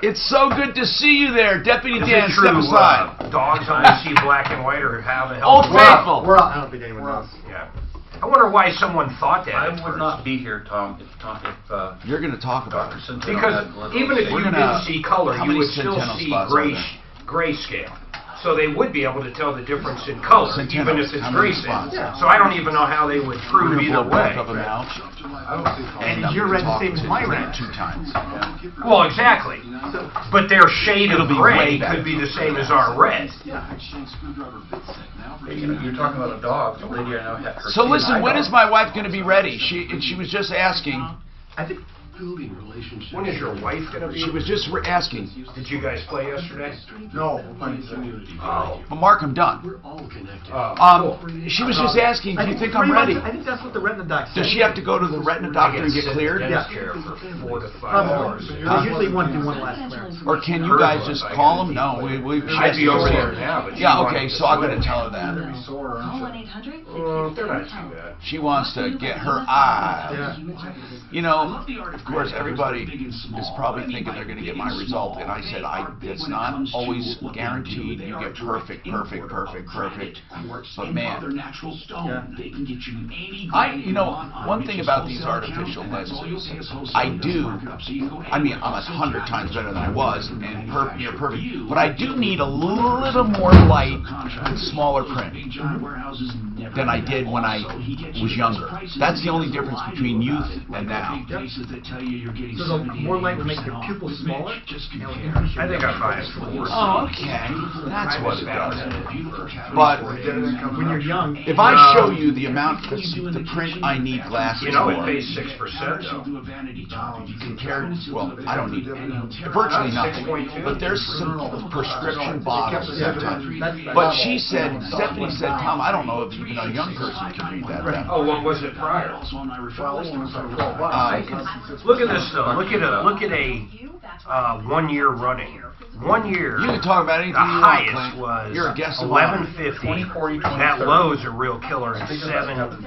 It's so good to see you there, Deputy Dan. Is it true, Step aside. dogs only see black and white, or how the hell? Old Faithful. I don't think anyone knows. Yeah. I wonder why someone thought that. I at would first. not be here, Tom, if You're going to talk about it. Because even if you didn't see color, how you many would still Centennial see spots are there? grayscale. So they would be able to tell the difference in color, even if it's How many grayscale. spots? Yeah. So I don't even know how they would prove either way. Both of them out. And your red the same as my red. 2 times. Well, exactly. But their shade It'll of be gray way better. could be the same as our red. you're talking about a dog. The lady I know had her. So listen, when is my wife going to be ready? She was just asking. I think When is your wife going to be? She was just asking. Did you guys play yesterday? no, we're playing tonight. Oh. But Mark, I'm done. Cool. She was just asking, do you think I'm ready? I think that's what the retina doc said. Does she have to go to the retina doctor and get cleared? in the dentist chair for 4 to 5 hours. There's usually one last clearance. Or can you guys just call them? No, I'd be over there now, but yeah, okay, so I'm going to tell her that. They're not too bad. She wants to get her eye. You know, of course, everybody is probably thinking they're going to get my result, and I said, it's not always guaranteed you get perfect. But man, you know, one thing about these artificial lenses, I'm 100 times better than I was, and near perfect, but I do need a little more light and smaller print than I did when I was younger. That's the only difference between youth and now. So the more light would make your pupils smaller? I think I'm biased for worse. Oh, okay. That's what it does. But When you're young, if I show you the amount, the print I need glasses You know, for, it pays 6% though. compared, well, I don't need virtually nothing. 6.2. But there's some prescription bottles sometimes. But she said, Stephanie said, Tom, I don't know if even a young person can read that. Oh, what was it prior? Look at this though. Look at a 1 year running. 1 year. You can talk about anything The you want, highest Clint. was You're a guest of honor. 1150. That low's a real killer, and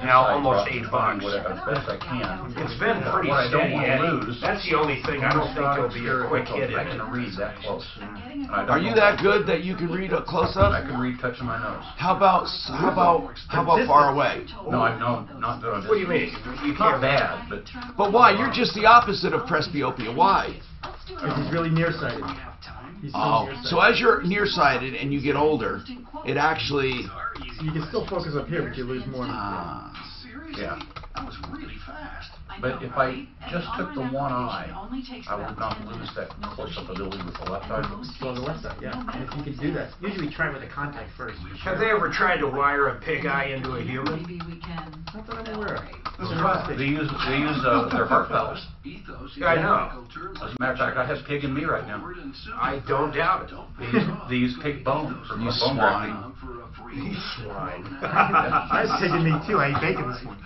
now almost $8. Best I can. It's been pretty What I don't steady. want to Eddie. lose. That's the only thing. I don't think there'll be a quick hit in I it. can read that close. Are you that good that you can read a close up? I can read touching my nose. How about far away? No, not that. What do you mean? You Not can't. bad, but But why? You're just the opposite of presbyopia. Why? because he's really nearsighted. He's so Oh, nearsighted. so as you're nearsighted and you get older, it actually. You can still focus up here, but you lose more. yeah. But if I just took the one eye, I would not lose that close-up ability with the left eye. So on the left side, yeah. And if you can do that, usually try with a contact first. Have they ever tried to wire a pig eye into a human? Not that I'm aware of. They use their heart valves. Yeah, I know. As a matter of fact, I have pig in me right now. I don't doubt it. They use pig bone for You bone swine. You swine. I was taking me too. I ate bacon this morning.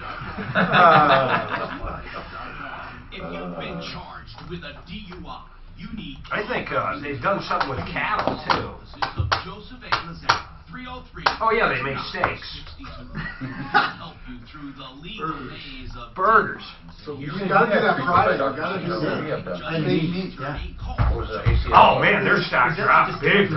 If you've been charged with a DUI, you need. I think they've done something with cattle too. Joseph A. Lazette, 303. Oh yeah, they make steaks. Help you through the legal maze of Burgers. You gotta do that Friday. You gotta do that. I ate meat, yeah. Oh man, their stock dropped big. Did you see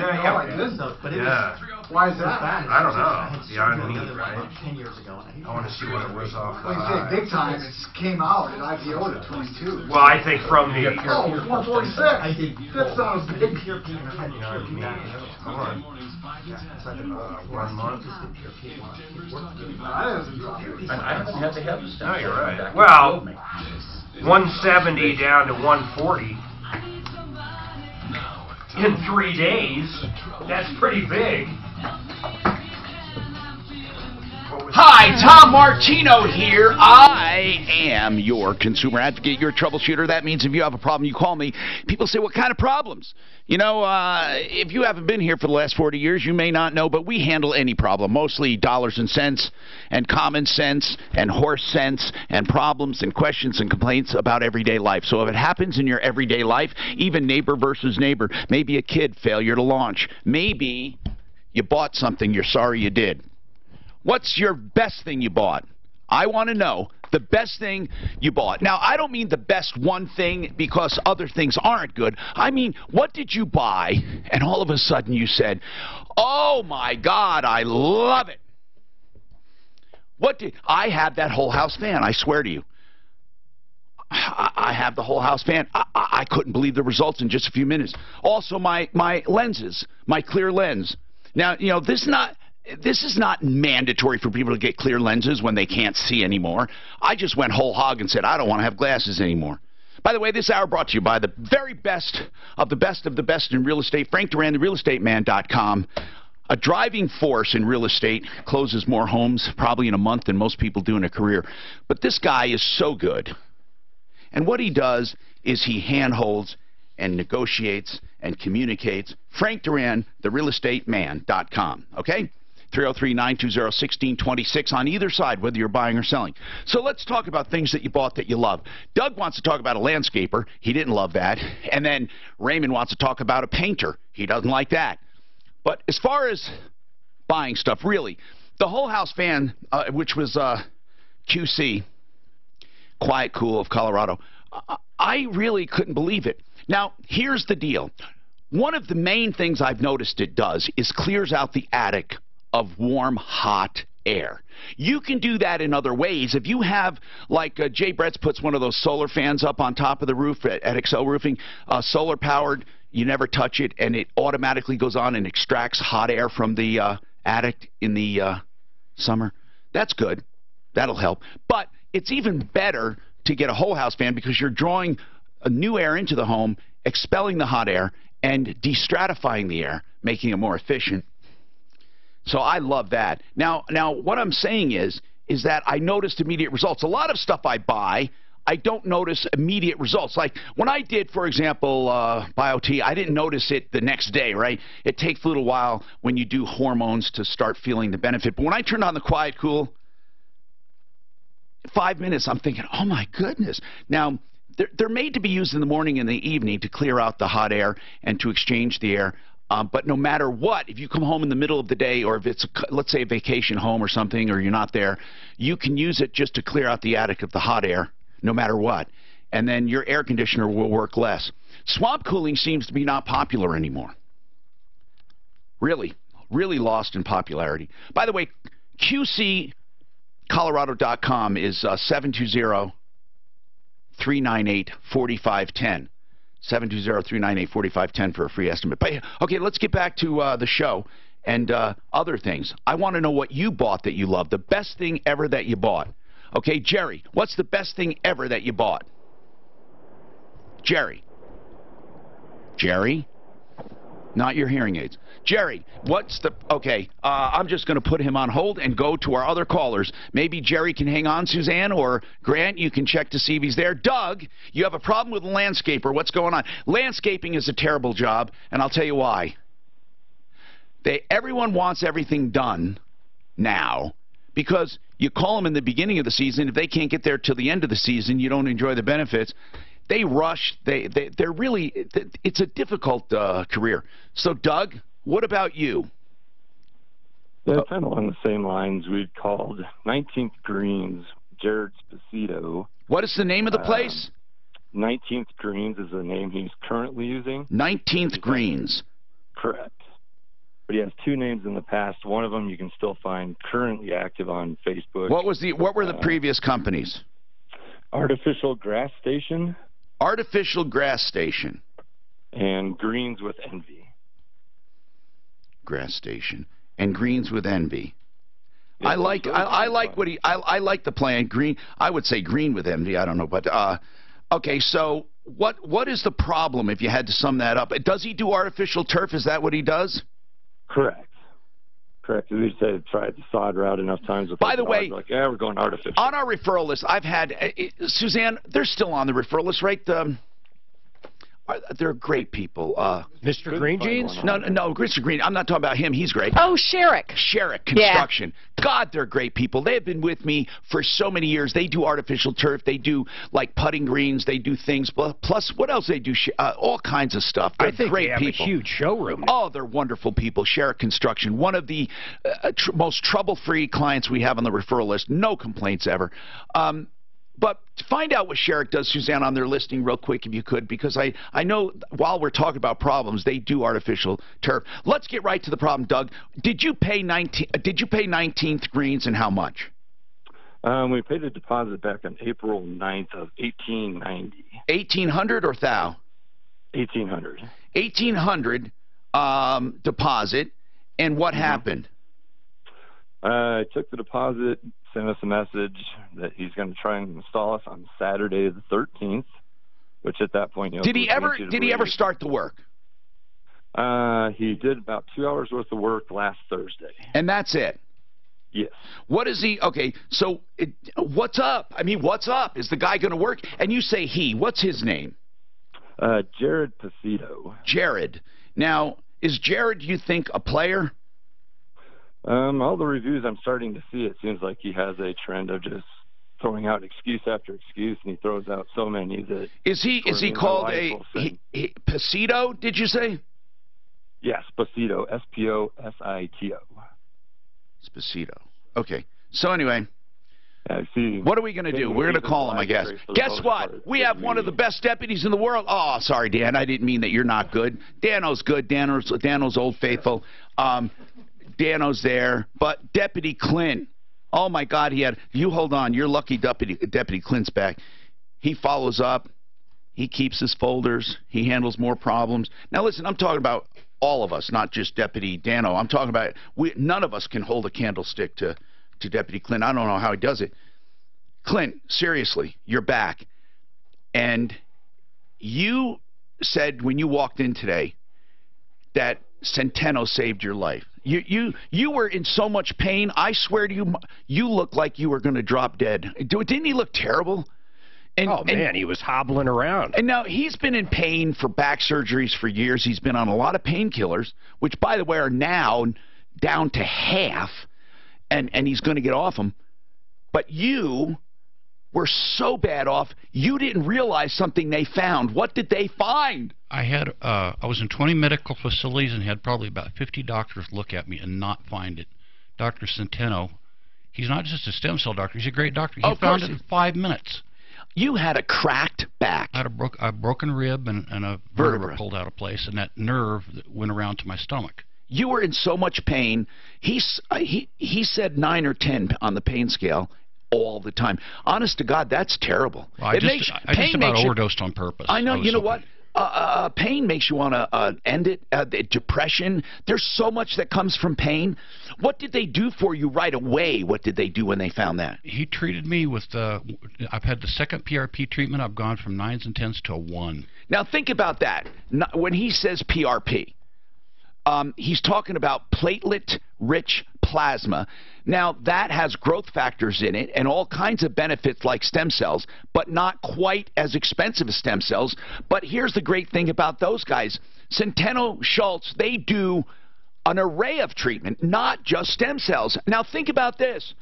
that? Oh, I Yeah. did. But it Yeah. Why is that? I don't know. Beyond meat, was right? 10 years ago. And I want to see what it was off the When you say big time, it came out at IPO at 22. Well, I think from the. Oh, it was 146. I did. That sounds big. Pure pea. I had pure pea back. Come on. So I did 1 month. pure pea. That hasn't dropped. I haven't had to have the stem No, you're cell right. back. Well, They killed me. 170 down to 140 in 3 days. That's pretty big. Hi, Tom Martino here. I am your consumer advocate, your troubleshooter. That means if you have a problem, you call me. People say, what kind of problems? You know, if you haven't been here for the last 40 years, you may not know, but we handle any problem, mostly dollars and cents and common sense and horse sense and problems and questions and complaints about everyday life. So if it happens in your everyday life, even neighbor versus neighbor, maybe a kid, failure to launch, maybe you bought something you're sorry you did. What's your best thing you bought? I want to know the best thing you bought. Now, I don't mean the best one thing because other things aren't good. I mean, what did you buy and all of a sudden you said, oh my God, I love it. I have that whole house fan, I swear to you. I have the whole house fan. I couldn't believe the results in just a few minutes. Also, my lenses, my clear lens. Now, you know, this is not mandatory for people to get clear lenses when they can't see anymore. I just went whole hog and said, I don't want to have glasses anymore. By the way, this hour brought to you by the very best of the best of the best in real estate, Frank Duran, therealestateman.com. A driving force in real estate, closes more homes probably in a month than most people do in a career. But this guy is so good. And what he does is he handholds and negotiates and communicates. Frank Duran, therealestateman.com. Okay? 303-920-1626 on either side, whether you're buying or selling. So let's talk about things that you bought that you love. Doug wants to talk about a landscaper. He didn't love that. And then Raymond wants to talk about a painter. He doesn't like that. But as far as buying stuff, really, the whole house fan, which was QC, Quiet Cool of Colorado, I really couldn't believe it. Now, here's the deal. One of the main things I've noticed it does is clears out the attic of warm, hot air. You can do that in other ways. If you have, like Jay Bretz puts one of those solar fans up on top of the roof at Excel Roofing, solar powered, you never touch it, and it automatically goes on and extracts hot air from the attic in the summer. That's good. That'll help. But it's even better to get a whole house fan because you're drawing a new air into the home, expelling the hot air, and destratifying the air, making it more efficient. So I love that. Now what I'm saying is that I noticed immediate results. A lot of stuff I buy, I don't notice immediate results. Like when I did, for example, BioT, I didn't notice it the next day, right? It takes a little while when you do hormones to start feeling the benefit. But when I turned on the Quiet Cool, 5 minutes, I'm thinking, oh my goodness. Now, they're made to be used in the morning and the evening to clear out the hot air and to exchange the air. But no matter what, if you come home in the middle of the day or if it's, let's say, a vacation home or something or you're not there, you can use it just to clear out the attic of the hot air no matter what. And then your air conditioner will work less. Swamp cooling seems to be not popular anymore. Really lost in popularity. By the way, QCColorado.com is 720-398-4510. 720-398-4510 for a free estimate. But, okay, let's get back to the show and other things. I want to know what you bought that you love, the best thing ever that you bought. Okay, Jerry, what's the best thing ever that you bought? Jerry? Not your hearing aids. Jerry, what's the... Okay, I'm just going to put him on hold and go to our other callers. Maybe Jerry can hang on, Suzanne, or Grant, you can check to see if he's there. Doug, you have a problem with a landscaper. What's going on? Landscaping is a terrible job, and I'll tell you why. Everyone wants everything done now because you call them in the beginning of the season. If they can't get there till the end of the season, you don't enjoy the benefits. They rush. They're really, it's a difficult career. So, Doug, what about you? Yeah, kind of along the same lines. We called 19th Greens, Jared Spacito. What is the name of the place? 19th Greens is the name he's currently using. 19th Greens. Correct. But he has two names in the past. One of them you can still find currently active on Facebook. What were the previous companies? Artificial Grass Station. Artificial Grass Station. And Greens with Envy. Grass Station and Greens with Envy. Yeah, I like what he. I like the plan. Green. I would say Green with Envy. I don't know, but okay. So what is the problem if you had to sum that up? Does he do artificial turf? Is that what he does? Correct. We said try the sod route enough times. By the way, like, yeah, we're going artificial. On our referral list, I've had Suzanne. They're still on the referral list, right? They're great people. Mr. Green Jeans? No, Mr. Green. I'm not talking about him. He's great. Oh, Sherrick. Sherrick Construction. Yeah. God, they're great people. They have been with me for so many years. They do artificial turf. They do like putting greens. They do things. Plus, what else they do? All kinds of stuff. They're I think great they have people. A huge showroom. Oh, they're wonderful people. Sherrick Construction, one of the most trouble-free clients we have on the referral list. No complaints ever. But find out what Sherrick does, Suzanne, on their listing real quick, if you could, because I know while we're talking about problems, they do artificial turf. Let's get right to the problem, Doug. Did you pay 19th greens, and how much? We paid a deposit back on April 9th of 1890. 1,800 or thou? 1,800. 1,800 deposit, and what happened? I took the deposit, sent us a message that he's going to try and install us on Saturday the 13th, which at that point, did he ever start the work? He did about 2 hours worth of work last Thursday. And that's it? Yes. What is he? Okay, so what's up? I mean, what's up? Is the guy going to work? And you say he. What's his name? Jared Pacito. Jared. Now, is Jared, you think, a player? All the reviews I'm starting to see, it seems like he has a trend of just throwing out excuse after excuse, and he throws out so many that... Is he called Pacito, did you say? Yes, Pacito, S-P-O-S-I-T-O. Pacito. Okay. So anyway, see, what are we going to do? We're going to call him, I guess. Guess what? We have one of the best deputies in the world. Oh, sorry, Dan. I didn't mean that you're not good. Dano's good. Dano's old faithful. Dano's there. But Deputy Clint, oh, my God, you hold on. You're lucky Deputy Clint's back. He follows up. He keeps his folders. He handles more problems. Now, listen, I'm talking about all of us, not just Deputy Dano. I'm talking about none of us can hold a candlestick to Deputy Clint. I don't know how he does it. Clint, seriously, you're back. And you said when you walked in today that Centeno saved your life. You were in so much pain. I swear to you, you looked like you were going to drop dead. Didn't he look terrible? Man, he was hobbling around. And now he's been in pain for back surgeries for years. He's been on a lot of painkillers, which, by the way, are now down to half, and he's going to get off them. But you were so bad off, you didn't realize something they found. What did they find? I was in 20 medical facilities and had probably about 50 doctors look at me and not find it. Dr. Centeno, he's not just a stem cell doctor. He's a great doctor. He found it in 5 minutes. You had a cracked back. I had a broken rib and a vertebra pulled out of place, and that nerve that went around to my stomach. You were in so much pain. He said 9 or 10 on the pain scale all the time. Honest to God, that's terrible. Well, I just about overdosed on purpose. I know. You know what? Pain makes you want to end it. Depression. There's so much that comes from pain. What did they do for you right away? What did they do when they found that? He treated me with I've had the second PRP treatment. I've gone from 9s and 10s to a 1. Now think about that. When he says PRP, he's talking about platelet-rich plasma. Now, that has growth factors in it and all kinds of benefits like stem cells, but not quite as expensive as stem cells. But here's the great thing about those guys. Centeno, Schultz, they do an array of treatment, not just stem cells. Now, think about this.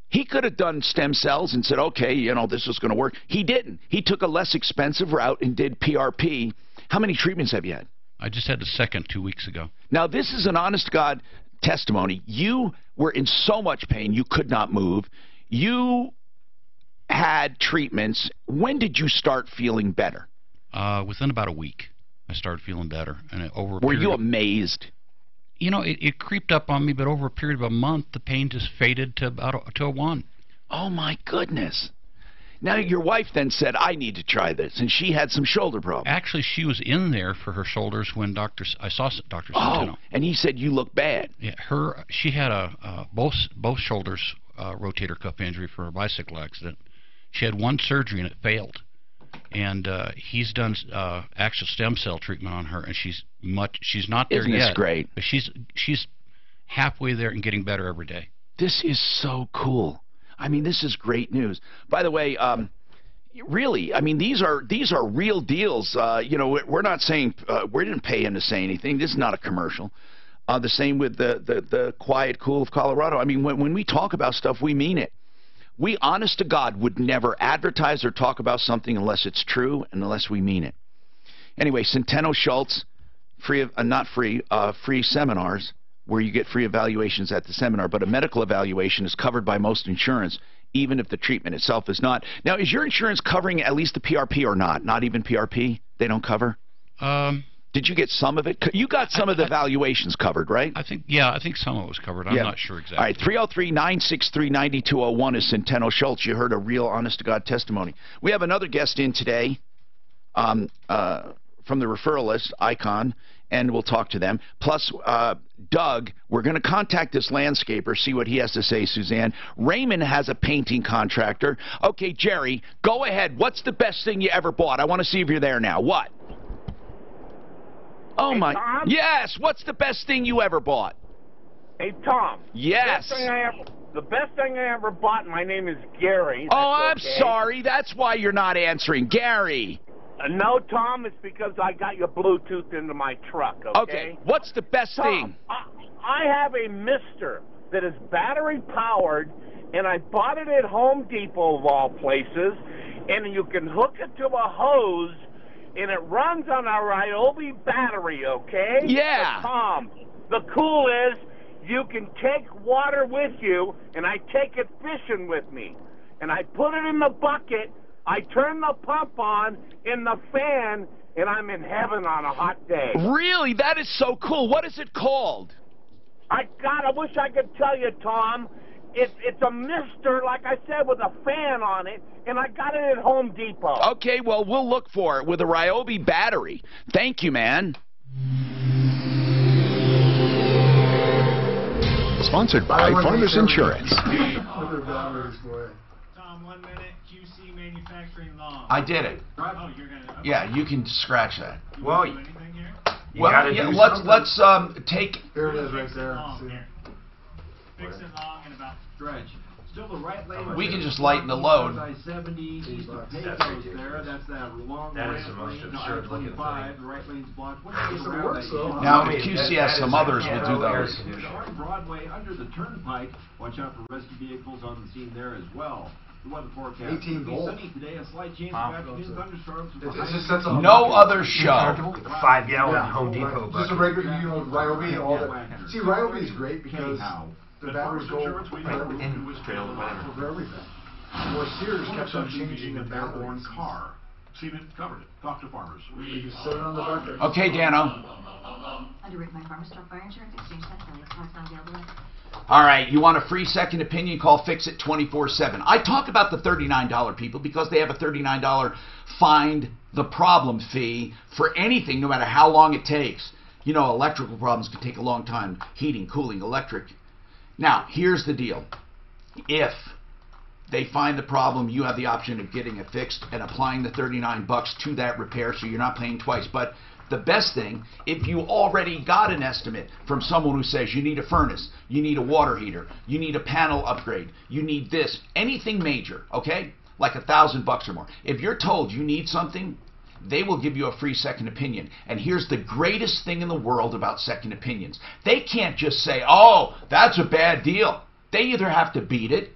He could have done stem cells and said, okay, this is going to work. He didn't. He took a less expensive route and did PRP. How many treatments have you had? I just had the second 2 weeks ago. Now, this is an honest-to-God testimony. You were in so much pain you could not move. You had treatments. When did you start feeling better? Within about a week, I started feeling better. And were you amazed? It creeped up on me, but over a period of a month, the pain just faded to a 1. Oh, my goodness. Now, your wife then said, I need to try this, and she had some shoulder problems. Actually, she was in there for her shoulders when I saw Dr. Centeno. Oh, and he said, you look bad. Yeah, she had both shoulders rotator cuff injury for a bicycle accident. She had one surgery, and it failed. And he's done actual stem cell treatment on her, and she's not there yet. Isn't this great? But she's halfway there and getting better every day. This is so cool. I mean, this is great news. By the way, really, I mean, these are real deals. You know, we're not saying we didn't pay him to say anything. This is not a commercial. The same with the Quiet Cool of Colorado. I mean, when we talk about stuff, we mean it. We, honest to God, would never advertise or talk about something unless it's true and unless we mean it. Anyway, Centeno Schultz, free seminars where you get free evaluations at the seminar, but a medical evaluation is covered by most insurance, even if the treatment itself is not. Now, is your insurance covering at least the PRP or not? Not even PRP? They don't cover? Did you get some of it? You got some of the evaluations covered, right? I think some of it was covered. I'm not sure exactly. All right, 303-963-9201 is Centeno Schultz. You heard a real honest-to-God testimony. We have another guest in today from the referral list, Icon, and we'll talk to them. Plus, Doug, we're going to contact this landscaper, see what he has to say, Suzanne. Raymond has a painting contractor. Okay, Jerry, go ahead. What's the best thing you ever bought? I want to see if you're there now. What? Oh, hey, my. Tom? Yes, what's the best thing you ever bought? Hey, Tom. Yes. The best thing I ever bought, my name is Gary. I'm sorry. That's why you're not answering. Gary. No, Tom, it's because I got your Bluetooth into my truck, okay? What's the best thing? I have a Mister that is battery-powered, and I bought it at Home Depot, of all places, and you can hook it to a hose, and it runs on a Ryobi battery, okay? Yeah. But Tom, the cool is you can take water with you, and I take it fishing with me, and I put it in the bucket. I turn the pump on in the fan, and I'm in heaven on a hot day. Really? That is so cool. What is it called? I wish I could tell you, Tom. It's a Mister, like I said, with a fan on it, and I got it at Home Depot. Okay, well, we'll look for it with a Ryobi battery. Thank you, man. Sponsored by Farmers Insurance. Tom, 1 minute. QC manufacturing law. I did it. Oh, you're gonna. Okay. Yeah, you can scratch that. Well, do anything here? Let's take. There it is, right there. Fix it long and about stretch. Still the right lane. We can just lighten the load. I-70 east of Pecos there. That's that long that is the most absurd looking thing. The right lane's blocked. Now, QC has some others will do those. On Broadway under the turnpike. Watch out for rescue vehicles on the scene there as well. The weather forecast. 18 volts. Sunny today. A slight chance of afternoon thunderstorms. No other show. The 5-gallon Home Depot bucket. Just a regular, Ryobi. All that. See, Ryobi is great because the batteries go for everything. Well, Sears kept on changing the battery on car. Cement covered it. Talk to farmers. You sit it on the bucket. Okay, Dano. Underwritten by Farmers Truck Fire Insurance Exchange Affiliates. Products not available. All right, you want a free second opinion? Call Fix It 24/7. I talk about the $39 people because they have a $39 find the problem fee for anything, no matter how long it takes. You know, electrical problems can take a long time. Heating, cooling, electric. Now, here's the deal. If they find the problem, you have the option of getting it fixed and applying the $39 to that repair, so you're not paying twice. But the best thing, if you already got an estimate from someone who says you need a furnace, you need a water heater, you need a panel upgrade, you need this, anything major, okay, like $1,000 or more. If you're told you need something, they will give you a free second opinion. And here's the greatest thing in the world about second opinions. They can't just say, oh, that's a bad deal. They either have to beat it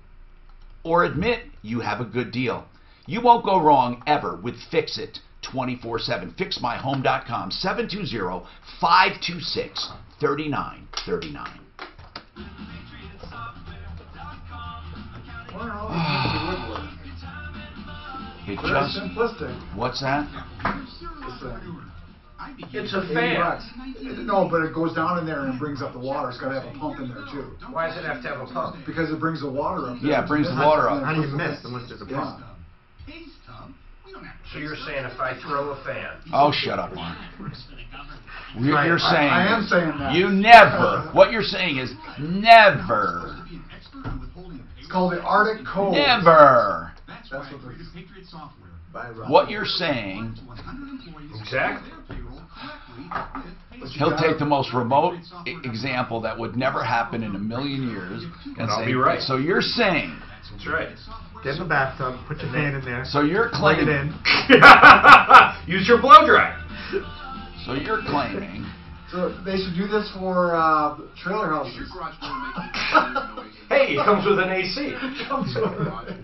or admit you have a good deal. You won't go wrong ever with Fix It 24/7. FixMyHome.com, 720-526-3939. It just simplistic. What's that? It's a fan. No, but it goes down in there and brings up the water. It's got to have a pump in there too. Why does it have to have a pump? Because it brings the water up. Yeah, it brings the water up. How do you miss unless there's a pump? So you're saying if I throw a fan? Oh, shut up, Mark. You're saying. I am saying that. You never. What you're saying is never. It's called the Arctic Code. Never. That's what you're saying. Exactly. He'll take the most remote example that would never happen in a million years and I'll say, be right. So you're saying. That's right. Get in the bathtub, put your fan in there. So you're plug it claiming. in. Use your blow dryer. So you're claiming. So they should do this for trailer houses. Hey, it comes with an AC.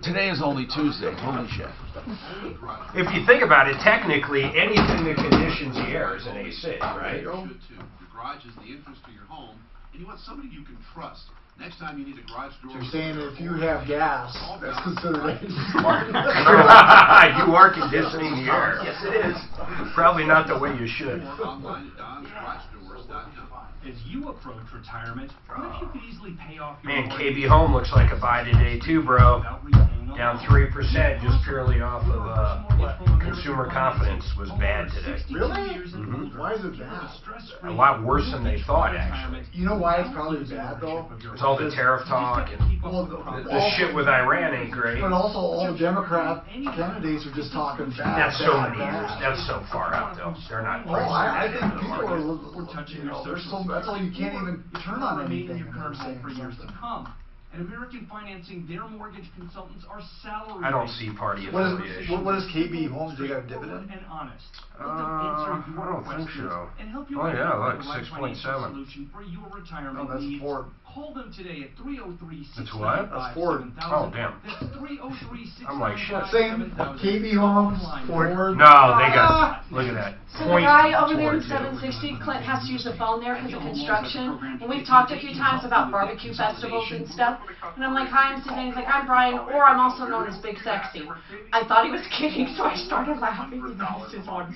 Today is only Tuesday. Holy shit. If you think about it, technically, anything that conditions the air is an AC, right? Your garage is the entrance to your home, and you want somebody you can trust. Next time you need a garage door. So you're saying if you have gas, that's considered AC. You are conditioning the air. Yes, it is. Probably not the way you should. As you approach retirement, what if you could easily pay off your Man, KB Home looks like a buy today too, bro. Down 3% just purely off of consumer confidence was bad today. Really? Mm-hmm. Why is it bad? A lot worse than they thought, actually. You know why it's probably bad, though? It's all the tariff talk and the shit with Iran ain't great. But also all the Democrat candidates are just talking bad. That's so many years. That's so far out, though. They're not. Oh, I think people are touching, that's all, you can't even turn on anything in your home for years to come. At American Financing, their mortgage consultants are salary. I don't see party affiliation. What is KB Homes? Do they got a dividend? And honest. I don't think so. Oh yeah, look, 6.7. For your retirement that's needs. Ford. Call them today at 303 That's what? That's Ford. Oh damn. That's 303 I'm like shit. Same KB Homes, Ford. No, they got. Look at that. So the guy over there in 760, Clint, has to use the phone there because of construction. And we've talked a few times about barbecue festivals and stuff. And I'm like, hi, I'm Suzanne. He's like, I'm Brian, or I'm also known as Big Sexy. I thought he was kidding, so I started laughing. And this is on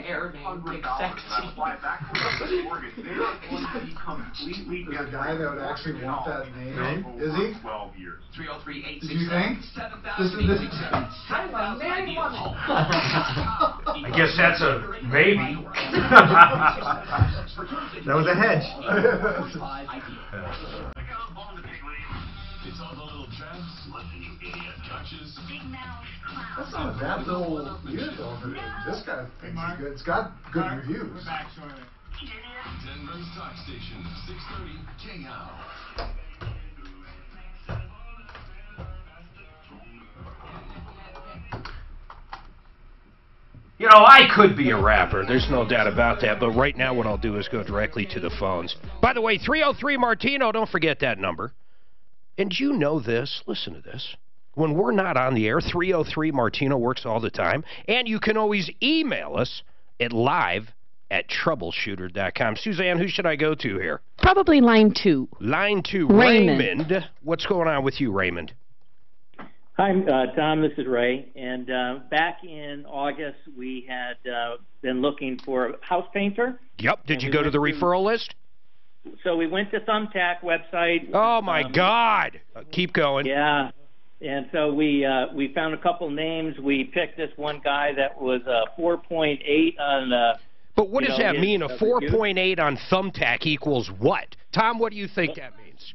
air name, Big Sexy. There's a guy that would actually want that name. Is he? 12 years. 303 Did you think? This I'm a married woman. I guess that's a maybe. That was a hedge. It's all the little jabs. Listen, you idiot. Touches. That's not a bad little unit though. This guy thinks it's good. It's got good reviews. Denver's Talk Station, 630 KL. You know, I could be a rapper. There's no doubt about that. But right now what I'll do is go directly to the phones. By the way, 303 Martino, don't forget that number. And you know this. Listen to this. When we're not on the air, 303 Martino works all the time. And you can always email us at live@troubleshooter.com. Suzanne, who should I go to here? Probably line 2. Line 2. Raymond. What's going on with you, Raymond? Hi, Tom. This is Ray. And back in August, we had been looking for a house painter. Yep. Did you go to the referral list? So we went to Thumbtack website. Oh, my God. Keep going. Yeah. And so we found a couple names. We picked this one guy that was 4.8 on But what does that mean? A 4.8 on Thumbtack equals what? Tom, what do you think that means?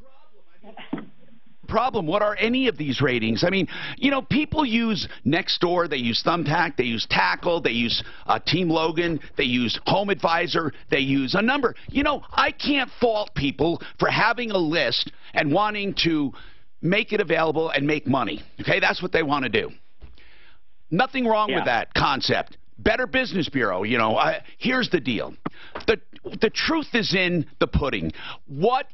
Problem. What are any of these ratings? I mean, you know, people use Nextdoor, they use Thumbtack, they use Tackle, they use Team Logan, they use Home Advisor, they use a number. You know, I can't fault people for having a list and wanting to make it available and make money. Okay, that's what they want to do. Nothing wrong with that concept. Better Business Bureau, you know, here's the deal. The truth is in the pudding. What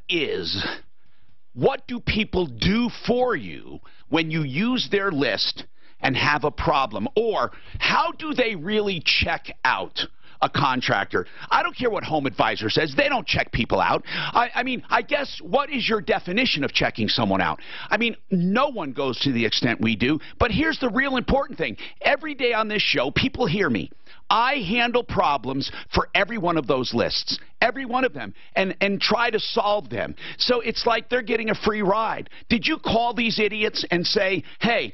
do people do for you when you use their list and have a problem? Or how do they really check out a contractor? I don't care what Home Advisor says. They don't check people out. I mean, I guess, what is your definition of checking someone out? I mean, no one goes to the extent we do. But here's the real important thing. Every day on this show, people hear me. I handle problems for every one of those lists, every one of them, and try to solve them. So it's like they're getting a free ride. Did you call these idiots and say, hey,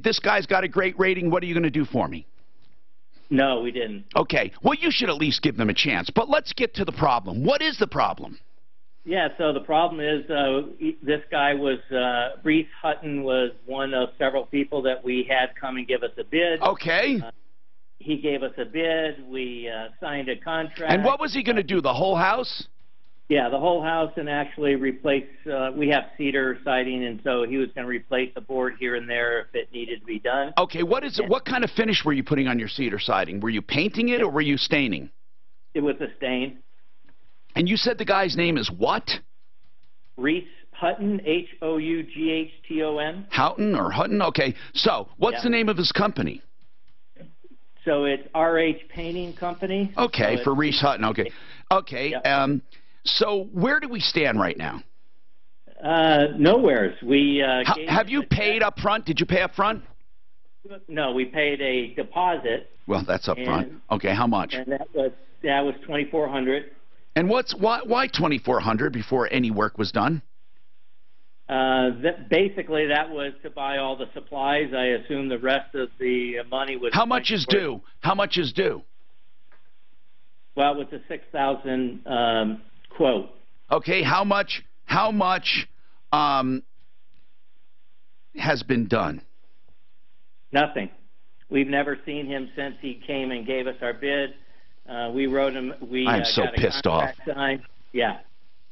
this guy's got a great rating, what are you going to do for me? No, we didn't. Okay. Well, you should at least give them a chance. But let's get to the problem. What is the problem? Yeah, so the problem is this guy was, Reese Hutton was one of several people that we had come and give us a bid. Okay. He gave us a bid. We signed a contract. And what was he going to do, the whole house? Yeah, the whole house, and actually replace, we have cedar siding, and so he was going to replace a board here and there if it needed to be done. Okay, what is it? What kind of finish were you putting on your cedar siding? Were you painting it or were you staining? It was a stain. And you said the guy's name is what? Reese Hutton, Houghton. Houghton or Hutton? Okay, so what's the name of his company? So it's RH Painting Company. Okay, so for Reese Hutton, okay. Okay, Yep. So where do we stand right now? Nowheres. We have you paid up front? Did you pay up front? No, we paid a deposit. Well, that's up front. Okay, how much? And that was $2,400. And why $2,400 before any work was done? Basically, that was to buy all the supplies. I assume the rest of the money was. How much is due? How much is due? Well, it was a $6,000 quote. Okay, how much has been done? Nothing. We've never seen him since he came and gave us our bid. We wrote him. I'm so pissed off. Signed. Yeah.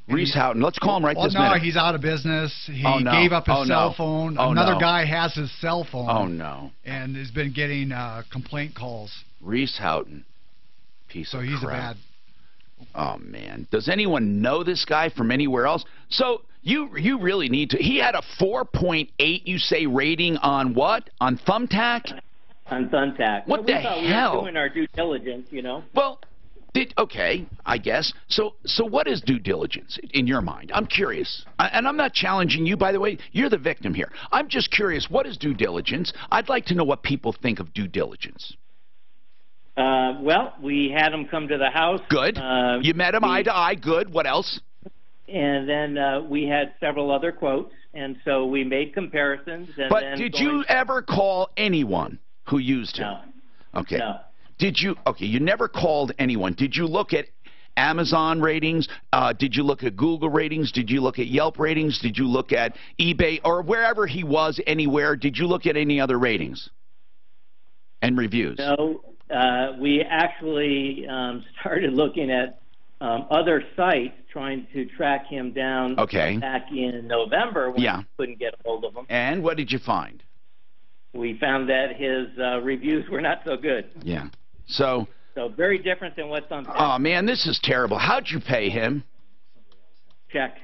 Reese Houghton. Let's call him right this minute. No, he's out of business. He gave up his cell phone. Another guy has his cell phone. Oh, no. And has been getting complaint calls. Reese Houghton. Piece of crap. So he's a bad... Oh, man. Does anyone know this guy from anywhere else? So you really need to... He had a 4.8, you say, rating on what? On Thumbtack? On Thumbtack. What the hell? We were doing our due diligence, you know. Well... Okay, I guess. So what is due diligence in your mind? I'm curious. And I'm not challenging you, by the way. You're the victim here. I'm just curious. What is due diligence? I'd like to know what people think of due diligence. Well, we had him come to the house. Good. You met him eye to eye. Good. What else? And then we had several other quotes, and so we made comparisons. And but did you ever call anyone who used him? No. Okay. No. Did you? Okay, you never called anyone. Did you look at Amazon ratings? Did you look at Google ratings? Did you look at Yelp ratings? Did you look at eBay or wherever he was, anywhere? Did you look at any other ratings and reviews? No. We actually started looking at other sites trying to track him down back in November when we couldn't get a hold of him. And what did you find? We found that his reviews were not so good. Yeah. So very different than what's on. Oh man, this is terrible. How'd you pay him? Check,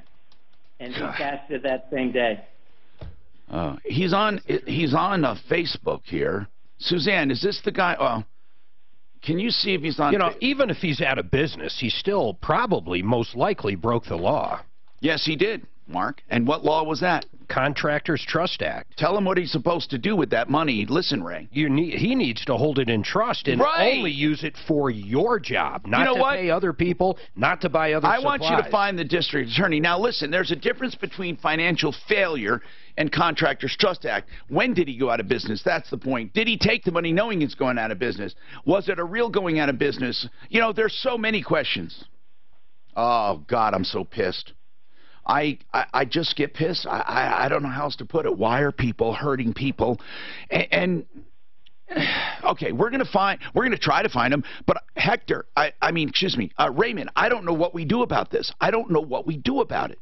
and he cashed it that same day. He's on Facebook here. Suzanne, is this the guy? Can you see if he's on? You know, even if he's out of business, he still probably most likely broke the law. Yes, he did, Mark. And what law was that? Contractors Trust Act. Tell him what he's supposed to do with that money. Listen, Ray. He needs to hold it in trust and only use it for your job, not to pay other people, not to buy other supplies. I want you to find the district attorney. Now, listen, there's a difference between financial failure and Contractors Trust Act. When did he go out of business? That's the point. Did he take the money knowing he's going out of business? Was it a real going out of business? You know, there's so many questions. Oh, God, I'm so pissed. I just get pissed. I don't know how else to put it. Why are people hurting people? And okay, we're gonna try to find him. But Hector, Raymond, I don't know what we do about this. I don't know what we do about it.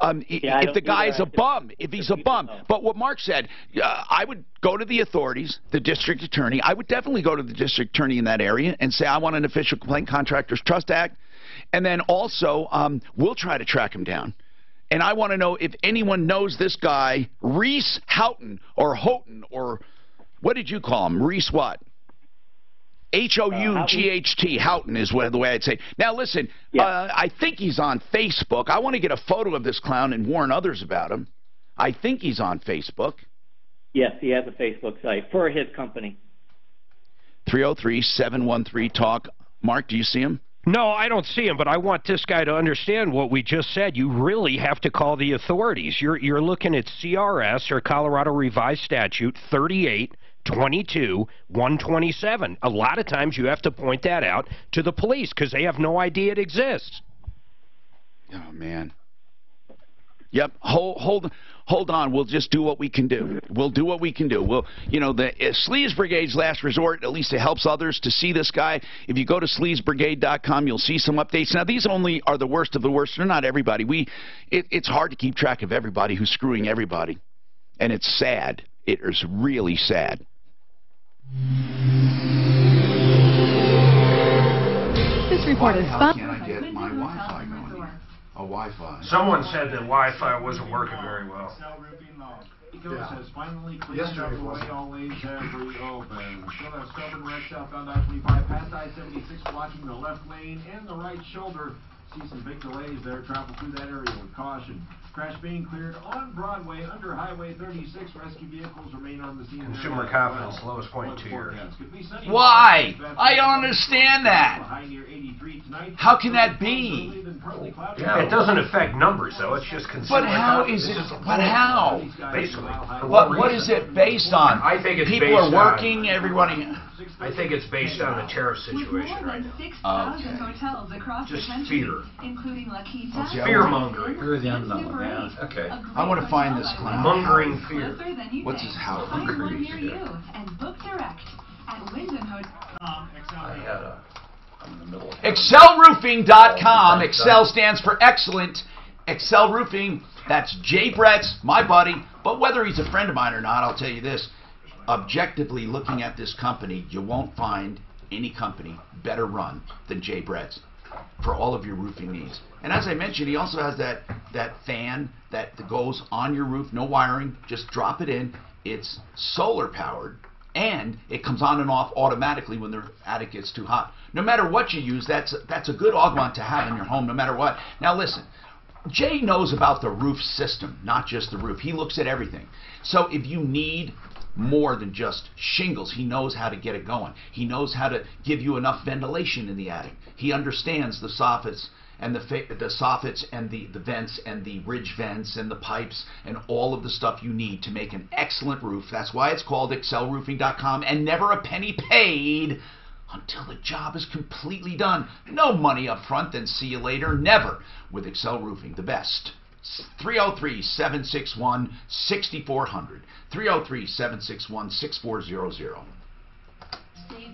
If the guy's a bum, if he's a bum. But what Mark said, I would go to the authorities, the district attorney. I would definitely go to the district attorney in that area and say, I want an official complaint, Contractors Trust Act. And then also, we'll try to track him down. And I want to know if anyone knows this guy, Reese Houghton, or what did you call him? Reese what? H-O-U-G-H-T. Houghton is the way I'd say. Now, listen, I think he's on Facebook. I want to get a photo of this clown and warn others about him. I think he's on Facebook. Yes, he has a Facebook site for his company. 303-713-TALK. Mark, do you see him? No, I don't see him, but I want this guy to understand what we just said. You really have to call the authorities. You're looking at CRS, or Colorado Revised Statute 38-22-127. A lot of times you have to point that out to the police because they have no idea it exists. Oh, man. Yep. Hold on. We'll just do what we can do. We'll do what we can do. We'll, you know, the Sleaze Brigade's last resort. At least it helps others to see this guy. If you go to sleazebrigade.com, you'll see some updates. Now, these only are the worst of the worst. They're not everybody. It's hard to keep track of everybody who's screwing everybody, and it's sad. It is really sad. This report is How can I get my Wi-Fi going? A Wi-Fi. Someone said that Wi-Fi wasn't working very well. Eco says finally cleaned up the way all lanes have reopened. Still have stubborn wrecks southbound I-25 past I-76 blocking the left lane and the right shoulder. See some big delays there. Travel through that area with caution. Crash being cleared on Broadway under Highway 36. Rescue vehicles remain on the scene. Consumer confidence lowest point in 2 years. Why? I don't understand that. How can that be? Yeah, it doesn't affect numbers, though. It's just consumer. But how is it? But how? Basically. What is it based on? I think it's people based are working. Everybody. I think it's based on the tariff situation right now. hotels across Just the country, fear. including La Quinta, Fear mongering. You're the unknown, man. Okay. I want to find this clown. Mongering fear. What's his house? Find one near you and book direct at Wyndham Hotel. I had I'm in the middle of ExcelRoofing.com. Excel stands for excellent. Excel Roofing. That's Jay Brett's, my buddy. But whether he's a friend of mine or not, I'll tell you this. Objectively looking at this company, you won't find any company better run than Jay Brett's for all of your roofing needs. And as I mentioned, he also has that fan that goes on your roof, no wiring, just drop it in. It's solar powered, and it comes on and off automatically when the attic gets too hot. No matter what you use, that's a good augment to have in your home, no matter what. Now listen, Jay knows about the roof system, not just the roof. He looks at everything. So if you need more than just shingles, he knows how to get it going. He knows how to give you enough ventilation in the attic. He understands the soffits and the soffits and the vents and the ridge vents and the pipes and all of the stuff you need to make an excellent roof. That's why it's called ExcelRoofing.com, and never a penny paid until the job is completely done. No money up front, then see you later. Never with Excel Roofing, the best. 303-761-6400. 303-761-6400.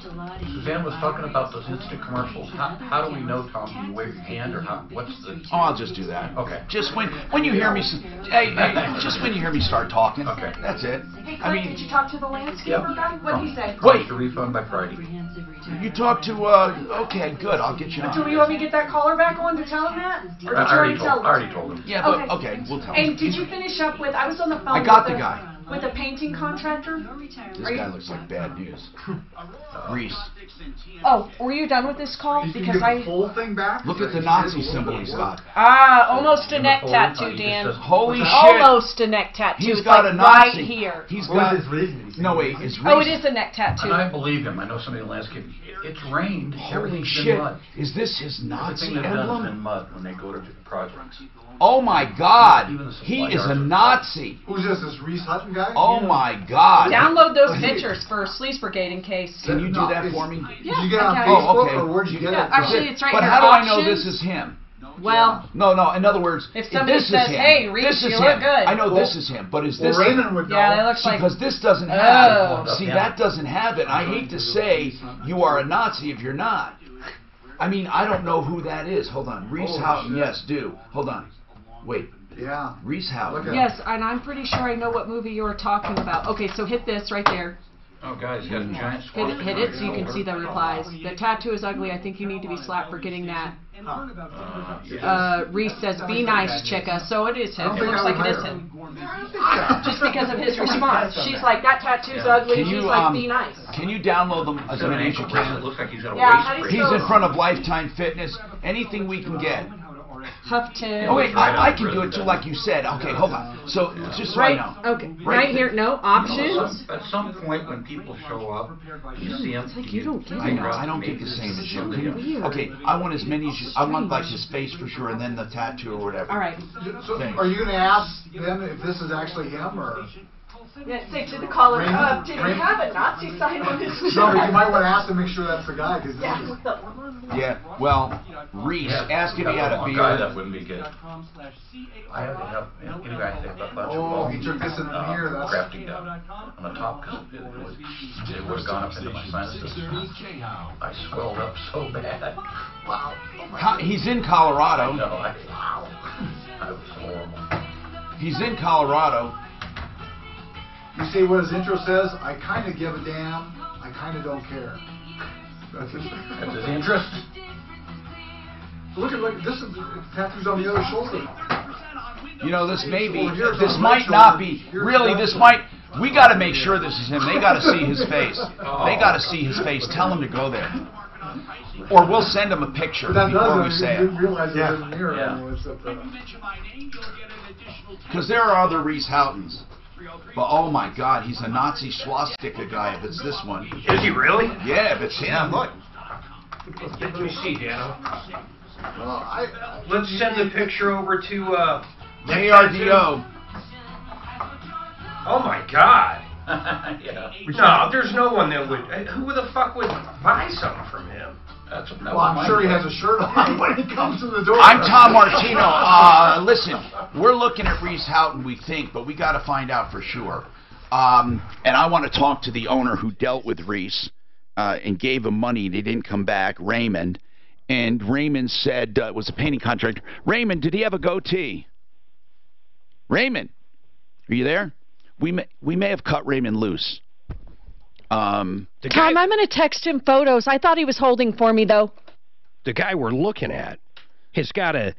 Suzanne was talking about those instant commercials. How do we know, Tom? Do you wave your hand, or what's the... Oh, I'll just do that. Okay. Just when you hear me, just when you hear me start talking. Okay. That's it. Hey, Clint, did you talk to the landscaper guy? What did he say? Wait. The refund by Friday. You talked to, okay, good, I'll get you on. Do you want me to get that caller back on to tell him that? Or did you already told him. Yeah, but, okay, we'll tell him. And did you finish up with, I was on the phone I got the guy. With a painting contractor? This guy looks like bad news. Reese. Oh, were you done with this call? Because the whole thing back? Look at the Nazi symbol he's got. Ah, almost a neck tattoo, Dan. Holy shit. Almost a neck tattoo. He's got like a Nazi. right here. He's got his reason. No, wait, it's Reese. Oh, it is a neck tattoo. And I believe him. I know somebody in landscaping. It's rained. Holy shit. Is this his Nazi emblem? Everything they've done is in mud when they go to projects. Oh my God, he is a Nazi. Who's this Reese Hutton guy? Oh my God. Download those pictures for Sleaze Brigade in case. Can you do that for me? Yeah, did you get on Facebook, or where'd you get it? Actually, it's right here. But how do I know this is him? Well, no. In other words, if somebody says, "Hey, Reese, you look good," I know this is him. But is this? Raymond would know. Yeah, that looks like. Because this doesn't have. See, that doesn't have it. I hate to say you are a Nazi if you're not. I mean, I don't know who that is. Hold on, Reese Houghton. Yes, do. Hold on. Wait. Yeah. Reese Houghton. Yes, and I'm pretty sure I know what movie you were talking about. Okay, so hit this right there. Oh, guys, you got a giant squad. Hit it so you can see the replies. The tattoo is ugly. I think you need to be slapped for getting that. Reese says, "Be nice, chicka." So it is him. It looks like it is him. Just because of his response. She's like, "That tattoo's ugly." She's like, "Be nice." Can you download them as many as you can? It looks like he's got a waist. He's in front of Lifetime Fitness. Anything we can get. Houghton. Oh wait, I can do it too, like you said. Okay, hold on. So just right now. Okay, right here. No options. At some point, when people show up, you see them. Like you don't get it. I know. I don't get the same as you. Okay, I want as many as you. I want like his face for sure, and then the tattoo or whatever. All right. So, are you going to ask them if this is actually him, or? Yeah, say to the caller, did he have a Nazi sign on his chest? No, but you might want to ask to make sure that's the guy. Cause yeah, well, Reese, ask if he had a beard. That wouldn't be good. I had to have, anyway, I had a bunch of he took this in here, that's crafting gun on the top because it would have gone up into my sinuses. I swelled up so bad. Wow. He's in Colorado. No, I was horrible. He's in Colorado. You see what his intro says? I kind of give a damn. I kind of don't care. That's his interest. Look, this is tattoos on the other shoulder. You know, this might not be, really, this might, we got to make sure this is him. They got to see his face. They got to see his face. Tell him to go there. Or we'll send him a picture before we say it. Because there are other Reese Houghtons. But oh my God, he's a Nazi swastika guy if it's this one. Is he really? Yeah, if it's him. Yeah, look. Let me see, Dano. Well, let's send the picture over to ARDO. Oh my God. Yeah. No, there's no one that would. Who the fuck would buy something from him? Well, I'm sure he has a shirt on when he comes to the door. I'm Tom Martino. Listen, we're looking at Reese Houghton, we think, but we got to find out for sure. And I want to talk to the owner who dealt with Reese and gave him money. They didn't come back, Raymond. And Raymond said it was a painting contractor. Raymond, did he have a goatee? Raymond, are you there? We may have cut Raymond loose. Tom, I'm going to text him photos. I thought he was holding for me, though. The guy we're looking at has got a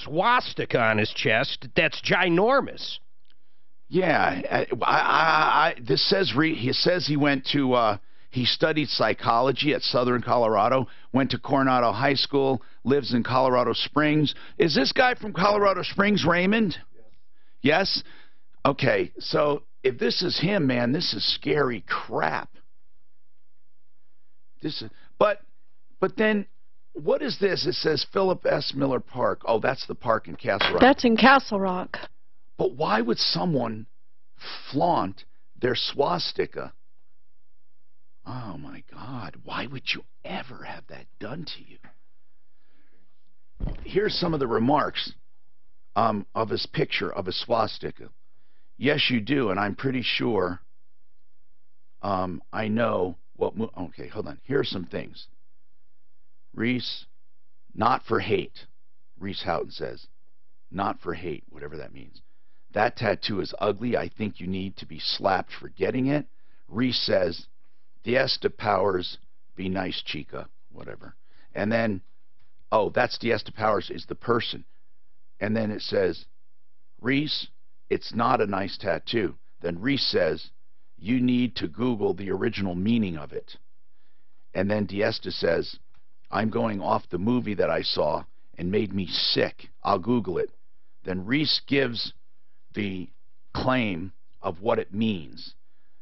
swastika on his chest that's ginormous. Yeah, this says he says he went to he studied psychology at Southern Colorado, went to Coronado High School, lives in Colorado Springs. Is this guy from Colorado Springs, Raymond? Yes? Okay, so if this is him, man, this is scary crap. But then, what is this? It says Philip S. Miller Park. Oh, that's the park in Castle Rock. That's in Castle Rock. But why would someone flaunt their swastika? Oh, my God. Why would you ever have that done to you? Here's some of the remarks of his picture of a swastika. Yes, you do, and I'm pretty sure I know what... Okay, hold on. Here are some things. Reese, not for hate. Reese Houghton says, not for hate, whatever that means. That tattoo is ugly. I think you need to be slapped for getting it. Reese says, Diesta Powers, be nice, chica, whatever. And then, oh, that's Diesta Powers is the person. And then it says, Reese, it's not a nice tattoo. Then Reese says, you need to Google the original meaning of it. And then Diesta says, I'm going off the movie that I saw and made me sick. I'll Google it. Then Reese gives the claim of what it means.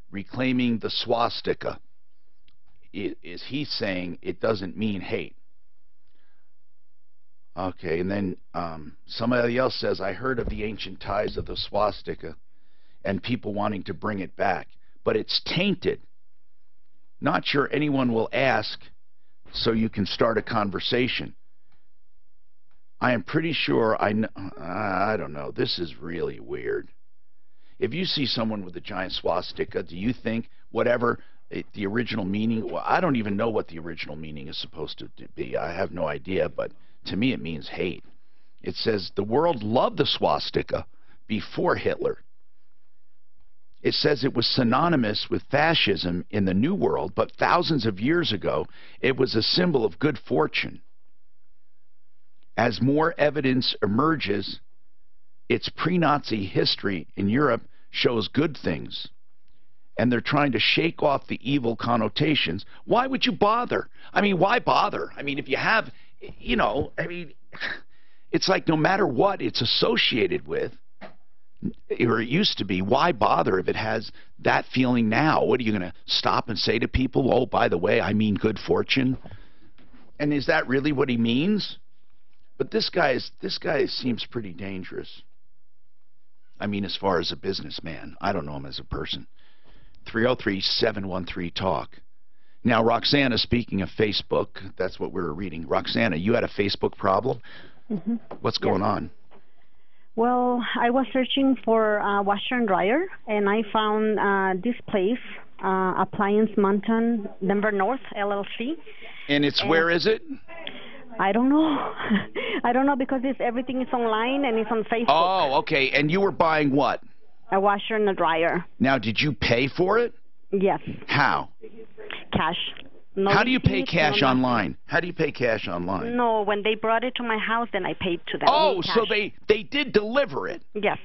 Reclaiming the swastika. Is he saying it doesn't mean hate? Okay, and then somebody else says, I heard of the ancient ties of the swastika and people wanting to bring it back. But it's tainted. Not sure anyone will ask, so you can start a conversation. I am pretty sure I don't know. This is really weird. If you see someone with a giant swastika, do you think whatever the original meaning, well, I don't even know what the original meaning is supposed to be. I have no idea, but to me it means hate. It says the world loved the swastika before Hitler. It says it was synonymous with fascism in the New World, but thousands of years ago it was a symbol of good fortune. As more evidence emerges, its pre-Nazi history in Europe shows good things. And they're trying to shake off the evil connotations. Why would you bother? I mean, why bother? I mean, if you have, you know, I mean, it's like no matter what it's associated with, or it used to be, why bother if it has that feeling now? What are you going to stop and say to people? Oh, by the way, I mean good fortune. And is that really what he means? But this guy seems pretty dangerous. I mean, as far as a businessman. I don't know him as a person. 303-713-TALK. Now, Roxana, speaking of Facebook, that's what we were reading. Roxana, you had a Facebook problem? Mm-hmm. What's going on? Well, I was searching for a washer and dryer, and I found this place, Appliance Mountain, Denver North, LLC. And where is it? I don't know. I don't know because everything is online and it's on Facebook. Oh, okay. And you were buying what? A washer and a dryer. Now, did you pay for it? Yes. How? Cash. No How do you pay receipt, cash no online? How do you pay cash online? No, when they brought it to my house, then I paid to them. Oh, so they did deliver it? Yes.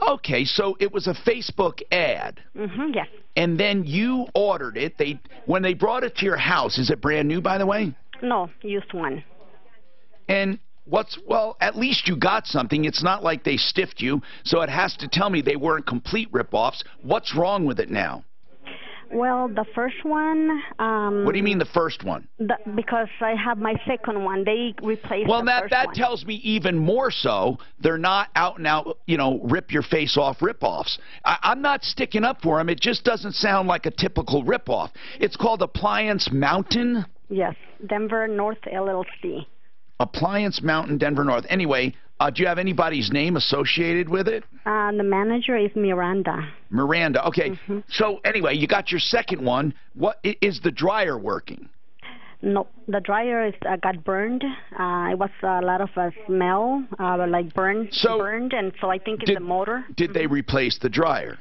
Okay, so it was a Facebook ad. Mm-hmm, yes. And then you ordered it. When they brought it to your house, is it brand new, by the way? No, used one. And well, at least you got something. It's not like they stiffed you, so it has to tell me they weren't complete rip-offs. What's wrong with it now? Well, the first one... what do you mean the first one? Because I have my second one. They replaced the first one. Well, that tells me even more so they're not out and out, rip-your-face-off rip-offs. I'm not sticking up for them. It just doesn't sound like a typical rip-off. It's called Appliance Mountain? Yes, Denver North LLC. Appliance Mountain, Denver North. Anyway, do you have anybody's name associated with it? The manager is Miranda. Miranda. Okay. Mm-hmm. So anyway, you got your second one. What is the dryer working? No, the dryer got burned. It was a lot of smell, like burned, and so I think it's the motor. Did they replace the dryer?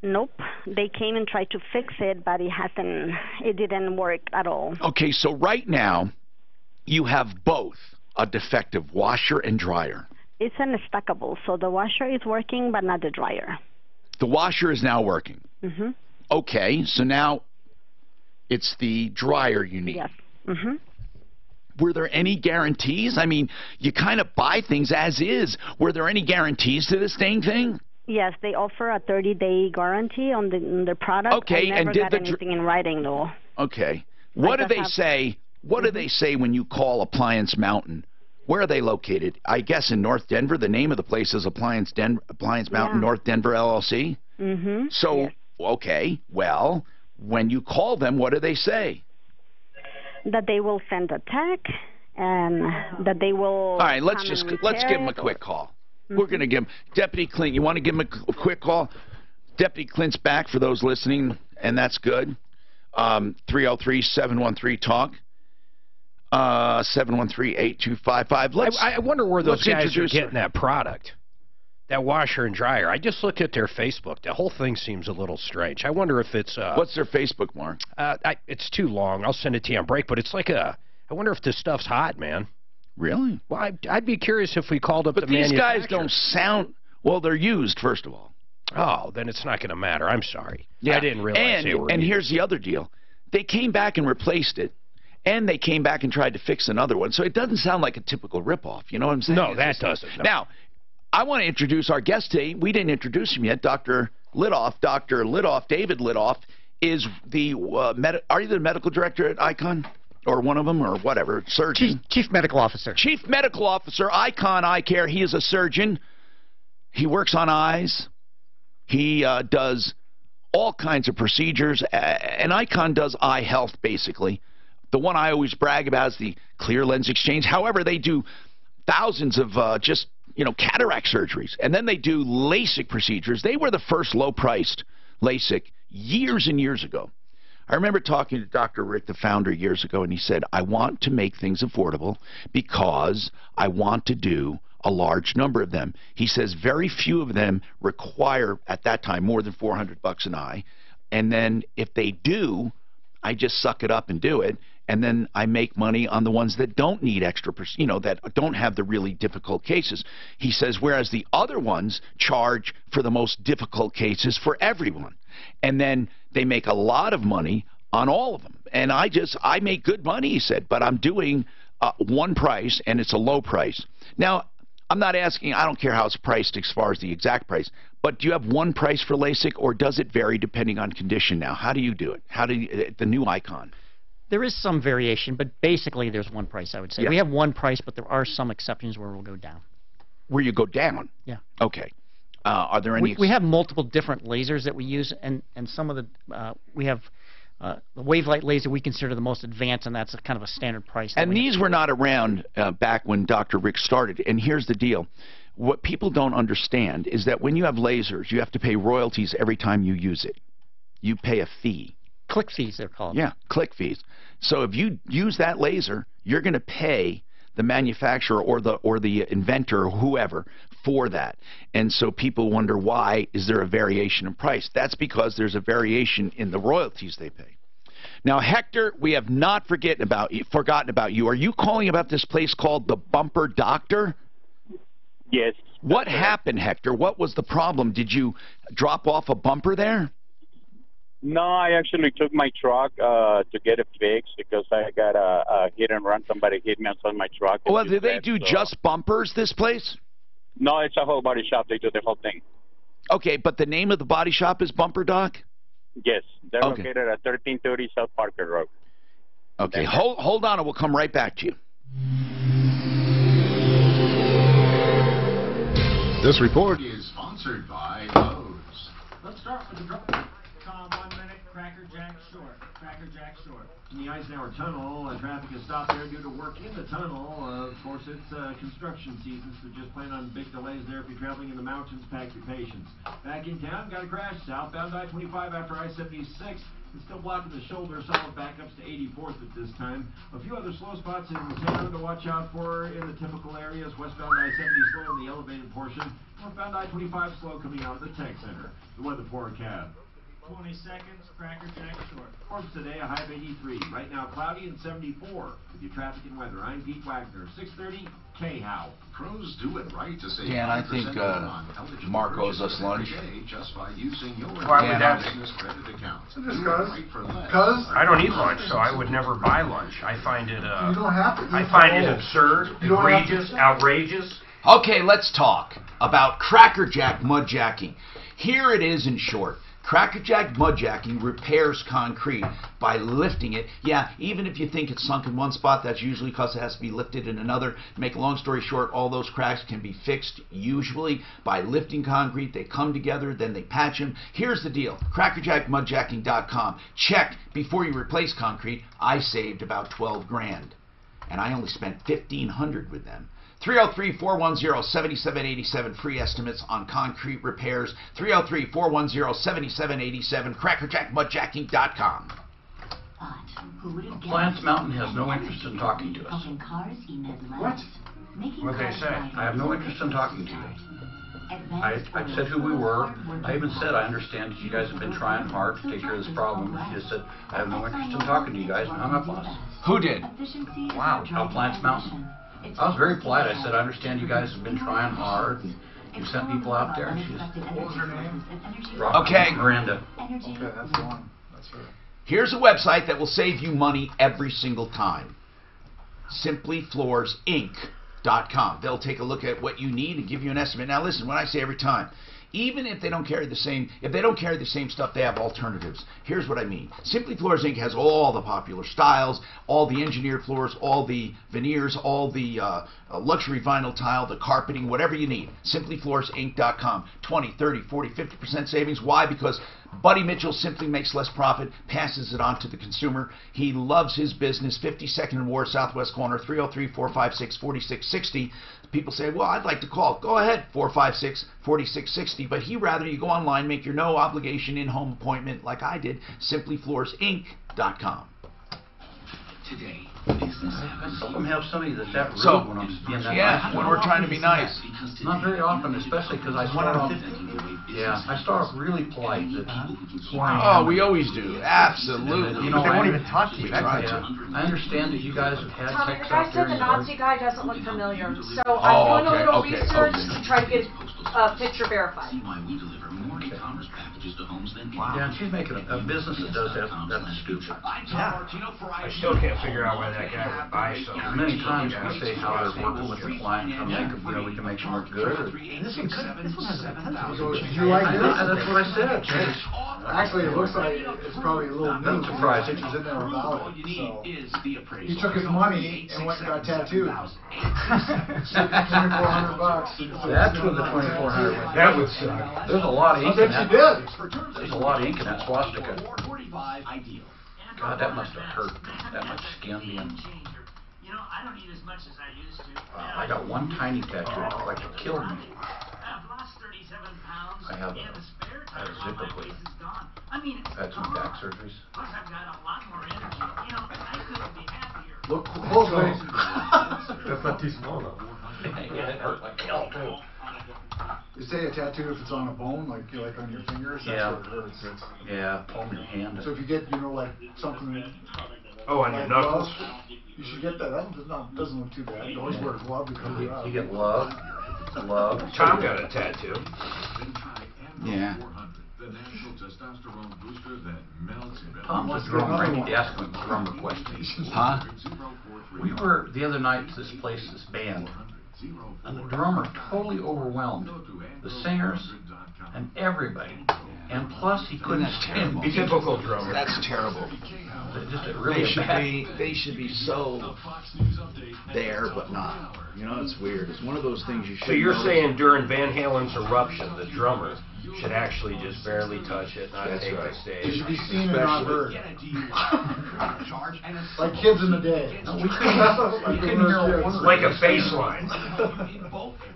Nope. They came and tried to fix it, but it didn't work at all. Okay, so right now you have both a defective washer and dryer. It's unstackable, so the washer is working, but not the dryer. The washer is now working. Mm-hmm. Okay, so now it's the dryer you need. Yes. Mm-hmm. Were there any guarantees? I mean, you kind of buy things as is. Were there any guarantees to this dang thing? Yes, they offer a 30-day guarantee on the product. Okay, I never and did got anything in writing, though. Okay. What do they say? What do they say when you call Appliance Mountain? Where are they located? I guess in North Denver. The name of the place is Appliance Mountain, North Denver LLC. Mm-hmm. So, okay, well, when you call them, what do they say? That they will send a tech, and that they will. All right, let's give them a quick call. Mm-hmm. We're going to give him Deputy Clint. You want to give him a quick call? Deputy Clint's back for those listening, and that's good. 303-713-TALK. 713-8255. I wonder where those guys are getting that product, that washer and dryer. I just looked at their Facebook. The whole thing seems a little strange. I wonder if it's... What's their Facebook, Mark? It's too long. I'll send it to you on break, but it's like I wonder if this stuff's hot, man. Really? Well, I'd be curious if we called up the manufacturer. But these guys don't sound... Well, they're used, first of all. Oh, then it's not going to matter. I'm sorry. Yeah. I didn't realize they were And here's the other deal. They came back and replaced it. And they came back and tried to fix another one. So it doesn't sound like a typical ripoff. You know what I'm saying? No, that doesn't. No. Now, I want to introduce our guest today. We didn't introduce him yet. Dr. Lidoff, David Lidoff, is the are you the medical director at Icon? Or one of them, or whatever, surgeon? Chief Medical Officer. Chief Medical Officer, Icon Eye Care. He is a surgeon. He works on eyes. He does all kinds of procedures. And Icon does eye health, basically. The one I always brag about is the clear lens exchange. However, they do thousands of cataract surgeries. And then they do LASIK procedures. They were the first low-priced LASIK years and years ago. I remember talking to Dr. Rick, the founder, years ago, and he said, I want to make things affordable because I want to do a large number of them. He says very few of them require, at that time, more than $400 an eye. And then if they do, I just suck it up and do it. And then I make money on the ones that don't need extra, that don't have the really difficult cases. He says, whereas the other ones charge for the most difficult cases for everyone. And then they make a lot of money on all of them. And I make good money, he said, but I'm doing one price, and it's a low price. Now, I'm not asking, I don't care how it's priced as far as the exact price, but do you have one price for LASIK, or does it vary depending on condition now? How do you do it? How do you, the new Icon? There is some variation, but basically there's one price, I would say. Yeah. We have one price, but there are some exceptions where we'll go down. Where you go down? Yeah. Okay. Are there any? We have multiple different lasers that we use, and some of the we have the wave-light laser we consider the most advanced, and that's kind of a standard price. And these were not around back when Dr. Rick started. And here's the deal. What people don't understand is that when you have lasers, you have to pay royalties every time you use it. You pay a fee. Click fees, they're called. Yeah, click fees. So if you use that laser, you're going to pay the manufacturer or the inventor or whoever for that. And so people wonder, why is there a variation in price? That's because there's a variation in the royalties they pay. Now, Hector, we have not forgotten about you. Are you calling about this place called the Bumper Doctor? Yes. What happened, Hector? What was the problem? Did you drop off a bumper there? No, I actually took my truck to get it fixed because I got a hit and run. Somebody hit me outside my truck. Well, do they do just bumpers, this place? No, it's a whole body shop. They do the whole thing. Okay, but the name of the body shop is Bumper Doc? Yes. They're located at 1330 South Parker Road. Okay, hold on and we'll come right back to you. This report is sponsored by Lowe's. Let's start with the drop. Tom, 1 minute, Cracker Jack short. Cracker Jack short. In the Eisenhower Tunnel, traffic is stopped there due to work in the tunnel. Of course, it's construction season, so just plan on big delays there if you're traveling in the mountains. Pack your patience. Back in town, got a crash southbound I-25 after I-76. It's still blocking the shoulder, solid backups to 84th at this time. A few other slow spots in town to watch out for in the typical areas. Westbound I-70 slow in the elevated portion. Northbound I-25 slow coming out of the tech center. The weather forecast. 20 seconds, Cracker Jack short. Forbes today, a high of 83. Right now, cloudy and 74. With your traffic and weather, I'm Pete Wagner. 6:30, K-How. Pros do it right to save Dan, I think Mark owes us lunch. Just by using your Why would that be? business credit account. Because I don't eat lunch, so I would never buy lunch. I find it you don't have to eat I find it all. absurd, You don't have to- egregious, outrageous. Okay, let's talk about Cracker Jack mudjacking. Here it is in short. Cracker Jack mudjacking repairs concrete by lifting it. Yeah, even if you think it's sunk in one spot, that's usually because it has to be lifted in another. Make a long story short, all those cracks can be fixed usually by lifting concrete. They come together, then they patch them. Here's the deal. CrackerJackMudjacking.com. Check before you replace concrete. I saved about 12 grand, and I only spent $1,500 with them. 303-410-7787, free estimates on concrete repairs. 303-410-7787, CrackerJackMudjacking.com. Plants Mountain has no interest in talking to us. What? What'd they say? I have no interest in talking to you. I said who we were. I even said I understand that you guys have been trying hard to take care of this problem. She just said I have no interest in talking to you guys and hung up on us. Who did? Wow. Plants Mountain. I was very polite. I said I understand you guys have been trying hard and you sent people out there. And she just, What was her name? Okay. Miranda. Okay, that's the one. That's her. Here's a website that will save you money every single time. SimplyFloorsInc.com. They'll take a look at what you need and give you an estimate. Now listen, when I say every time, even if they don't carry the same, stuff, they have alternatives. Here's what I mean. Simply Floors Inc. has all the popular styles, all the engineered floors, all the veneers, all the luxury vinyl tile, the carpeting, whatever you need. SimplyFloorsInc.com. 20, 30, 40, 50% savings. Why? Because Buddy Mitchell simply makes less profit, passes it on to the consumer. He loves his business. 52nd and Ward, Southwest corner, 303-456-4660. People say, well, I'd like to call. Go ahead, 456-4660. But he rather you go online, make your no obligation in-home appointment like I did, SimplyFloorsInc.com. Today, business I seldom have somebody that's that rude So, when I'm being that yeah, nice. when we're trying to be nice. Not very often, especially because I start off. Yeah, I start off really polite. Oh, we always do. Absolutely. You know, They won't even talk to you. We try to. I understand that you guys have had Tommy, sex the guy out there said in the the Nazi guy doesn't look familiar, so Oh, I'm doing a okay, little okay, research okay. to try to get picture verified. Yeah, and she's making a business that does that. That's stupid. I still can't figure out why that guy would buy so Many times we say how they're working with the client, and make them, we can make them look good. Did you like this? That's what I said. Actually, it looks like it's probably a little new. Surprised. Pictures in there without All you it. need So is the appraisal. he took his money and went and got tattooed. $2,400. That's when the 2,400 went. That would suck. There's a lot of ink in that. Did. There's a lot of ink in that swastika. God, that must have hurt. That much skin being. You know, I don't eat as much as I used to. I got one tiny tattoo. It looked like it killed me. I've lost 37 pounds. I have and the spare a time on zipper my plate. face is gone. I mean, it's I've had some back surgeries. Plus, I've got a lot more energy. You know, I couldn't be happier. Look closely. That's not too small though. Yeah, it hurt like hell too. You say a tattoo if it's on a bone, like on your fingers, that's Yeah. where it hurts. Yeah, palm of your hand. So if you get, like something on your knuckles? you should get that. That doesn't look too bad. You always wear a glove to cover it up. You get love. Tom got a tattoo. Yeah. The natural testosterone booster that melts Tom's a drummer. I need to ask him a drummer question. Huh? We were the other night to this place, this band, and the drummer totally overwhelmed the singers and everybody. And plus, he couldn't stand. Typical drummer. That's terrible. Just a really They should be so there, but not. You know, it's weird. It's one of those things you should. So you're saying during Van Halen's eruption, the drummer should actually just barely touch it, not take the stage. You should be seen and not heard. Like kids in the day. No, we couldn't hear one. Like a bass line.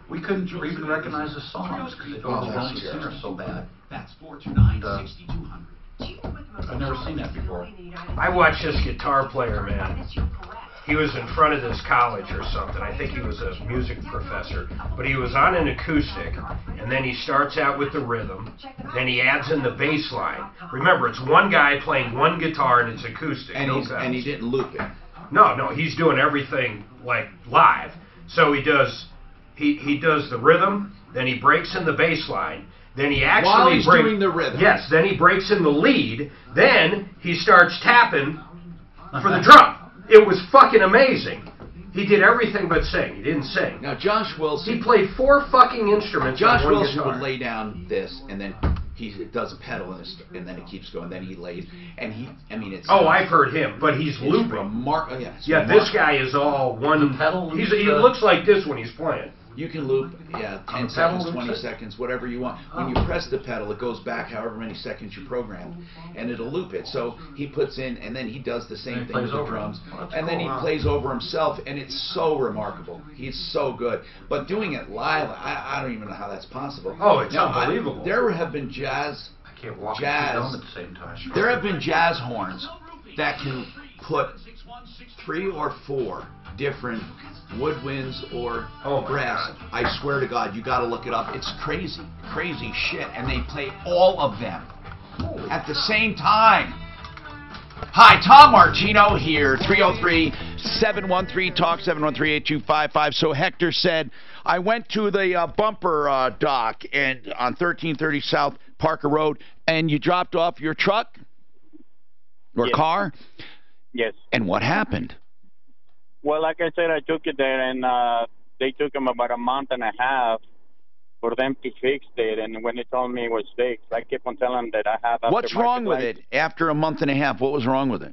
We couldn't even recognize the songs because they don't know the singer so bad. That's 429-6200. I've never seen that before. I watched this guitar player, man. He was in front of this college or something. I think he was a music professor. But he was on an acoustic, and then he starts out with the rhythm. Then he adds in the bass line. Remember, it's one guy playing one guitar, and it's acoustic. And he didn't loop it. No, he's doing everything like live. So he does the rhythm, then he breaks in the bass line. Then he actually while he's doing the rhythm. Yes, then he breaks in the lead. Then he starts tapping for the drum. It was fucking amazing. He did everything but sing. He didn't sing. Now Josh Wilson. He played 4 fucking instruments. Josh on one Wilson guitar. would lay down this, and then he does a pedal, and then it keeps going. Then he lays, and it's. Oh, I've heard him, but he's looping. This guy is all one pedal. He looks like this when he's playing. You can loop, 10 seconds, 20 seconds, whatever you want. When you press the pedal, it goes back however many seconds you programmed, and it'll loop it. So he puts in, and then he does the same thing with the drums. And then he plays over himself, and it's so remarkable. He's so good. But doing it live, I don't even know how that's possible. Oh, it's unbelievable. There have been jazz. I can't walk and sit down at the same time. There have been jazz horns that can put 3 or 4 different woodwinds or brass. I swear to God, you got to look it up. It's crazy, crazy shit, and they play all of them at the same time. Hi, Tom Martino here, 303-713-TALK, 713-8255. So Hector said, I went to the bumper dock and on 1330 South Parker Road, and you dropped off your truck or car? Yes. And what happened? Well, like I said, I took it there, and they took them about a month and a half for them to fix it. And when they told me it was fixed, I kept on telling them that I have. What's wrong with it? After a month and a half, what was wrong with it?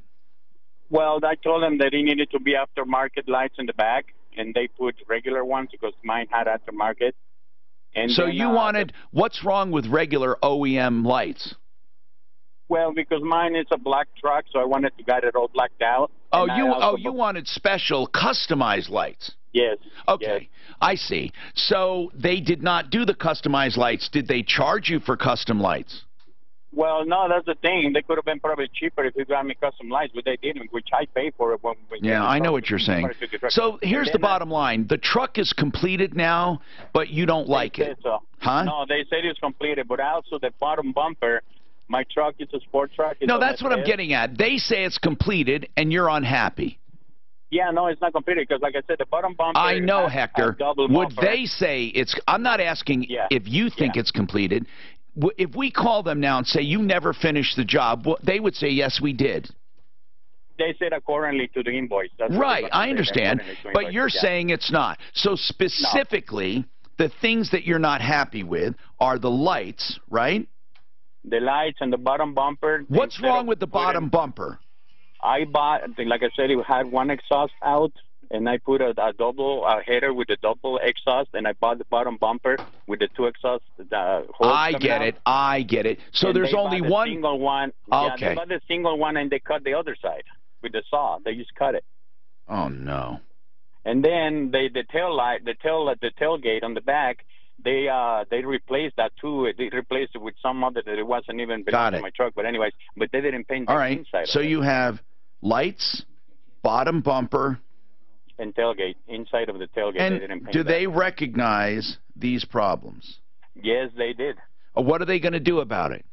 Well, I told them that it needed to be aftermarket lights in the back, and they put regular ones because mine had aftermarket. And so then, you wanted, what's wrong with regular OEM lights? Well, because mine is a black truck, so I wanted to get it all blacked out. Oh, you wanted special customized lights. Yes. Okay, yes. I see. So they did not do the customized lights. Did they charge you for custom lights? Well, no, that's the thing. They could have been probably cheaper if you got me custom lights, but they didn't, which I paid for it. Yeah, I know what you're saying. So here's the bottom line. The truck is completed now, but you don't like it. So. Huh? No, they said it's completed, but also the bottom bumper, my truck is a sport truck. No, that's what I'm getting at. They say it's completed, and you're unhappy. Yeah, no, it's not completed because, like I said, the bottom bumper. I know, Hector. Would bumper. They say it's? I'm not asking if you think it's completed. If we call them now and say you never finished the job, they would say yes, we did. They said accordingly to the invoice. That's right, I understand, but you're saying it's not. So specifically, the things that you're not happy with are the lights, right? the lights and the bottom bumper. What's wrong with the bottom bumper? I bought, like I said, it had one exhaust out, and I put a double header with a double exhaust, and I bought the bottom bumper with the two exhaust holes. I get it. So and there's they only bought one. The single one. Okay. Yeah, they bought the single one, and they cut the other side with the saw. They just cut it. Oh no. And then the tailgate on the back, they replaced that too. They replaced it with some other that it wasn't even belonging to my truck. But anyways, but they didn't paint the inside. So you have lights, bottom bumper, and tailgate. Inside of the tailgate, and they didn't paint do that. they recognize these problems? Yes, they did. What are they going to do about it?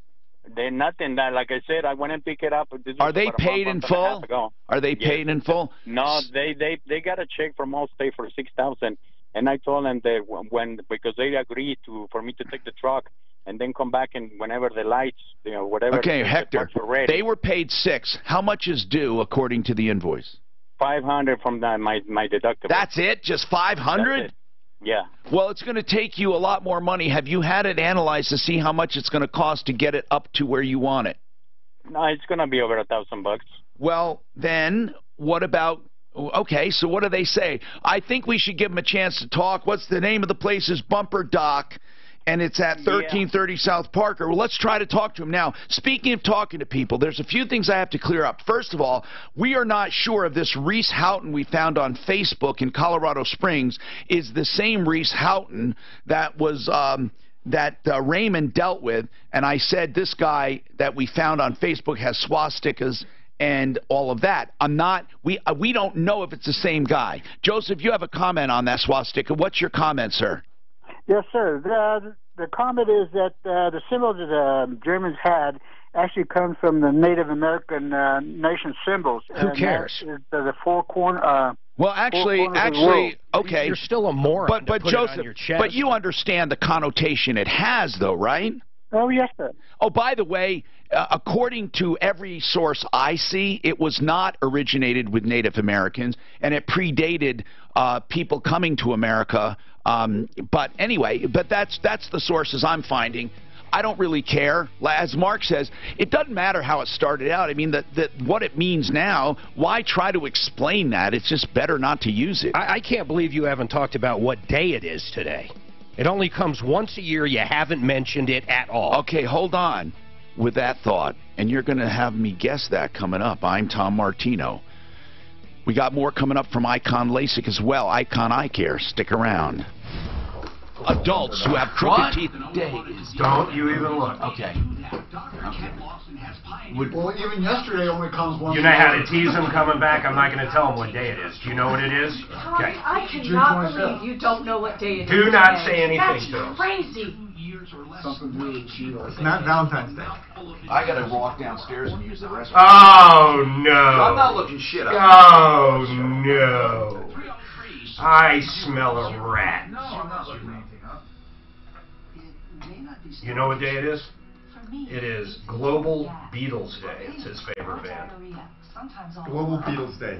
They're nothing. Like I said, I went and picked it up. Are they paid in full? Are they paid in full? No, they got a check from Allstate for $6,000, and I told them that because they agreed for me to take the truck and then come back and whenever the lights, whatever. Okay, Hector, they were paid $6,000. How much is due according to the invoice? $500 from my deductible. That's it? Just $500? Yeah. Well, it's going to take you a lot more money. Have you had it analyzed to see how much it's going to cost to get it up to where you want it? No, it's going to be over $1,000. Well, then what about? Okay, so what do they say? I think we should give them a chance to talk. What's the name of the place? Is Bumper Dock, and it's at 1330 South Parker. Well, let's try to talk to him. Now, speaking of talking to people, there's a few things I have to clear up. First of all, we are not sure if this Reese Houghton we found on Facebook in Colorado Springs is the same Reese Houghton that was Raymond dealt with. And I said this guy that we found on Facebook has swastikas and all of that. We don't know if it's the same guy. Joseph, you have a comment on that swastika. What's your comment, sir? Yes, sir. The comment is that the symbol that the Germans had actually comes from the Native American nation symbols. Who cares? The four corner. Well, actually, okay. You're still a moron. But Joseph, but you understand the connotation it has, though, right? Oh, yes, sir. Oh, by the way, according to every source I see, it was not originated with Native Americans, and it predated people coming to America. But anyway, that's the sources I'm finding. I don't really care. As Mark says, it doesn't matter how it started out. I mean, what it means now, why try to explain that? It's just better not to use it. I can't believe you haven't talked about what day it is today. It only comes once a year. You haven't mentioned it at all. Okay, hold on with that thought, and you're going to have me guess that coming up. I'm Tom Martino. We got more coming up from Icon LASIK as well. Icon Eye Care. Stick around. Adults who have crooked teeth. Don't you even look. Okay. Well, even yesterday only comes once. You know how to tease him coming back? I'm not going to tell him what day it is. Do you know what it is? Okay. I cannot believe you don't know what day it is. Do not say anything to him. That's crazy. Something to do with Cheetos. It's not Valentine's Day. I got to walk downstairs and use the restroom. Oh, no. I'm not looking shit up. Oh, no. I smell a rat. No, I'm not looking anything up. You know what day it is? It is Global Beatles Day. It's his favorite band. Global Beatles Day.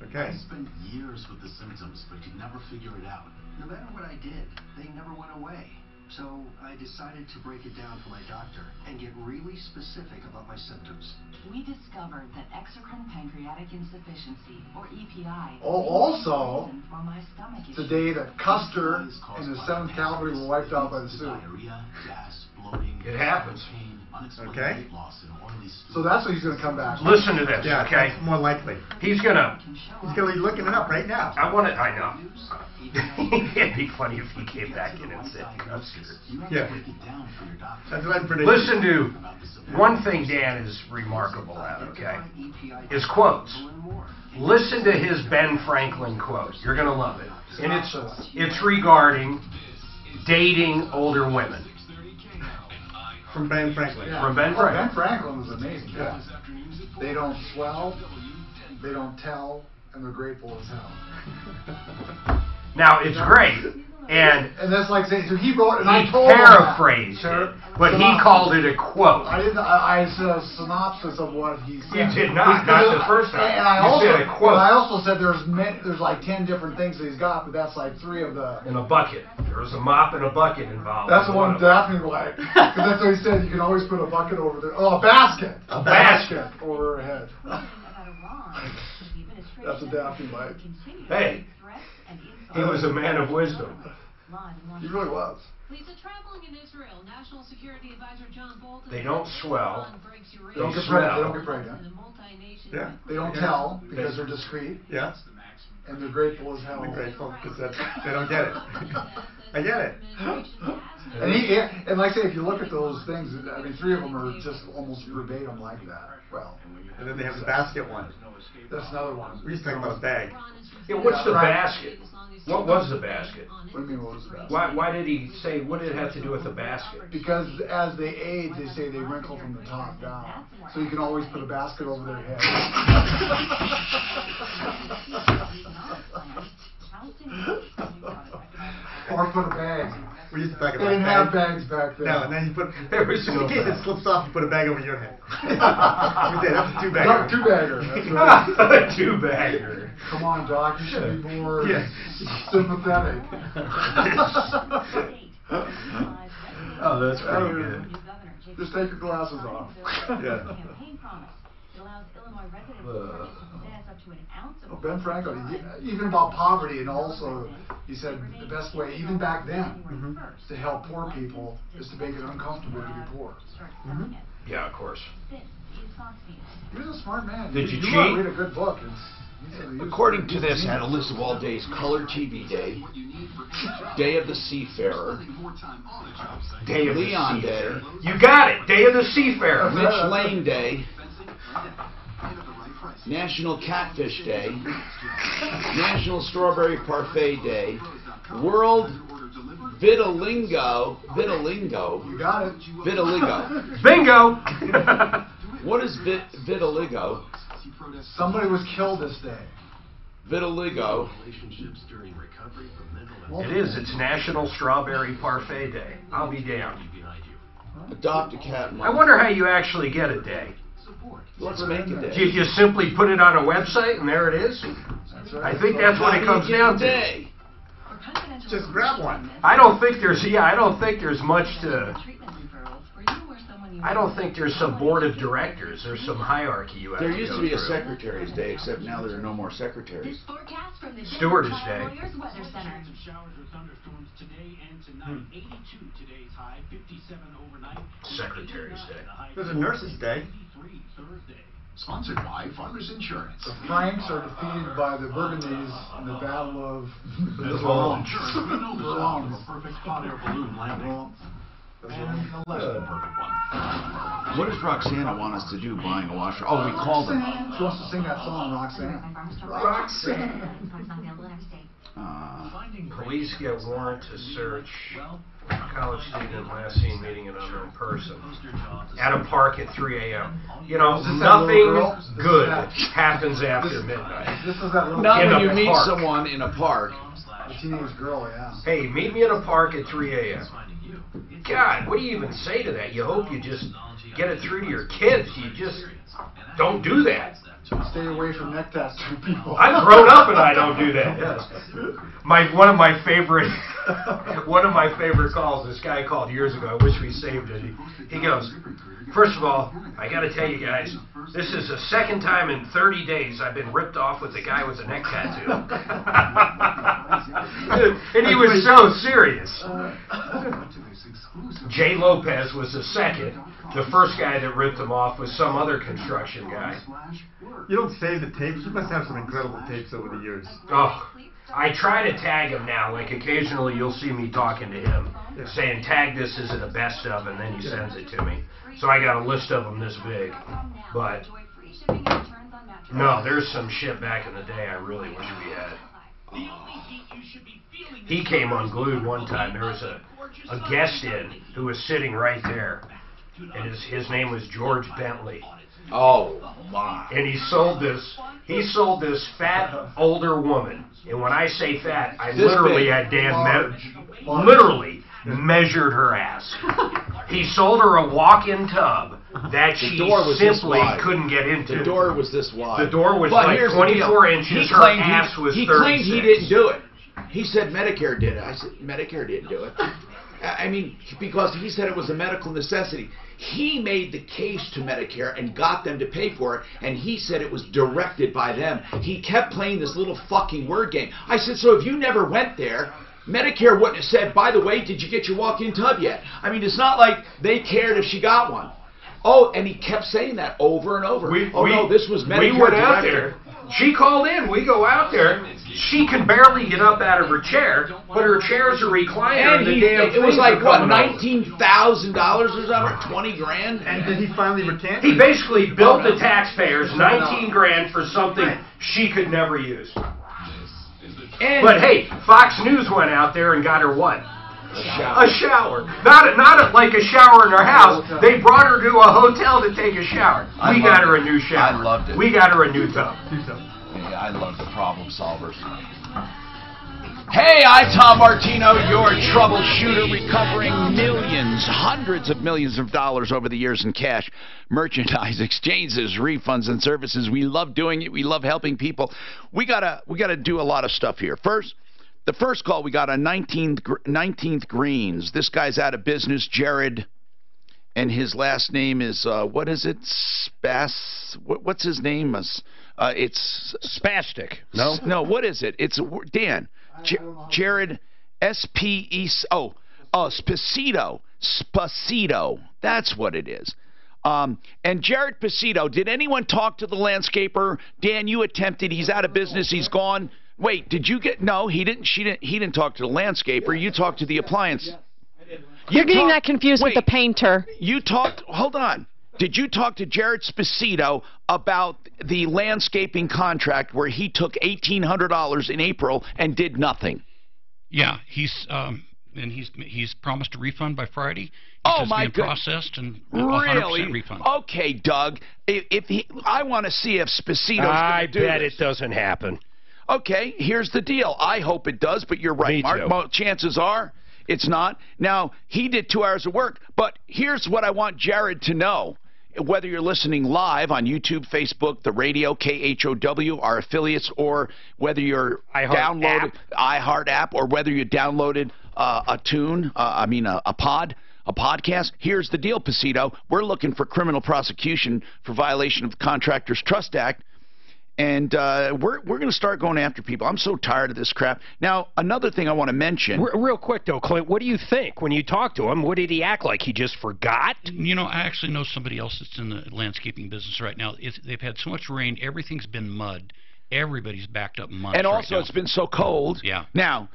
Okay. I spent years with the symptoms, but could never figure it out. No matter what I did, they never went away. So I decided to break it down for my doctor and get really specific about my symptoms. We discovered that exocrine pancreatic insufficiency, or EPI, Also, for my stomach the day that Custer and the 7th Cavalry were wiped out by the Sioux. It happens. Okay. So that's what he's going to come back. Listen to this, Yeah, okay? that's more likely. He's gonna be looking it up right now. I know. It'd be funny if he came back in and said, Yeah. That's what I'm predicting. Listen to one thing Dan is remarkable at, okay? Is quotes. Listen to his Ben Franklin quote. You're going to love it. And it's regarding dating older women. From Ben Franklin. Yeah. From Ben Franklin. Ben Franklin was amazing. Yeah. They don't swell, they don't tell, and they're grateful as hell. Now, it's great, And that's like saying, so he wrote, and I he told him paraphrased it, but he called it a quote. I said a synopsis of what he said. You did not the first time. And I you said a quote. I also said there's like 10 different things that he's got, but that's like 3 of the... In a bucket. There was a mop and a bucket involved. That's the one Daphne liked. Because that's what he said, you can always put a bucket over there. Oh, a basket! A basket over her head. That's what Daphne liked. Hey, he was a man of wisdom. He really was. Traveling in Israel, National Security Advisor John Bolton. They don't swell. They don't get pregnant. Yeah. They don't tell because they're discreet. Yeah. And they're grateful as hell. They're grateful because they don't get it. I get it. And like I say, if you look at those things, I mean, 3 of them are just almost verbatim like that. Well, and then they have the basket one. That's another one. We used to talk about a bag. Yeah, what's the basket? What was the basket? What do you mean, what was the basket? Why did he say, what did it have to do with the basket? Because as they age, they say they wrinkle from the top down. So you can always put a basket over their head. Or put a bag. We used to talk They about didn't have bags back then. No, and then you put, in case it slips off, you put a bag over your head. We did, that's a 2-bagger. 2-bagger, that's right. A 2-bagger. Come on, Doc, you should be more sympathetic. Oh, that's pretty good. Just take your glasses off. Yeah. Well, Ben Franklin, even about poverty, and also he said the best way, even back then, to help poor people is to make it uncomfortable to be poor. Yeah, of course. He was a smart man. Did you cheat? Read a good book. According to this, I had a list of all days: Color TV Day, Day of the Seafarer, Day of Leon the Day. You got it. Day of the Seafarer. Mitch Lane Day, National Catfish Day, National Strawberry Parfait Day, World Vitiligo. You got it. Vitiligo. Bingo. What is vitiligo? Somebody was killed this day. Vitiligo. It is. It's National Strawberry Parfait Day. I'll be damned. Adopt a cat. I wonder how you actually get a day. Let's make a day. Do you just simply put it on a website and there it is? I think that's what it comes down to. Just grab one. I don't think there's much to. I don't think there's some board of directors. There's some hierarchy you have There to used go to be a through. Secretary's Day, except now there are no more secretaries. Stewardess Day. Secretary's Day. There's a Nurse's Day. Sponsored by Farmers Insurance. The Franks are defeated by the Burgundies in the Battle of the Bulge. We know the sound of a perfect hot air balloon landing. And the less than perfect one. What does Roxana want us to do buying a washer? Oh, we called them. She wants to sing that song, Roxanne. Roxanne. Police get warrant to search college student last seen meeting an unknown person at a park at 3 a.m. You know, nothing good happens after midnight. This is that little Not in when you a meet park. someone in a park. A teenage girl, yeah. Hey, meet me in a park at 3 a.m. God, what do you even say to that? You hope you just get it through to your kids. You just don't do that. Stay away from neck tattoo people. I'm grown up and I don't do that. Yes. One of my favorite calls. This guy called years ago. I wish we saved it. He goes, first of all, I got to tell you guys, this is the second time in 30 days I've been ripped off with a guy with a neck tattoo. And he was so serious. Jay Lopez was the second. The first guy that ripped him off was some other construction guy. You don't save the tapes? You must have some incredible tapes over the years. Oh, I try to tag him now. Like occasionally you'll see me talking to him, saying, tag this as the best of, and then he sends it to me. So I got a list of them this big. But, no, there's some shit back in the day I really wish we had. He came unglued one time. There was a guest in who was sitting right there. And his name was George Bentley. Oh my! And he sold this fat older woman. And when I say fat, I literally had Dan literally measured her ass. He sold her a walk-in tub that she simply couldn't get into. The door was this wide. The door was like 24 inches. Her ass was 36. He claimed he didn't do it. He said Medicare did it. I said Medicare didn't do it. I mean, because he said it was a medical necessity. He made the case to Medicare and got them to pay for it, and he said it was directed by them. He kept playing this little fucking word game. I said, so if you never went there, Medicare wouldn't have said, by the way, did you get your walk-in tub yet? I mean, it's not like they cared if she got one. Oh, and he kept saying that over and over. No, this was Medicare. We went out there. She called in. We go out there. She can barely get up out of her chair, but her chair's a recliner. And it was like, what, $19,000 or something? 20 grand? And did he finally recant? He basically billed the taxpayers 19 grand for something she could never use. But hey, Fox News went out there and got her what? A shower. Not like a shower in her house. They brought her to a hotel to take a shower. We got her a new shower. I loved it. We got her a new tub. Yeah, I love the problem solvers. Hey, I'm Tom Martino, your troubleshooter, recovering millions, hundreds of millions of dollars over the years in cash, merchandise, exchanges, refunds, and services. We love doing it. We love helping people. We gotta do a lot of stuff here. The first call we got on 19th Greens. This guy's out of business, Jared, and his last name is what is it? What's his name? It's Spastic. No. What is it? It's Dan. Jared Spacito. Spacito. That's what it is. And Jared Spacito. Did anyone talk to the landscaper? Dan, you attempted. He's out of business. He's gone. Wait, did you get? No, he didn't. He didn't talk to the landscaper. You talked to the appliance. You're getting that confused with the painter. You talked. Hold on. Did you talk to Jared Spacito about the landscaping contract where he took $1,800 in April and did nothing? Yeah, he's promised a refund by Friday. Oh my goodness! Processed and really? 100% refund. Okay, Doug. I want to see if Spacito's going to do this. I bet it doesn't happen. Okay, here's the deal. I hope it does, but you're right, Mark. Chances are it's not. Now, he did 2 hours of work, but here's what I want Jared to know. Whether you're listening live on YouTube, Facebook, the radio, KHOW, our affiliates, or whether you're downloaded iHeart app, or whether you downloaded a podcast. Here's the deal, Spacito. We're looking for criminal prosecution for violation of the Contractors Trust Act. And we're going to start going after people. I'm so tired of this crap. Now, another thing I want to mention. Real quick, though, Clint, what do you think when you talk to him? What did he act like? He just forgot? You know, I actually know somebody else that's in the landscaping business right now. They've had so much rain. Everything's been mud. Everybody's backed up in mud. And also, it's been so cold. Yeah. Now,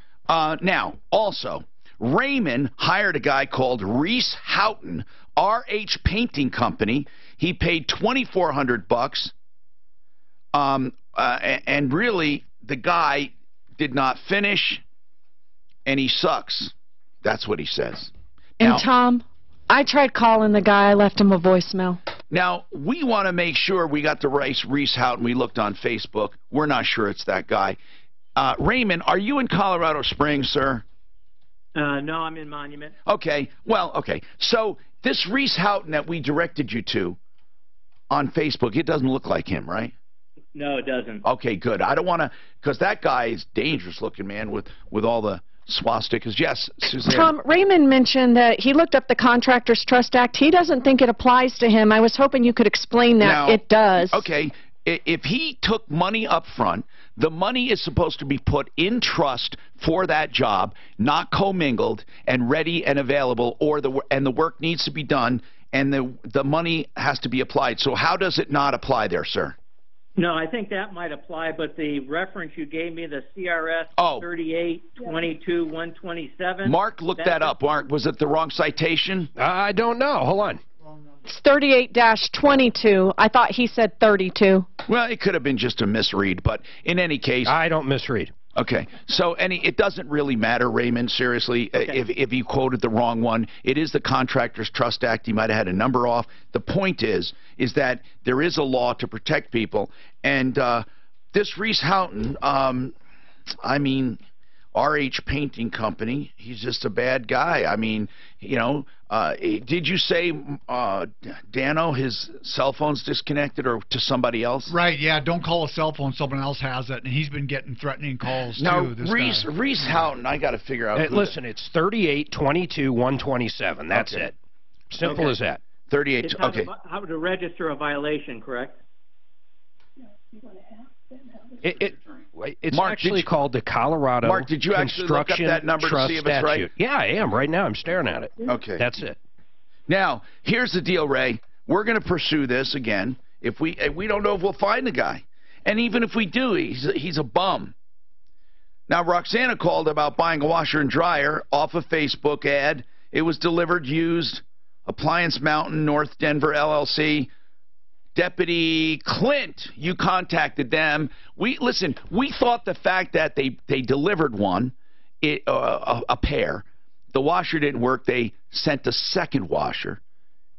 also, Raymond hired a guy called Reese Houghton, RH Painting Company. He paid $2,400. And really, the guy did not finish, and he sucks. That's what he says. And Tom, I tried calling the guy. I left him a voicemail. Now, we want to make sure we got the right Reese Houghton. We looked on Facebook. We're not sure it's that guy. Raymond, are you in Colorado Springs, sir? No, I'm in Monument. Okay. Well, okay. So this Reese Houghton that we directed you to on Facebook, it doesn't look like him, right? No, it doesn't. Okay, good. I don't want to, because that guy is dangerous looking, man, with all the swastikas. Yes, Suzanne. Tom, Raymond mentioned that he looked up the Contractors Trust Act. He doesn't think it applies to him. I was hoping you could explain that. Now, it does. Okay, if he took money up front, the money is supposed to be put in trust for that job, not commingled and ready and available, and the work needs to be done, and the money has to be applied. So how does it not apply there, sir? No, I think that might apply, but the reference you gave me, the CRS 3822-127. Mark, look that up. Mark, was it the wrong citation? I don't know. Hold on. It's 38-22. I thought he said 32. Well, it could have been just a misread, but in any case... I don't misread. Okay, so it doesn't really matter, Raymond, seriously, if you quoted the wrong one. It is the Contractors Trust Act. He might have had a number off. The point is that there is a law to protect people. And this Reese Houghton, I mean, RH Painting Company, he's just a bad guy. I mean, you know, did you say, Dano, his cell phone's disconnected or to somebody else? Right, yeah, don't call a cell phone, someone else has it, and he's been getting threatening calls too. This Reese Houghton, I got to figure out. Listen, it's 3822-127. That's it. Simple as that. 38, it's okay. How to register a violation, correct? It's Mark, actually called the Colorado Mark, did you actually look up that number to see if it's right? Yeah, I am. Right now I'm staring at it. Okay. That's it. Now, here's the deal, Ray. We're going to pursue this again. If we don't know if we'll find the guy. And even if we do, he's a bum. Now, Roxana called about buying a washer and dryer off a Facebook ad. It was delivered used. Appliance Mountain, North Denver, LLC. Deputy Clint, you contacted them. We thought the fact that they delivered one, a pair, the washer didn't work. They sent a second washer.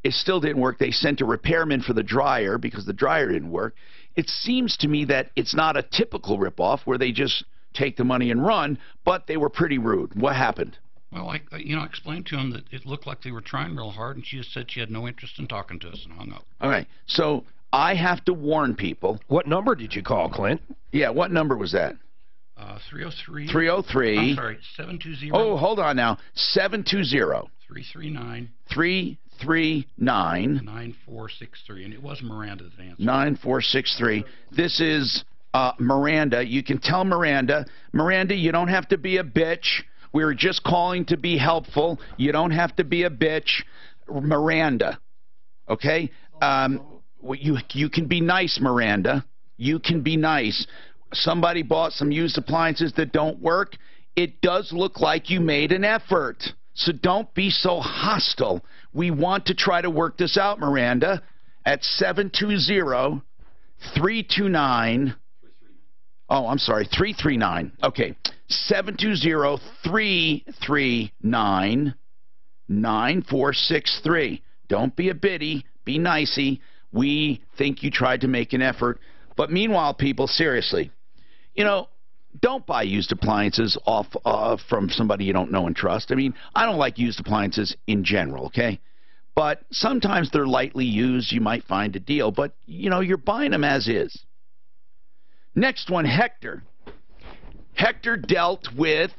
It still didn't work. They sent a repairman for the dryer because the dryer didn't work. It seems to me that it's not a typical ripoff where they just take the money and run, but they were pretty rude. What happened? Well, I explained to him that it looked like they were trying real hard, and she just said she had no interest in talking to us and hung up. All right. So I have to warn people. What number did you call, Clint? Yeah, what number was that? 303. 303. I'm sorry, 720. Oh, hold on now. 720. 339. 339. 9463. And it was Miranda that answered. 9463. This is Miranda. You can tell Miranda, you don't have to be a bitch. We were just calling to be helpful. You don't have to be a bitch. Miranda. Okay? You can be nice, Miranda. You can be nice. Somebody bought some used appliances that don't work. It does look like you made an effort. So don't be so hostile. We want to try to work this out, Miranda, at 720-329. Oh, I'm sorry, 339. Okay, 720-339-9463. Don't be a biddy. Be nicey. We think you tried to make an effort. But meanwhile, people, seriously, you know, don't buy used appliances off from somebody you don't know and trust. I mean, I don't like used appliances in general, okay? But sometimes they're lightly used. You might find a deal. But, you know, you're buying them as is. Next one, Hector. Hector dealt with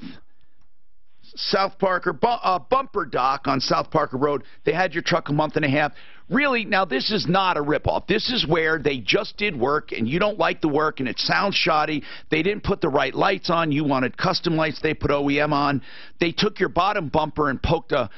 South Parker, bumper dock on South Parker Road. They had your truck a month and a half. Really, now this is not a ripoff. This is where they just did work and you don't like the work and it sounds shoddy. They didn't put the right lights on. You wanted custom lights. They put OEM on. They took your bottom bumper and poked a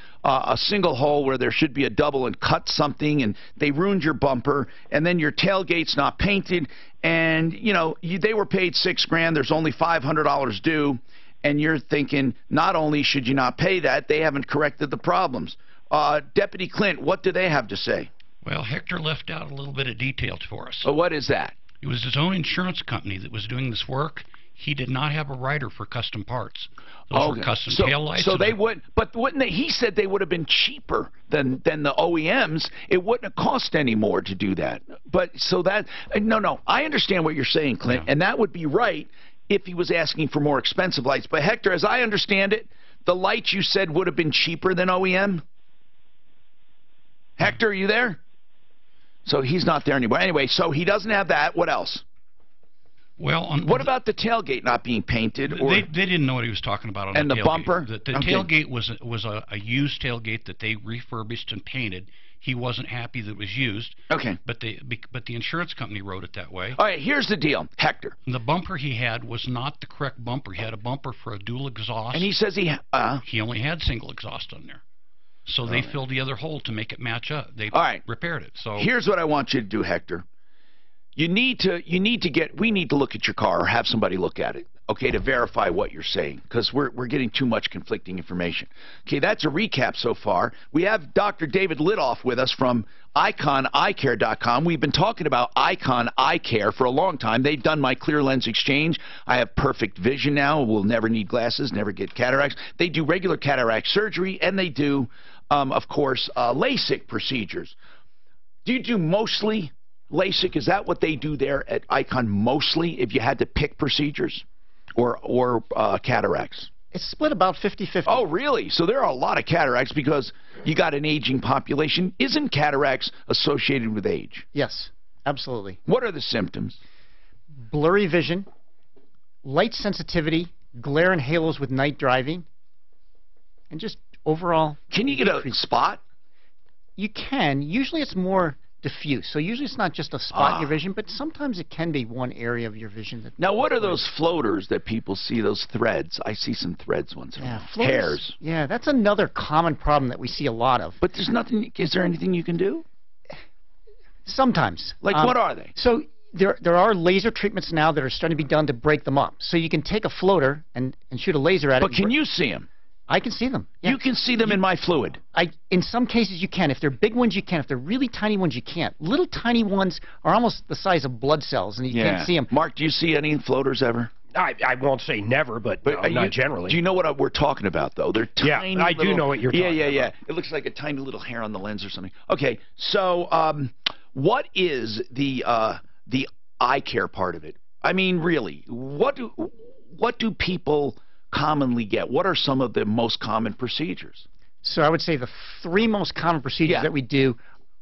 single hole where there should be a double and cut something, and they ruined your bumper. And then your tailgate's not painted. And, you know, they were paid $6,000. There's only $500 due. And you're thinking, not only should you not pay that, they haven't corrected the problems. Deputy Clint, what do they have to say? Well, Hector left out a little bit of details for us. Oh, what is that? It was his own insurance company that was doing this work. He did not have a writer for custom parts. Those were custom taillights. So they would, but wouldn't they? He said they would have been cheaper than the OEMs. It wouldn't have cost any more to do that. But so that no, I understand what you're saying, Clint, and that would be right if he was asking for more expensive lights. But Hector, as I understand it, the lights you said would have been cheaper than OEM. Hector, are you there? So he's not there anymore. Anyway, so he doesn't have that. What else? Well, what about the tailgate not being painted? Or they didn't know what he was talking about on and the tailgate. Bumper. The Okay. tailgate was a used tailgate that they refurbished and painted. He wasn't happy that it was used. Okay. But the insurance company wrote it that way. All right. Here's the deal, Hector. The bumper he had was not the correct bumper. He had a bumper for a dual exhaust. And he says he only had single exhaust on there. So they filled the other hole to make it match up. They repaired it. So here's what I want you to do, Hector. we need to look at your car or have somebody look at it, okay, to verify what you're saying, because we're getting too much conflicting information. Okay, that's a recap so far. We have Dr. David Lidoff with us from IconEyeCare.com. We've been talking about Icon Eye Care for a long time. They've done my clear lens exchange. I have perfect vision now. Will never need glasses, never get cataracts. They do regular cataract surgery, and they do, of course, LASIK procedures. Do you do mostly LASIK? Is that what they do there at Icon mostly, if you had to pick procedures? Or cataracts? It's split about 50-50. Oh, really? So there are a lot of cataracts because you got an aging population. Isn't cataracts associated with age? Yes, absolutely. What are the symptoms? Blurry vision, light sensitivity, glare and halos with night driving, and just overall... Can you get a spot? You can. Usually it's more diffuse. So usually it's not just a spot in your vision, but sometimes it can be one area of your vision. Now, what are those floaters that people see, those threads? I see some threads once in a while. Hairs. Yeah, that's another common problem that we see a lot of. But there's nothing, is there anything you can do? Sometimes. Like, what are they? So there are laser treatments now that are starting to be done to break them up. So you can take a floater and shoot a laser at it. But can you see them? I can see them. Yeah. You can see them in my fluid. In some cases you can. If they're big ones, you can. If they're really tiny ones, you can't. Little tiny ones are almost the size of blood cells, and you can't see them. Mark, do you see any floaters ever? I won't say never, but no, not generally. Do you know what we're talking about, though? They're tiny. Yeah, I do know what you're talking about. Yeah. It looks like a tiny little hair on the lens or something. Okay, so what is the eye care part of it? I mean, really, what do people commonly get? What are some of the most common procedures? So I would say the three most common procedures that we do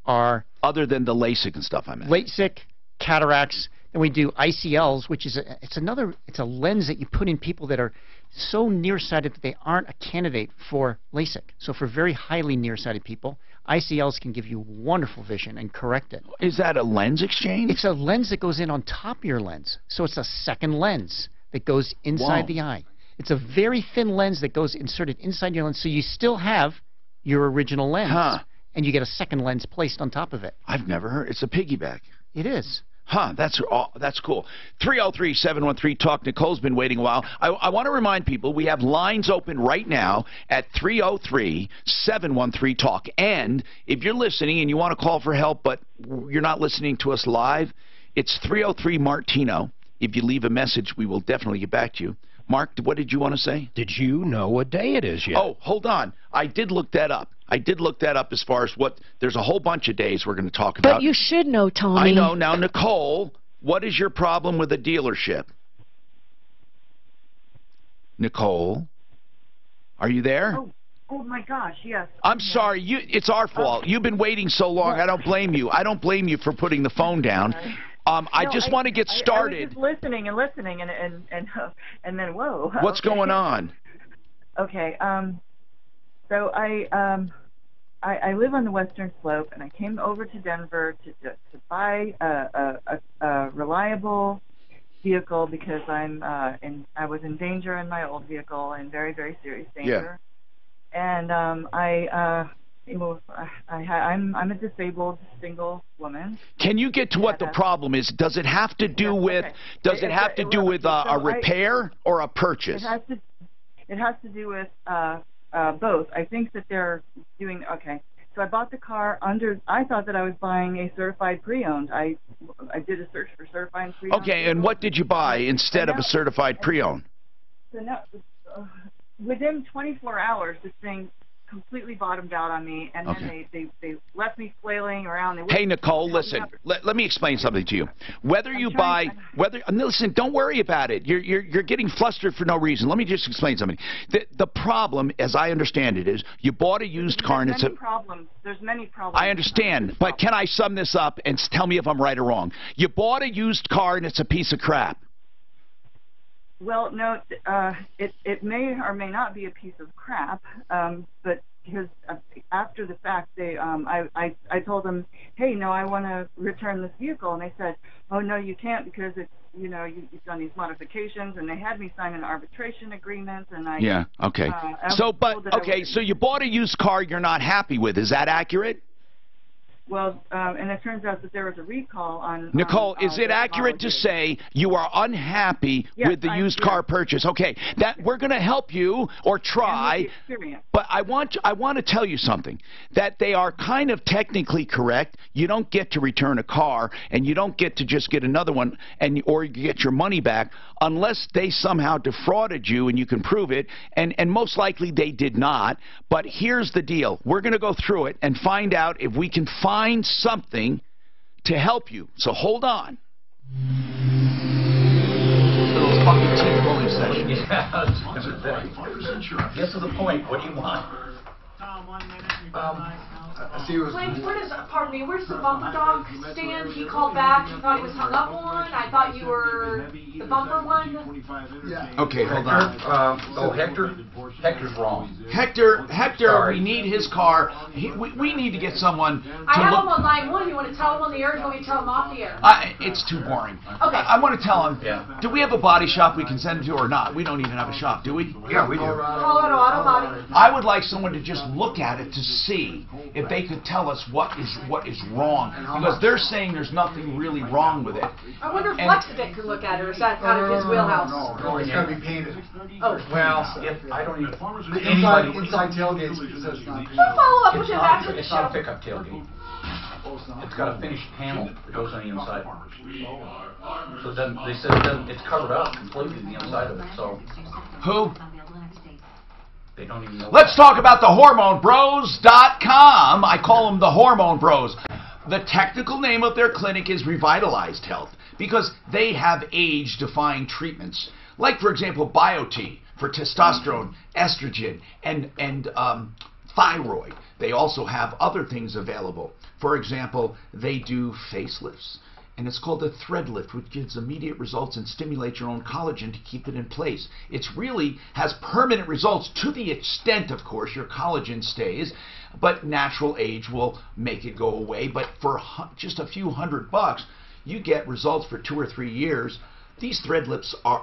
are... Other than the LASIK and stuff, I meant. LASIK, cataracts, and we do ICLs, which is it's a lens that you put in people that are so nearsighted that they aren't a candidate for LASIK. So for very highly nearsighted people, ICLs can give you wonderful vision and correct it. Is that a lens exchange? It's a lens that goes in on top of your lens. So it's a second lens that goes inside the eye. It's a very thin lens that goes inserted inside your lens, so you still have your original lens, and you get a second lens placed on top of it. I've never heard. It's a piggyback. It is. That's cool. 303-713-TALK. Nicole's been waiting a while. I want to remind people we have lines open right now at 303-713-TALK. And if you're listening and you want to call for help, but you're not listening to us live, it's 303-MARTINO. If you leave a message, we will definitely get back to you. Mark, what did you want to say? Did you know what day it is yet? Oh, hold on. I did look that up. As far as there's a whole bunch of days we're going to talk about. But you should know, Tony. I know. Now, Nicole, what is your problem with the dealership? Nicole, are you there? Oh my gosh, yes. I'm sorry. It's our fault. You've been waiting so long. I don't blame you. I don't blame you for putting the phone down. I just want to get started. I was just listening and then whoa. What's going on? Okay. So I live on the Western Slope, and I came over to Denver to buy a reliable vehicle because I was in danger in my old vehicle, in very, very serious danger. Yeah. And I'm a disabled single woman. Can you get to what the problem is? Does it have to do with a repair or a purchase? It has to do with both. I think that they're doing So I bought the car I thought that I was buying a certified pre-owned. I did a search for certified pre-owned. Okay, and what did you buy instead of a certified pre-owned? So now, within 24 hours, this thing completely bottomed out on me, and then they left me flailing around. Hey, Nicole, listen. Let me explain something to you. Listen, don't worry about it. You're getting flustered for no reason. Let me just explain something. The problem, as I understand it, is you bought a used car and There's many problems. I understand, but can I sum this up and tell me if I'm right or wrong? You bought a used car and it's a piece of crap. Well, no, it may or may not be a piece of crap, but because after the fact, I told them, hey, no, I want to return this vehicle, and they said, oh, no, you can't because it's, you've done these modifications, and they had me sign an arbitration agreement, and so you bought a used car you're not happy with. Is that accurate? Well, and it turns out that there was a recall on... Nicole, is it accurate to say you are unhappy with the used car purchase? Okay, that we're going to help you or try, but I want to tell you something, that they are kind of technically correct. You don't get to return a car, and you don't get to just get another one or you get your money back unless they somehow defrauded you and you can prove it, and most likely they did not. But here's the deal. We're going to go through it and find out if we can find something to help you. So hold on. Little fucking teeth-pulling session. Get to the point. What do you want? Pardon me, where's the bumper dog stand? He called back, he thought he was hung up on. I thought you were the bumper one. Yeah. Okay, hold on. Hector's wrong. Hector, we need his car. We need to get someone to I have him on line 1. You want to tell him on the air, or do you want me to tell him off the air? It's too boring. Okay. I want to tell him, do we have a body shop we can send him to or not? We don't even have a shop, do we? Yeah, we do. Colorado Auto Body. I would like someone to just look at it to see if they could tell us what is wrong, because they're saying there's nothing really wrong with it. I wonder if Flexident could look at it, or is that out of his wheelhouse? No, it's got to be painted. Oh. Well, I don't even... Inside tailgates, because it's not painted. We'll follow up with him after the It's show. not a pickup tailgate. It's got a finished panel that goes on the inside. So it doesn't, they said it's covered up completely, the inside of it, so... Who? They don't even know. Let's talk about the HormoneBros.com. I call them the Hormone Bros. The technical name of their clinic is Revitalized Health, because they have age-defying treatments. Like, for example, BioT for testosterone, estrogen, and thyroid. They also have other things available. For example, they do facelifts. And it's called a thread lift, which gives immediate results and stimulates your own collagen to keep it in place. It really has permanent results to the extent, of course, your collagen stays, but natural age will make it go away. But for just a few $100, you get results for 2 or 3 years. These thread lifts are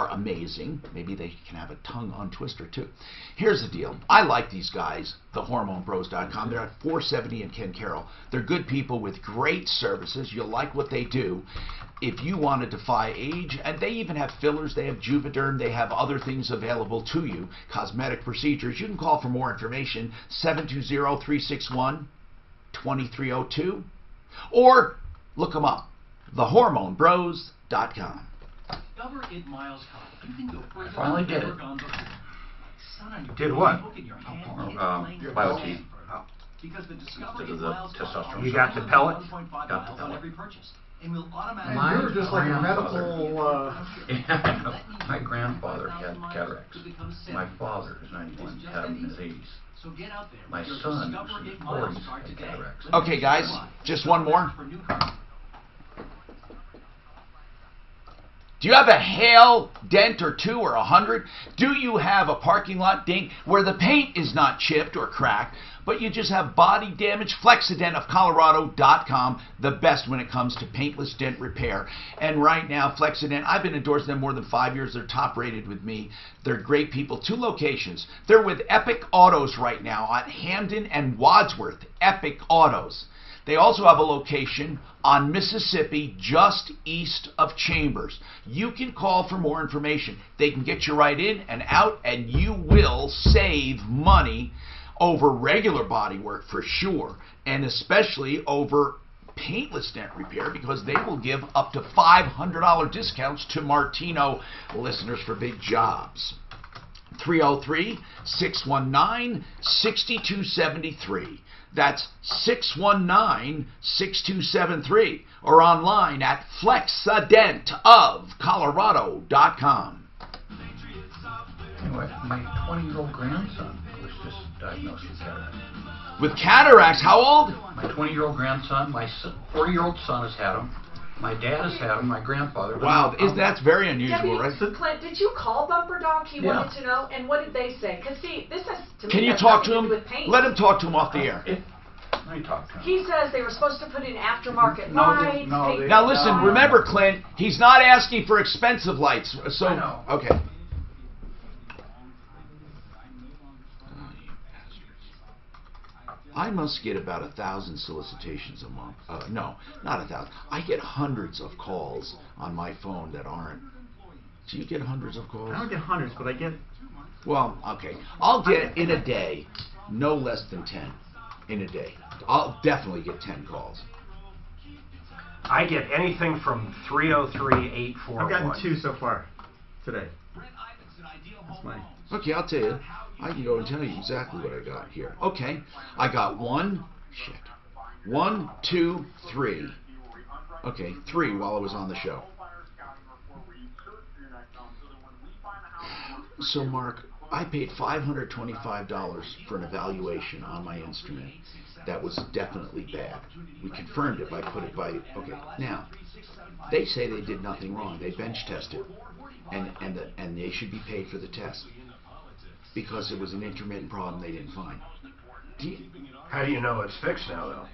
amazing. Maybe they can have a tongue untwister too. Here's the deal. I like these guys, the HormoneBros.com. They're at 470 in Ken Carroll. They're good people with great services. You'll like what they do. If you want to defy age, and they even have fillers, they have Juvederm, they have other things available to you, cosmetic procedures. You can call for more information, 720-361-2302, or look them up, thehormonebros.com. Discover it miles color. You can go further. I finally did it. Did what? BioT. Because the Discover Instead of it the miles testosterone. You got the pellet? Got the pellet. On every purchase. And will automatically... You're just like a medical... My grandfather had cataracts. My father is 91, had them in his 80s. So get out there. My son is in his 40s, had cataracts. Okay, guys, just one more. Do you have a hail dent or 2 or 100? Do you have a parking lot ding where the paint is not chipped or cracked, but you just have body damage? Flexident of Colorado.com, the best when it comes to paintless dent repair. And right now, Flexident, I've been endorsing them more than 5 years. They're top rated with me. They're great people. 2 locations. They're with Epic Autos right now at Hamden and Wadsworth. Epic Autos. They also have a location on Mississippi just east of Chambers. You can call for more information. They can get you right in and out, and you will save money over regular body work for sure, and especially over paintless dent repair, because they will give up to $500 discounts to Martino listeners for big jobs. 303-619-6273. That's 619-6273, or online at flexidentofcolorado.com. Anyway, my 20-year-old grandson was just diagnosed with cataracts. With cataracts? How old? My 20-year-old grandson, my 40-year-old son has had them. My dad has had them, my grandfather. Wow, that's very unusual, right? Clint, did you call Bumper Dog? He wanted to know, and what did they say? Because see, this has to me. Can you talk to him? Let him talk to him off the air. Let me talk to him. He says they were supposed to put in aftermarket lights. Now listen, remember, Clint, he's not asking for expensive lights. So I know. Okay. I must get about 1,000 solicitations a month. No, not 1,000. I get hundreds of calls on my phone that aren't. Do you get hundreds of calls? I don't get hundreds, but I get... Well, okay. I'll get, in a day, no less than 10 in a day. I'll definitely get 10 calls. I get anything from 303-841. I've gotten 2 so far today. That's mine. Okay, I'll tell you. I can go and tell you exactly what I got here. Okay, I got 1, 2, 3. Okay, 3 while I was on the show. So, Mark, I paid $525 for an evaluation on my instrument that was definitely bad. We confirmed it by okay. Now, they say they did nothing wrong. They bench tested, and they should be paid for the test because it was an intermittent problem they didn't find. How do you know it's fixed now, though?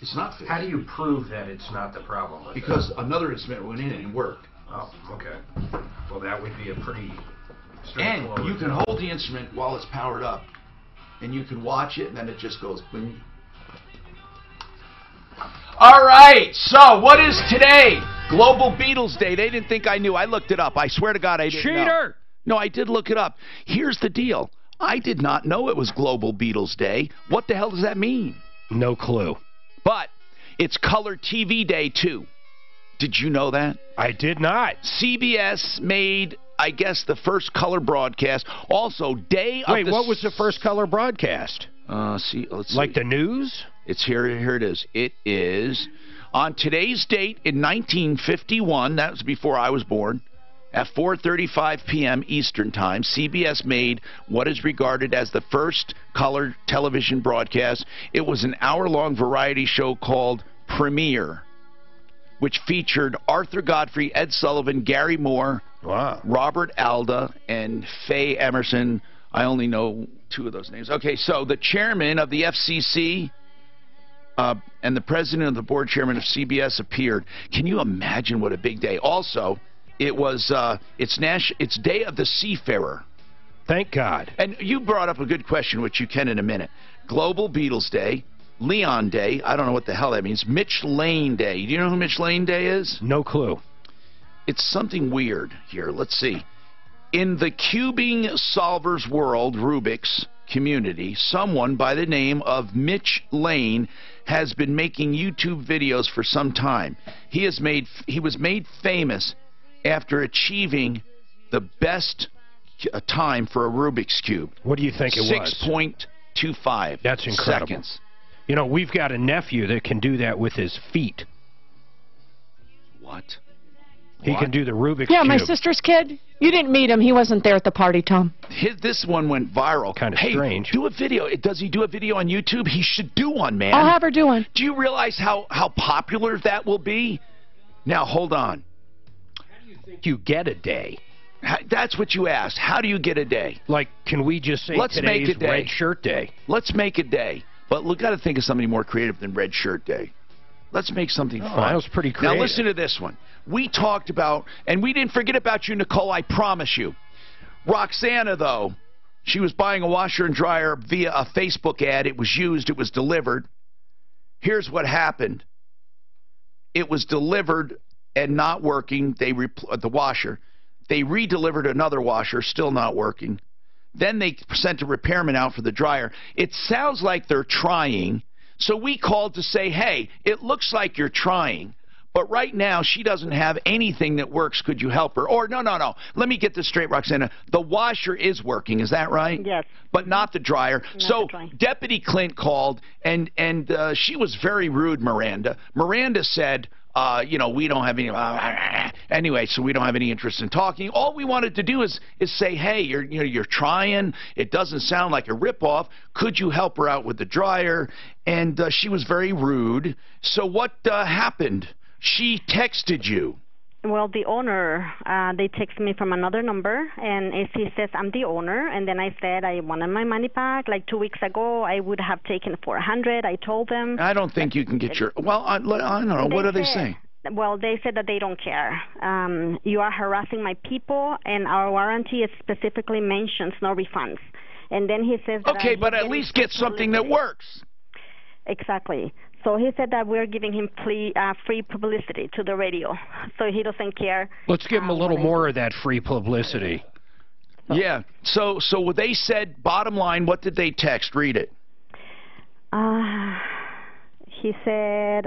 It's not fixed. How do you prove that it's not the problem? Because another instrument went in and worked. Oh, okay. Well, that would be a pretty straightforward. And you can hold the instrument while it's powered up, and you can watch it, and then it just goes boom. All right, so what is today? Global Beatles Day. They didn't think I knew. I looked it up. I swear to God I didn't know. Cheater! No, I did look it up. Here's the deal. I did not know it was Global Beatles Day. What the hell does that mean? No clue. But it's Color TV Day, too. Did you know that? I did not. CBS made, I guess, the first color broadcast. Also, day of Wait, what was the first color broadcast? Let's see. Like the news? It's here. Here it is. It is on today's date in 1951. That was before I was born. At 4:35 p.m. Eastern Time, CBS made what is regarded as the first color television broadcast. It was an hour-long variety show called Premiere, which featured Arthur Godfrey, Ed Sullivan, Gary Moore, Robert Alda, and Faye Emerson. I only know 2 of those names. Okay, so the chairman of the FCC and the president of the board chairman of CBS appeared. Can you imagine what a big day? Also, it was it's Day of the Seafarer. Thank God. And you brought up a good question, which you can in a minute. Global Beatles Day, Leon Day. I don't know what the hell that means. Mitch Lane Day. Do you know who Mitch Lane Day is? No clue. It's something weird here. Let's see. In the cubing solvers world, Rubik's community, someone by the name of Mitch Lane has been making YouTube videos for some time. He was made famous after achieving the best time for a Rubik's Cube. What do you think it was? 6.25 That's incredible. seconds. You know, we've got a nephew that can do that with his feet. What? He can do the Rubik's Cube. Yeah, my sister's kid. You didn't meet him. He wasn't there at the party, Tom. This one went viral. Kind of strange. Do a video. Does he do a video on YouTube? He should do one, man. I'll have her do one. Do you realize how popular that will be? Now, hold on. You get a day. That's what you asked. How do you get a day? Like, can we just say today's Red Shirt Day? Let's make a day. But we've got to think of something more creative than Red Shirt Day. Let's make something fun. That was pretty creative. Now, listen to this one. We talked about, and we didn't forget about you, Nicole, I promise you. Roxana, though, she was buying a washer and dryer via a Facebook ad. It was used. It was delivered. Here's what happened. It was delivered and not working. The washer. They re-delivered another washer, still not working. Then they sent a repairman out for the dryer. It sounds like they're trying, so we called to say, hey, it looks like you're trying, but right now she doesn't have anything that works. Could you help her? Or, no. Let me get this straight, Roxana. The washer is working, is that right? Yes. But not the dryer. So Deputy Clint called, and she was very rude, Miranda. Miranda said, we don't have any... anyway, so we don't have any interest in talking. All we wanted to do is say, hey, you're trying. It doesn't sound like a ripoff. Could you help her out with the dryer? And she was very rude. So what happened? She texted you. Well, the owner, they text me from another number, and she says, I'm the owner. And then I said I wanted my money back. Like 2 weeks ago, I would have taken $400. I told them. I don't think you can get your... Well, I don't know. What are they saying? Well, they said that they don't care. You are harassing my people, and our warranty specifically mentions no refunds. And then he says that okay, but at least get something that works. Exactly. So he said that we're giving him free publicity to the radio, so he doesn't care. Let's give him a little more of that free publicity. Yeah. So they said, bottom line, what did they text? Read it. He said,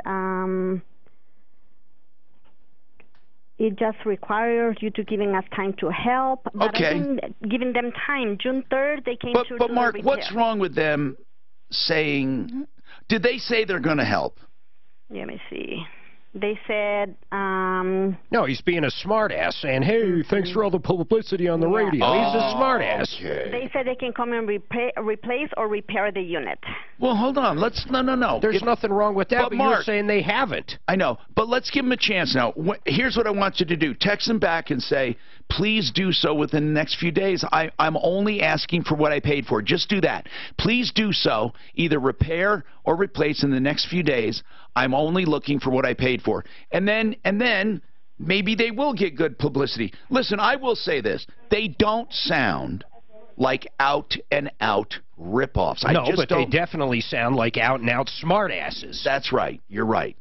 it just requires you to giving us time to help. But okay. I think giving them time. June 3rd, they came to But Mark, what's wrong with them saying... Did they say they're going to help? Let me see. They said... No, he's being a smartass, saying, hey, thanks for all the publicity on the radio. He's a smartass. Okay. They said they can come and replace or repair the unit. Well, hold on. No. There's nothing wrong with that, but Mark, you're saying they haven't. I know, but let's give them a chance now. Here's what I want you to do. Text them back and say, please do so within the next few days. I'm only asking for what I paid for. Just do that. Please do so. Either repair or replace in the next few days. I'm only looking for what I paid for. And then maybe they will get good publicity. Listen, I will say this. They don't sound like out-and-out rip-offs. No, but they definitely sound like out-and-out smartasses. That's right. You're right.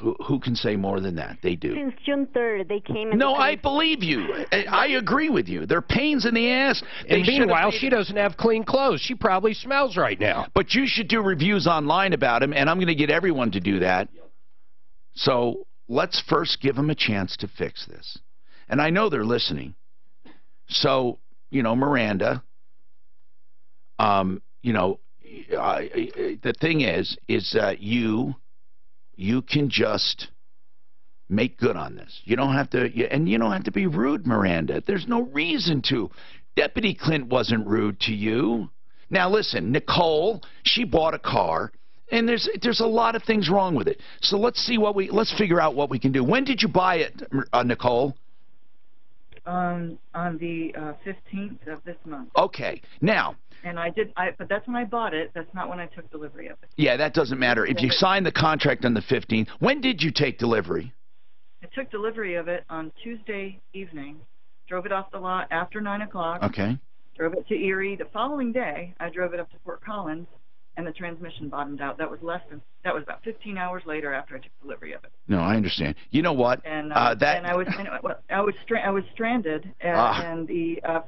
Who can say more than that? They do. Since June 3rd, they came and... No, I believe you. I agree with you. They're pains in the ass. And meanwhile, she doesn't have clean clothes. She probably smells right now. But you should do reviews online about him, and I'm going to get everyone to do that. So let's first give them a chance to fix this. And I know they're listening. So, you know, Miranda, you know, the thing is that you can just make good on this. You don't have to, and you don't have to be rude, Miranda. There's no reason to. Deputy Clint wasn't rude to you. Now listen, Nicole, she bought a car, and there's a lot of things wrong with it. So let's figure out what we can do. When did you buy it, Nicole? On the 15th of this month. Okay, now. And but that's when I bought it. That's not when I took delivery of it. Yeah, that doesn't matter. If you signed the contract on the 15th, when did you take delivery? I took delivery of it on Tuesday evening. Drove it off the lot after 9 o'clock. Okay. Drove it to Erie. The following day, I drove it up to Fort Collins, and the transmission bottomed out. That was about 15 hours later after I took delivery of it. No, I understand. You know what? And I was stranded, and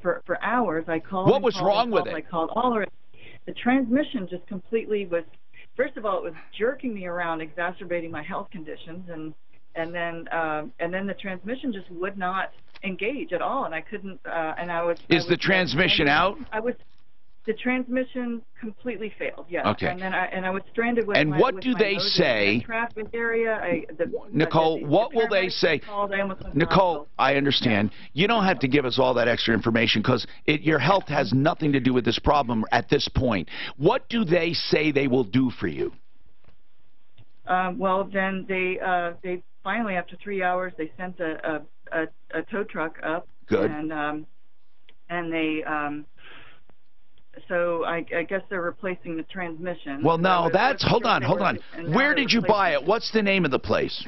for hours I called. What was wrong with it? I called all of it. The transmission just completely was. First of all, it was jerking me around, exacerbating my health conditions, and then the transmission just would not engage at all, and I couldn't. Is the transmission out? The transmission completely failed. Yes. Okay. And then I was stranded with. And my, what with do my they nose say? in the traffic area. Nicole, what will they say? Nicole, I understand. You don't have to give us all that extra information because your health has nothing to do with this problem at this point. What do they say they will do for you? Well, then they finally, after 3 hours, they sent a tow truck up. Good. And they. So I guess they're replacing the transmission. Well, no, hold on. Where did you buy it? What's the name of the place?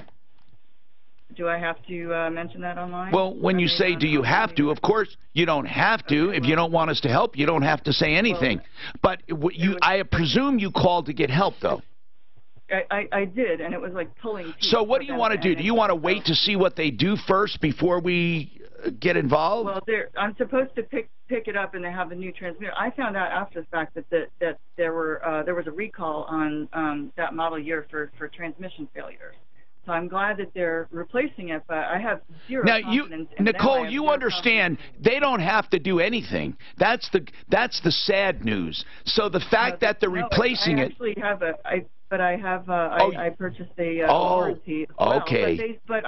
Do I have to mention that online? Well, when you say do you have to, of course you don't have to. If you don't want us to help, you don't have to say anything. But I presume you called to get help, though. I did, and it was like pulling teeth. So what do you want to do? Do you want to wait to see what they do first before we get involved? Well, I'm supposed to pick it up, and they have a new transmitter. I found out after the fact that there was a recall on that model year for transmission failures. So I'm glad that they're replacing it, but I have zero confidence. Nicole, you understand they don't have to do anything. That's the sad news. So the fact that they're replacing it. I actually have I purchased a warranty as well. Okay. But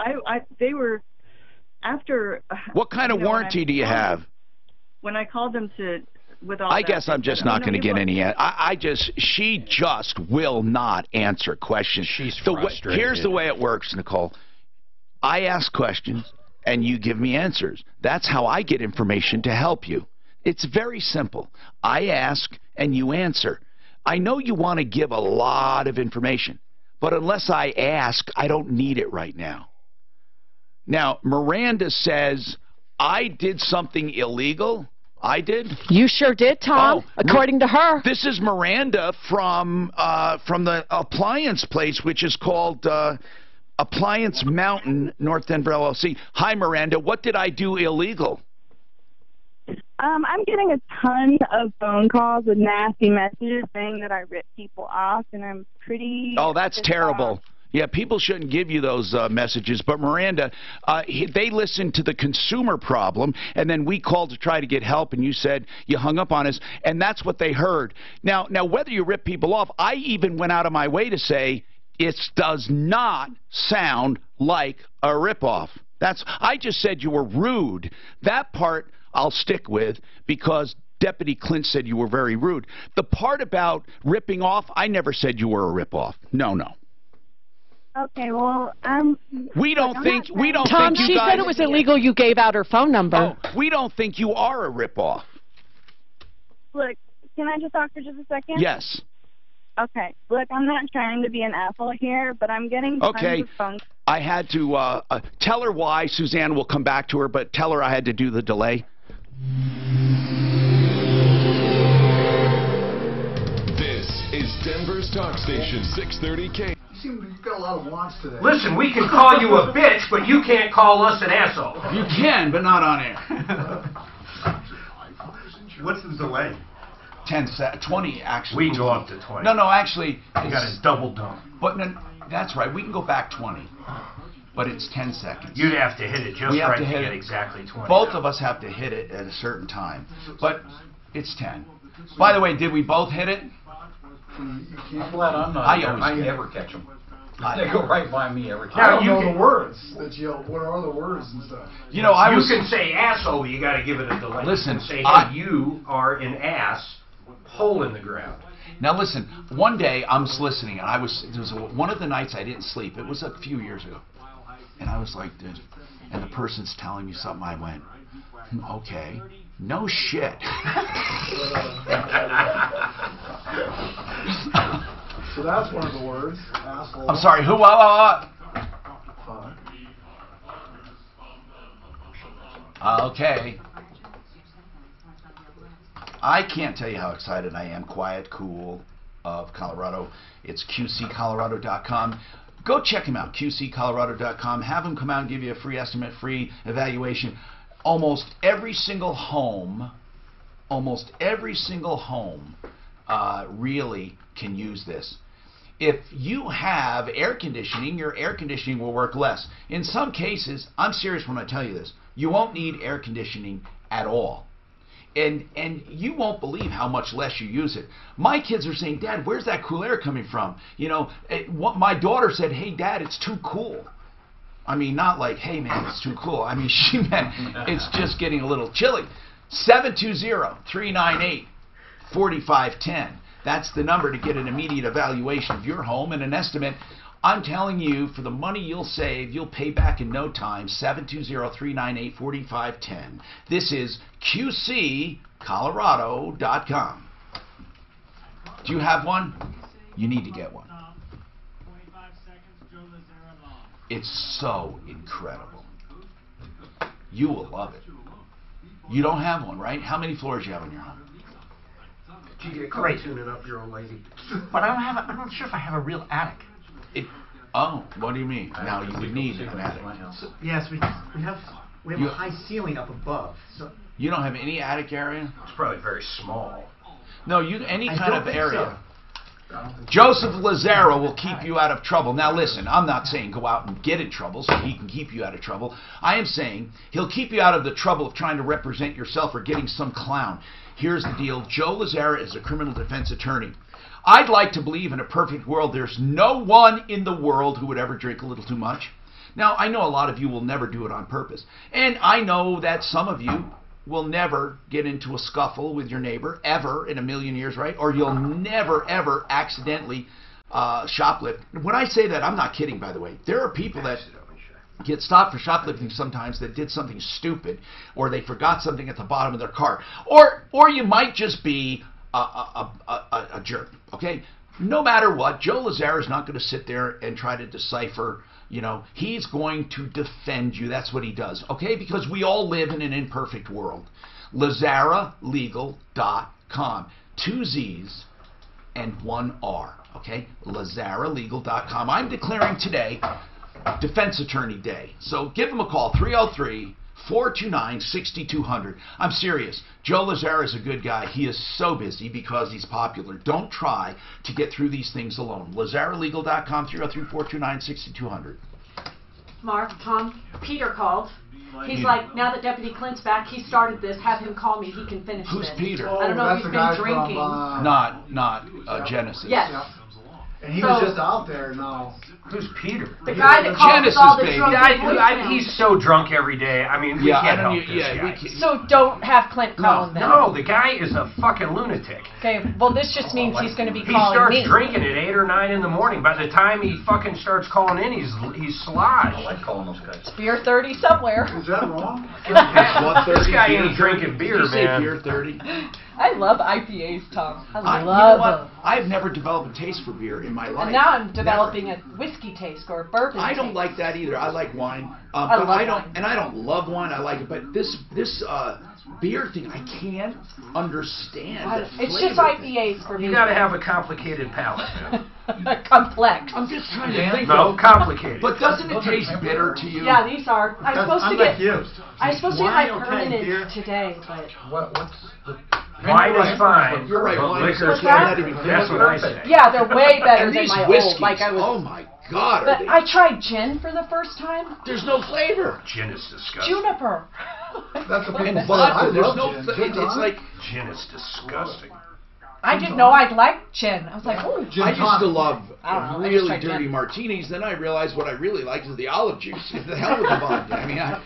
they were after. What kind of warranty do you have? When I called them with all I guess I'm just not going to get any. She just will not answer questions. She's frustrated. Here's the way it works, Nicole. I ask questions, and you give me answers. That's how I get information to help you. It's very simple. I ask, and you answer. I know you want to give a lot of information, but unless I ask, I don't need it right now. Now, Miranda says, I did something illegal. I did? You sure did, Tom, according to her. This is Miranda from the appliance place, which is called Appliance Mountain, North Denver, LLC. Hi, Miranda. What did I do illegal? I'm getting a ton of phone calls with nasty messages saying that I rip people off, and I'm pretty... Oh, that's terrible. Yeah, people shouldn't give you those messages. But, Miranda, they listened to the consumer problem, and then we called to try to get help, and you said you hung up on us, and that's what they heard. Now, whether you rip people off, I even went out of my way to say it does not sound like a ripoff. I just said you were rude. That part I'll stick with because Deputy Clint said you were very rude. The part about ripping off, I never said you were a ripoff. No. Okay, well, we don't think Tom, you guys... she said it was illegal. You gave out her phone number. Oh, we don't think you are a ripoff. Look, can I just talk for just a second? Yes. Okay. Look, I'm not trying to be an asshole here, but I'm getting tons of phone calls. I had to tell her why. Suzanne will come back to her, but tell her I had to do the delay. This is Denver's Talk Station, 630K. You've got a lot of wants today. Listen, we can call you a bitch, but you can't call us an asshole. You can, but not on air. What's the delay? 20, actually. We can go up to 20. No, actually. You got a double dump. But no, that's right. We can go back 20. But it's 10 seconds. You'd have to hit it just right to get exactly 20. Both of us have to hit it at a certain time. But it's 10. By the way, did we both hit it? I'm glad I'm not. I never catch them. They go right by me every time. I don't know the words that what are the words and stuff? You can say asshole, you got to give it a delay. Listen, you can say, hey, you are an ass, hole in the ground. Now listen, one day I'm listening, and it was one of the nights I didn't sleep. It was a few years ago. And I was like, dude, and the person's telling me something, I went, okay, no shit. So that's one of the words, asshole. I'm sorry, who? Okay. I can't tell you how excited I am. Quiet Cool of Colorado. It's QCcolorado.com. Go check him out, QCcolorado.com. Have him come out and give you a free estimate, free evaluation. Almost every single home really can use this. If you have air conditioning, your air conditioning will work less. In some cases, I'm serious when I tell you this, you won't need air conditioning at all. And you won't believe how much less you use it. My kids are saying, Dad, where's that cool air coming from? You know, my daughter said, hey, Dad, it's too cool. I mean, not like, hey, man, it's too cool. I mean, she meant it's just getting a little chilly. 720-398-4510. That's the number to get an immediate evaluation of your home and an estimate. I'm telling you, for the money you'll save, you'll pay back in no time. 720-398-4510. This is QCcolorado.com. Do you have one? You need to get one. It's so incredible. You will love it. You don't have one, right? How many floors do you have in your home? You get great tuning up your old lady. But I'm not sure if I have a real attic. What do you mean? Now you would need an attic. So, yes, we have a high ceiling up above. So you don't have any attic area? It's probably very small. No, any kind of area. So. Joseph Lazaro will keep you out of trouble. Now listen, I'm not saying go out and get in trouble so he can keep you out of trouble. I am saying he'll keep you out of the trouble of trying to represent yourself or getting some clown. Here's the deal. Joe Lazaro is a criminal defense attorney. I'd like to believe in a perfect world there's no one in the world who would ever drink a little too much. Now, I know a lot of you will never do it on purpose. And I know that some of you will never get into a scuffle with your neighbor, ever in a million years, right? Or you'll never, ever accidentally shoplift. When I say that, I'm not kidding, by the way. There are people that get stopped for shoplifting sometimes that did something stupid, or they forgot something at the bottom of their car. Or you might just be a jerk, okay? No matter what, Joe Lazaro is not going to sit there and try to decipher, he's going to defend you. That's what he does, okay? Because we all live in an imperfect world. LazaraLegal.com. 2 Z's and 1 R. Okay? LazaraLegal.com. I'm declaring today Defense Attorney Day. So give them a call, 303-429-6200. I'm serious. Joe Lazara is a good guy. He is so busy because he's popular. Don't try to get through these things alone. LazaraLegal.com, 303-429-6200. Mark, Tom, Peter called. He's like, now that Deputy Clint's back, he started this. Have him call me. He can finish Who's this. Peter? I don't know if he's been drinking. Not Genesis. Yes. Yeah. And he was just out there now. Who's Peter? The guy that calls Genesis, all the baby. drunk He's so drunk every day. I mean, we can't help this guy. So don't have Clint call him then. No, the guy is a fucking lunatic. Okay, well this just means he's going to be He calling starts me. drinking at 8 or 9 in the morning. By the time he fucking starts calling in, he's sloshed. I like calling those guys. It's beer 30 somewhere. Is that wrong? This guy ain't drinking beer, Did you say man. beer 30? I love IPAs, Tom. I You know love what? them. I've never developed a taste for beer in my life. And now I'm developing a whiskey taste or a bourbon I don't taste. like that either. I like wine, I but love I don't, wine. and I don't love wine. I like it, but this beer thing, I can't understand. It's just IPAs for me. You gotta have a complicated palate, man. Complex. I'm just trying to think. No, complicated. But doesn't it taste bitter to you? Yeah, these are. I'm supposed to get. I'm supposed to get my Wine, okay, permanent beer. today, but. What's the... Wine is fine. You're right. But Wine is liquor's not not. even That's what I say. Yeah, they're way better And than these my whiskeys, old. Like I was. oh my God! But I tried gin for the first time. There's no flavor. Gin is disgusting. Juniper. That's a big And one. vodka, there's love no. gin. It's like Gin is disgusting. I didn't know I'd like gin. I was like, oh. I used to love I don't know, I just really tried dirty gin. martinis. Then I realized what I really liked is the olive juice. The hell with the vodka. I mean, I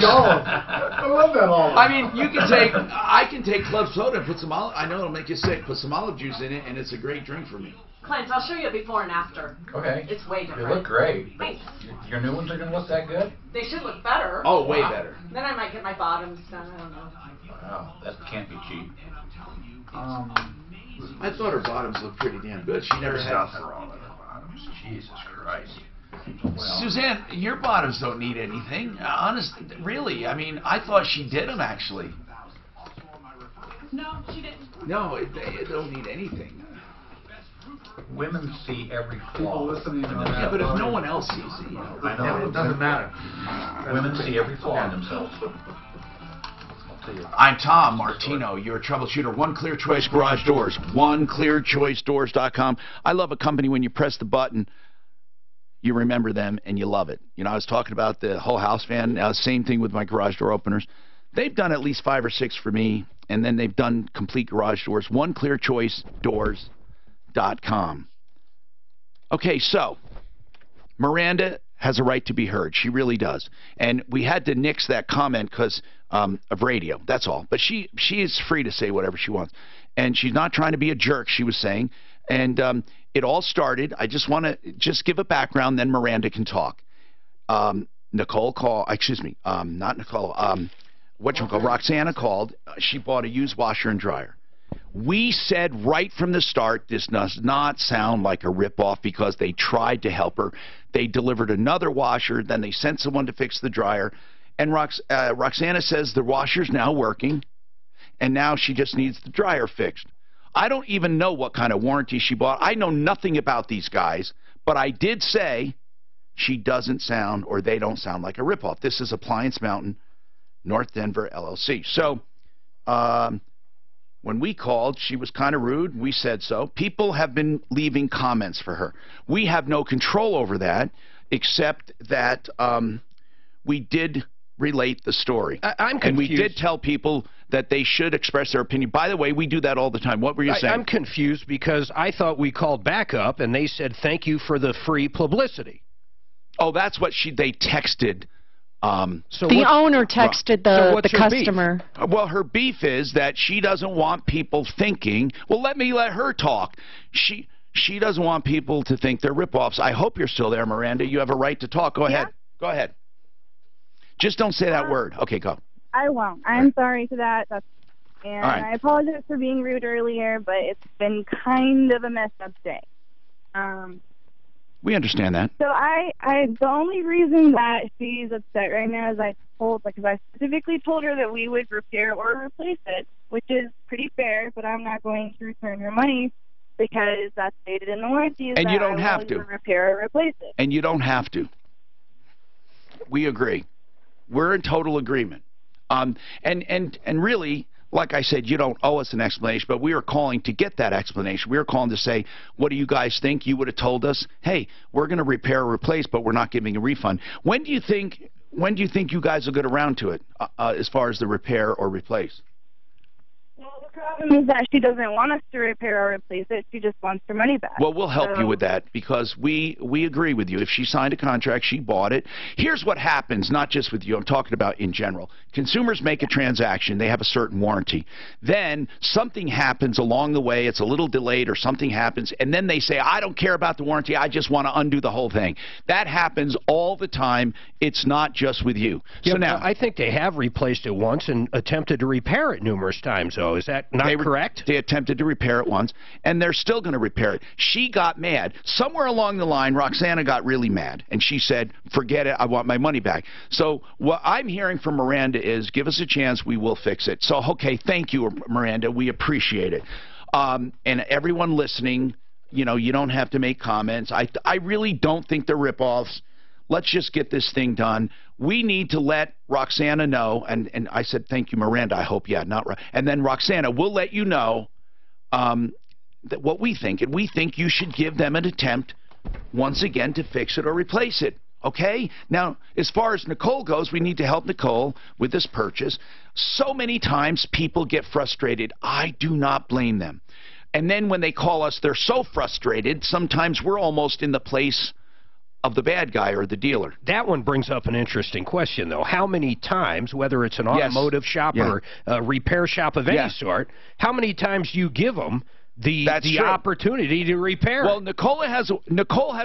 love that olive. I mean, you can take. I can take club soda and put some olive. I know it'll make you sick. Put some olive juice in it, and it's a great drink for me. Clint, I'll show you a before and after. Okay. It's way different. They look great. Thanks. Your new ones are going to look that good? They should look better. Oh, way better. Then I might get my bottoms done. I don't know. Wow, that can't be cheap. I thought her bottoms looked pretty damn good. She never There's had. nothing wrong with her bottoms. Jesus Christ. Suzanne, your bottoms don't need anything. Honest, really. I mean, I thought she did them actually. No, she didn't. No, they don't need anything. Women see every People flaw. listening to Yeah, that. but if no one else sees it, you know. I know. It doesn't matter. Women see every flaw in themselves. I'm Tom Martino, your troubleshooter. One Clear Choice Garage Doors. OneClearChoiceDoors.com. I love a company when you press the button, you remember them and you love it. You know, I was talking about the whole house fan. Same thing with my garage door openers. They've done at least 5 or 6 for me, and then they've done complete garage doors. OneClearChoiceDoors.com. Okay, so Miranda has a right to be heard. She really does. And we had to nix that comment because of radio. That's all. But she is free to say whatever she wants. And she's not trying to be a jerk, she was saying. And it all started. I just want to just give a background, then Miranda can talk. Nicole called, excuse me, not Nicole, Roxana called. She bought a used washer and dryer. We said right from the start, this does not sound like a ripoff because they tried to help her. They delivered another washer, then they sent someone to fix the dryer. And Roxana says the washer's now working, and now she just needs the dryer fixed. I don't even know what kind of warranty she bought. I know nothing about these guys, but I did say she doesn't sound, or they don't sound like a ripoff. This is Appliance Mountain, North Denver, LLC. So, when we called, she was kind of rude. We said so. People have been leaving comments for her. We have no control over that, except that we did relate the story. I'm confused. And we did tell people that they should express their opinion. By the way, we do that all the time. What were you saying? I'm confused because I thought we called back up and they said thank you for the free publicity. Oh, that's what they texted. So the owner texted the customer. Well, her beef is that she doesn't want people thinking, well, let her talk. She doesn't want people to think they're ripoffs. I hope you're still there, Miranda. You have a right to talk. Go ahead. Go ahead. Just don't say that word. Okay, go. I won't. I'm sorry for that. And right. I apologize for being rude earlier, but it's been kind of a messed up day. We understand that. So the only reason that she's upset right now is because I specifically told her that we would repair or replace it, which is pretty fair, but I'm not going to return her money because that's stated in the warranty. And you don't have to repair or replace it. And you don't have to. We agree. We're in total agreement. And really, like I said, you don't owe us an explanation, but we were calling to get that explanation. We were calling to say, what do you guys think? You would have told us, hey, we're going to repair or replace, but we're not giving a refund. When do you think you guys will get around to it as far as the repair or replace? Well, the problem is that she doesn't want us to repair or replace it. She just wants her money back. Well, we'll help you with that because we agree with you. If she signed a contract, she bought it. Here's what happens, not just with you. I'm talking about in general. Consumers make a transaction. They have a certain warranty. Then something happens along the way. It's a little delayed or something happens, and then they say, I don't care about the warranty. I just want to undo the whole thing. That happens all the time. It's not just with you. Yeah, so now, I think they have replaced it once and attempted to repair it numerous times, though. Is that not correct? They attempted to repair it once, and they're still going to repair it. She got mad. Somewhere along the line, Roxana got really mad, and she said, forget it, I want my money back. So what I'm hearing from Miranda is, give us a chance, we will fix it. So, okay, thank you, Miranda. We appreciate it. And everyone listening, you know, you don't have to make comments. I really don't think they're ripoffs. Let's just get this thing done. We need to let Roxana know, and I said, thank you, Miranda, I hope, yeah, not right. And then Roxana, we'll let you know that what we think, and we think you should give them an attempt once again to fix it or replace it. Okay? Now, as far as Nicole goes, we need to help Nicole with this purchase. So many times people get frustrated. I do not blame them. And then when they call us, they're so frustrated, sometimes we're almost in the place of the bad guy or the dealer. That one brings up an interesting question, though. How many times, whether it's an automotive shop or a repair shop of any sort, how many times do you give them the opportunity to repair? Well, Nicole has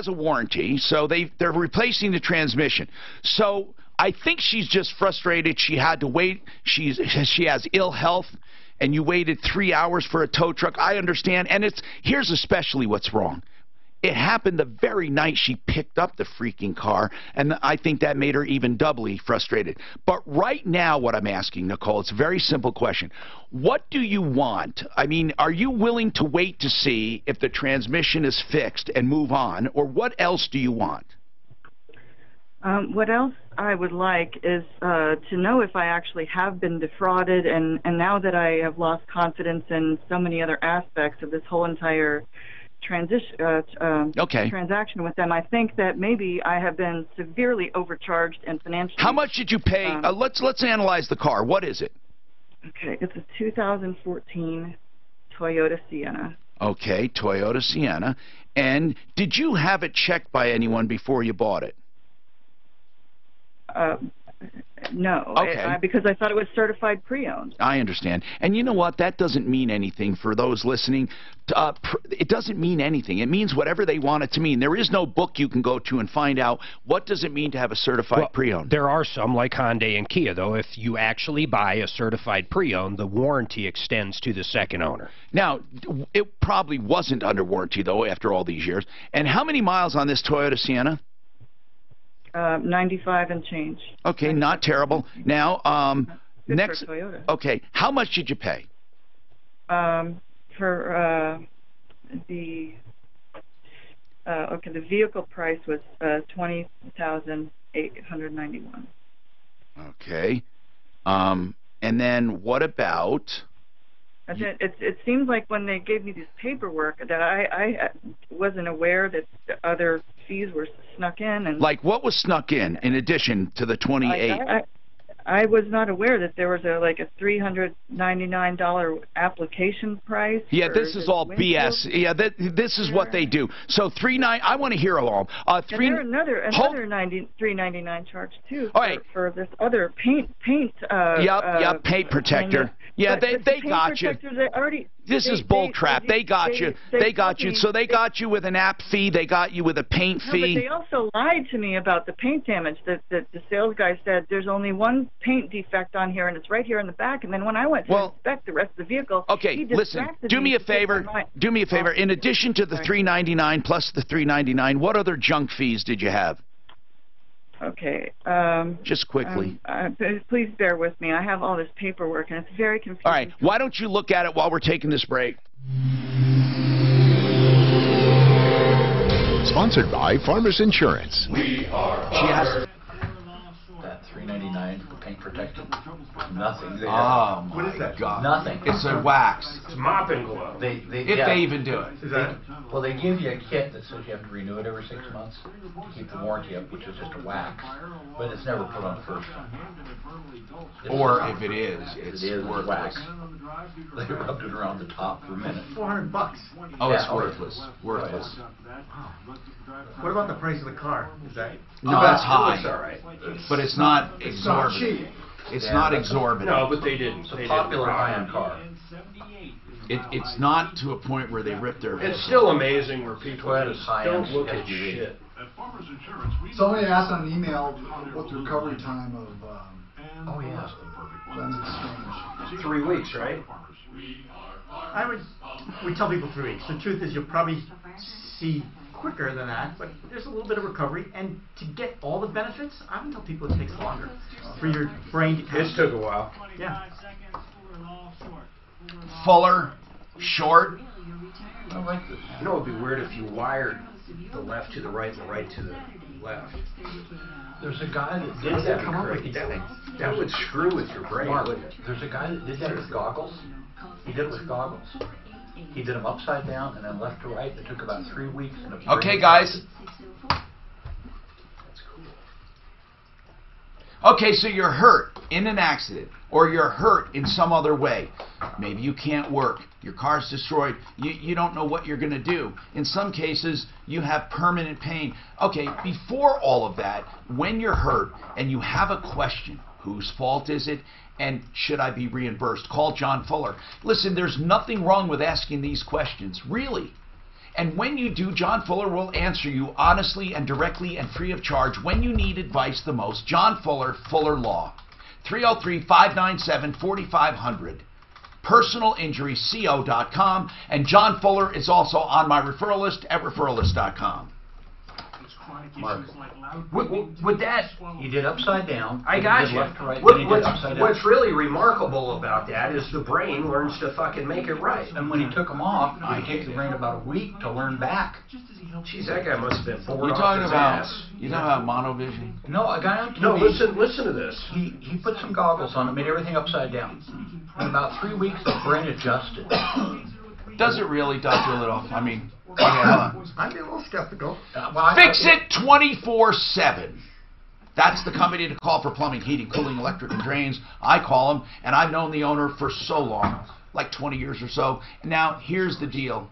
a warranty, so they're replacing the transmission. So I think she's just frustrated. She had to wait. She has ill health, and you waited 3 hours for a tow truck. I understand, and here's especially what's wrong. It happened the very night she picked up the freaking car, and I think that made her even doubly frustrated. But right now, what I'm asking, Nicole, it's a very simple question. What do you want? I mean, are you willing to wait to see if the transmission is fixed and move on, or what else do you want? What else I would like is to know if I actually have been defrauded, and now that I have lost confidence in so many other aspects of this whole entire transaction with them, I think that maybe I have been severely overcharged and financially. How much did you pay? Let's analyze the car. What is it? Okay, it's a 2014 Toyota Sienna. Okay, Toyota Sienna. And did you have it checked by anyone before you bought it? No, because I thought it was certified pre-owned. I understand. And you know what? That doesn't mean anything for those listening. It doesn't mean anything. It means whatever they want it to mean. There is no book you can go to and find out what does it mean to have a certified pre-owned. There are some, like Hyundai and Kia, though. If you actually buy a certified pre-owned, the warranty extends to the second owner. Now, it probably wasn't under warranty, though, after all these years. And how many miles on this Toyota Sienna? 95 and change. Okay, not terrible. Now, next. For Toyota. Okay, how much did you pay? For the vehicle price was $20,891. Okay, and then what about? It seems like when they gave me this paperwork that I wasn't aware that the other fees were snuck in. And like what was snuck in addition to the 28? I was not aware that there was a $399 application price. Yeah, this is all BS. Yeah, this is what they do. So I want to hear all. And there's another $399 charge too for this other paint. Paint protector. Yeah, they got you. They already This is bull crap. They got you. They got you. So they got you with an app fee. They got you with a paint fee. But they also lied to me about the paint damage. That the sales guy said there's only one paint defect on here, and it's right here in the back. And then when I went to inspect the rest of the vehicle, okay, listen. Do me a favor. Do me a favor. In addition to the $399 plus the $399, what other junk fees did you have? Okay. Just quickly. Please bear with me. I have all this paperwork, and it's very confusing. All right. Why don't you look at it while we're taking this break? Sponsored by Farmers Insurance. She has that $399 for paint protection. Nothing. What is that? God. Nothing. It's a wax. It's mop and glow. If they even do it. Well, they give you a kit that says you have to renew it every 6 months to keep the warranty up, which is just a wax, but it's never put on the first time. Or if it is, it's worthless. They rubbed it around the top for a minute. $400. Oh, it's worthless. Worthless. What about the price of the car? Is that? No, that's high. All right. But it's not exorbitant. It's not exorbitant. No, but they didn't. It's a popular high-end car. It's not to a point where they rip their... It's still amazing where people just don't look at SUV. shit. Somebody asked on an email what the recovery time of Oh, yeah. lens exchange. 3 weeks, right? We tell people 3 weeks. The truth is you'll probably see quicker than that, but there's a little bit of recovery, and to get all the benefits, I would tell people it takes longer for your brain to... This took a while. Yeah. Fuller, short. I like this. You know, it would be weird if you wired the left to the right and the right to the left. There's a guy that did that. That would screw with your brain, wouldn't it? There's a guy that did that with goggles. He did it with goggles. He did them upside down and then left to right. It took about 3 weeks. Okay, guys. Okay, so you're hurt in an accident, or you're hurt in some other way. Maybe you can't work. Your car's destroyed. You don't know what you're going to do. In some cases, you have permanent pain. Okay, before all of that, when you're hurt and you have a question, whose fault is it? And should I be reimbursed? Call John Fuller. Listen, there's nothing wrong with asking these questions, really. And when you do, John Fuller will answer you honestly and directly and free of charge when you need advice the most. John Fuller, Fuller Law. 303-597-4500. PersonalInjuryCO.com. And John Fuller is also on my referral list at referralist.com. Mark. Would that... He did upside down. I got you. Left to right, then he did upside down. What's really remarkable about that is the brain learns to fucking make it right. And when he took them off, it takes the brain about a week to learn back. Jeez, that guy must have been bored You're off talking his about, ass. you know about monovision? No, a guy on TV. No, listen to this. He put some goggles on and made everything upside down. In about 3 weeks, the brain adjusted. Does it really, Dr. Little? I mean, yeah. I'd be a little skeptical. Fix It 24/7. That's the company to call for plumbing, heating, cooling, electric, and drains. I call them, and I've known the owner for so long, like 20 years or so. Now, here's the deal.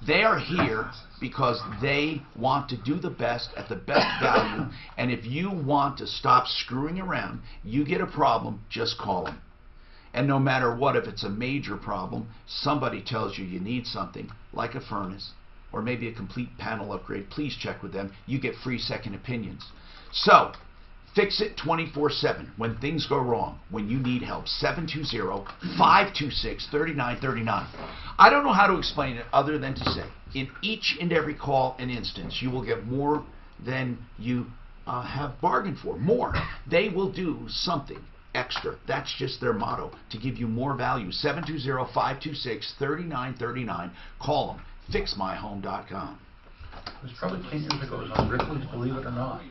They are here because they want to do the best at the best value, and if you want to stop screwing around, you get a problem, just call them. And no matter what, if it's a major problem, somebody tells you you need something, like a furnace, or maybe a complete panel upgrade, please check with them. You get free second opinions. So, Fix It 24/7 when things go wrong, when you need help. 720-526-3939. I don't know how to explain it other than to say, in each and every call and instance, you will get more than you have bargained for. More. They will do something extra. That's just their motto, to give you more value. 720-526-3939. Call them. FixMyHome.com. It was probably 10 years ago. It was on Ripley's Believe It or Not.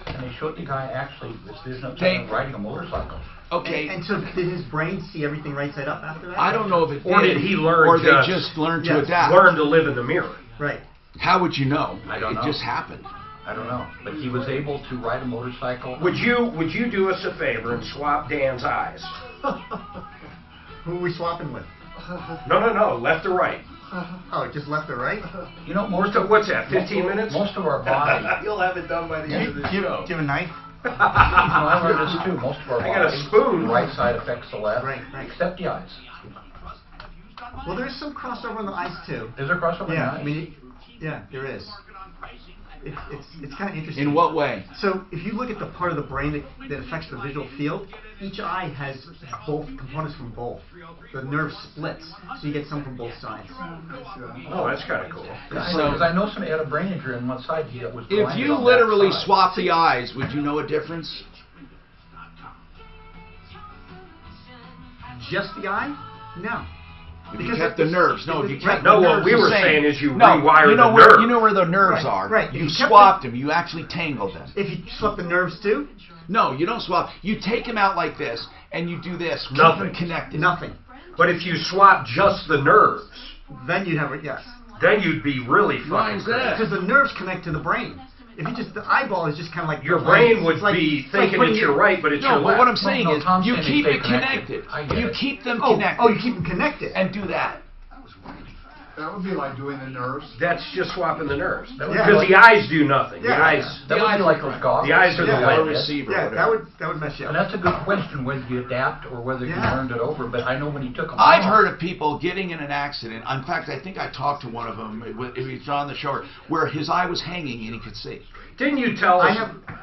And they showed the guy actually with vision upside down riding a motorcycle. Okay. And so did his brain see everything right side up after that? I don't know if it did. Or did he learn or they just learned to adapt. Learn to live in the mirror. Right. How would you know? I don't know. It just happened. I don't know. But he was able to ride a motorcycle. Would you do us a favor and swap Dan's eyes? Who are we swapping with? No. Left or right? Oh, just left or right? You know, what's that, 15 minutes? Most of our body. You'll have it done by the end of the show. Do you have a knife? I learned this too. Most of our body. I got a spoon. The right side affects the left. Right. Except the eyes. Well, there's some crossover on the eyes too. Is there crossover on the eyes? I mean, yeah, there is. It's kind of interesting. In what way? So if you look at the part of the brain that affects the visual field, each eye has both components from both. The nerve splits, so you get some from both sides. Oh, that's kind of cool. Because I know somebody had a brain injury on one side. He was if you literally swap the eyes, would you know a difference? Just the eye? No. If you kept the nerves. No, if you kept no, the what nerves. we were saying is you rewire the nerves. You know where the nerves are. Right. You swapped them. You actually tangled them. If you swap the nerves too? No, you don't swap. You take them out like this, and you do this. Nothing. Keep them connected. Nothing. But if you swap just the nerves, then you'd have it. Yes. Then you'd be really fucking crazy. Because the nerves connect to the brain. If you just, the eyeball is just kind of like... Your brain would be thinking it's your right, but it's your left. No, but what I'm saying is, you keep it connected. You keep them connected. Oh, you keep them connected. And do that. That would be like doing the nerves. That's just swapping the nerves. Because the eyes do nothing. The eyes. That would be like those goggles. The eyes are the lens. Receiver. Yeah, that would mess you up. And that's a good question, whether you adapt or whether you learned it over. But I know when he took them I've off. heard of people getting in an accident. In fact, I think I talked to one of them. He was on the show where his eye was hanging and he could see. Didn't you tell us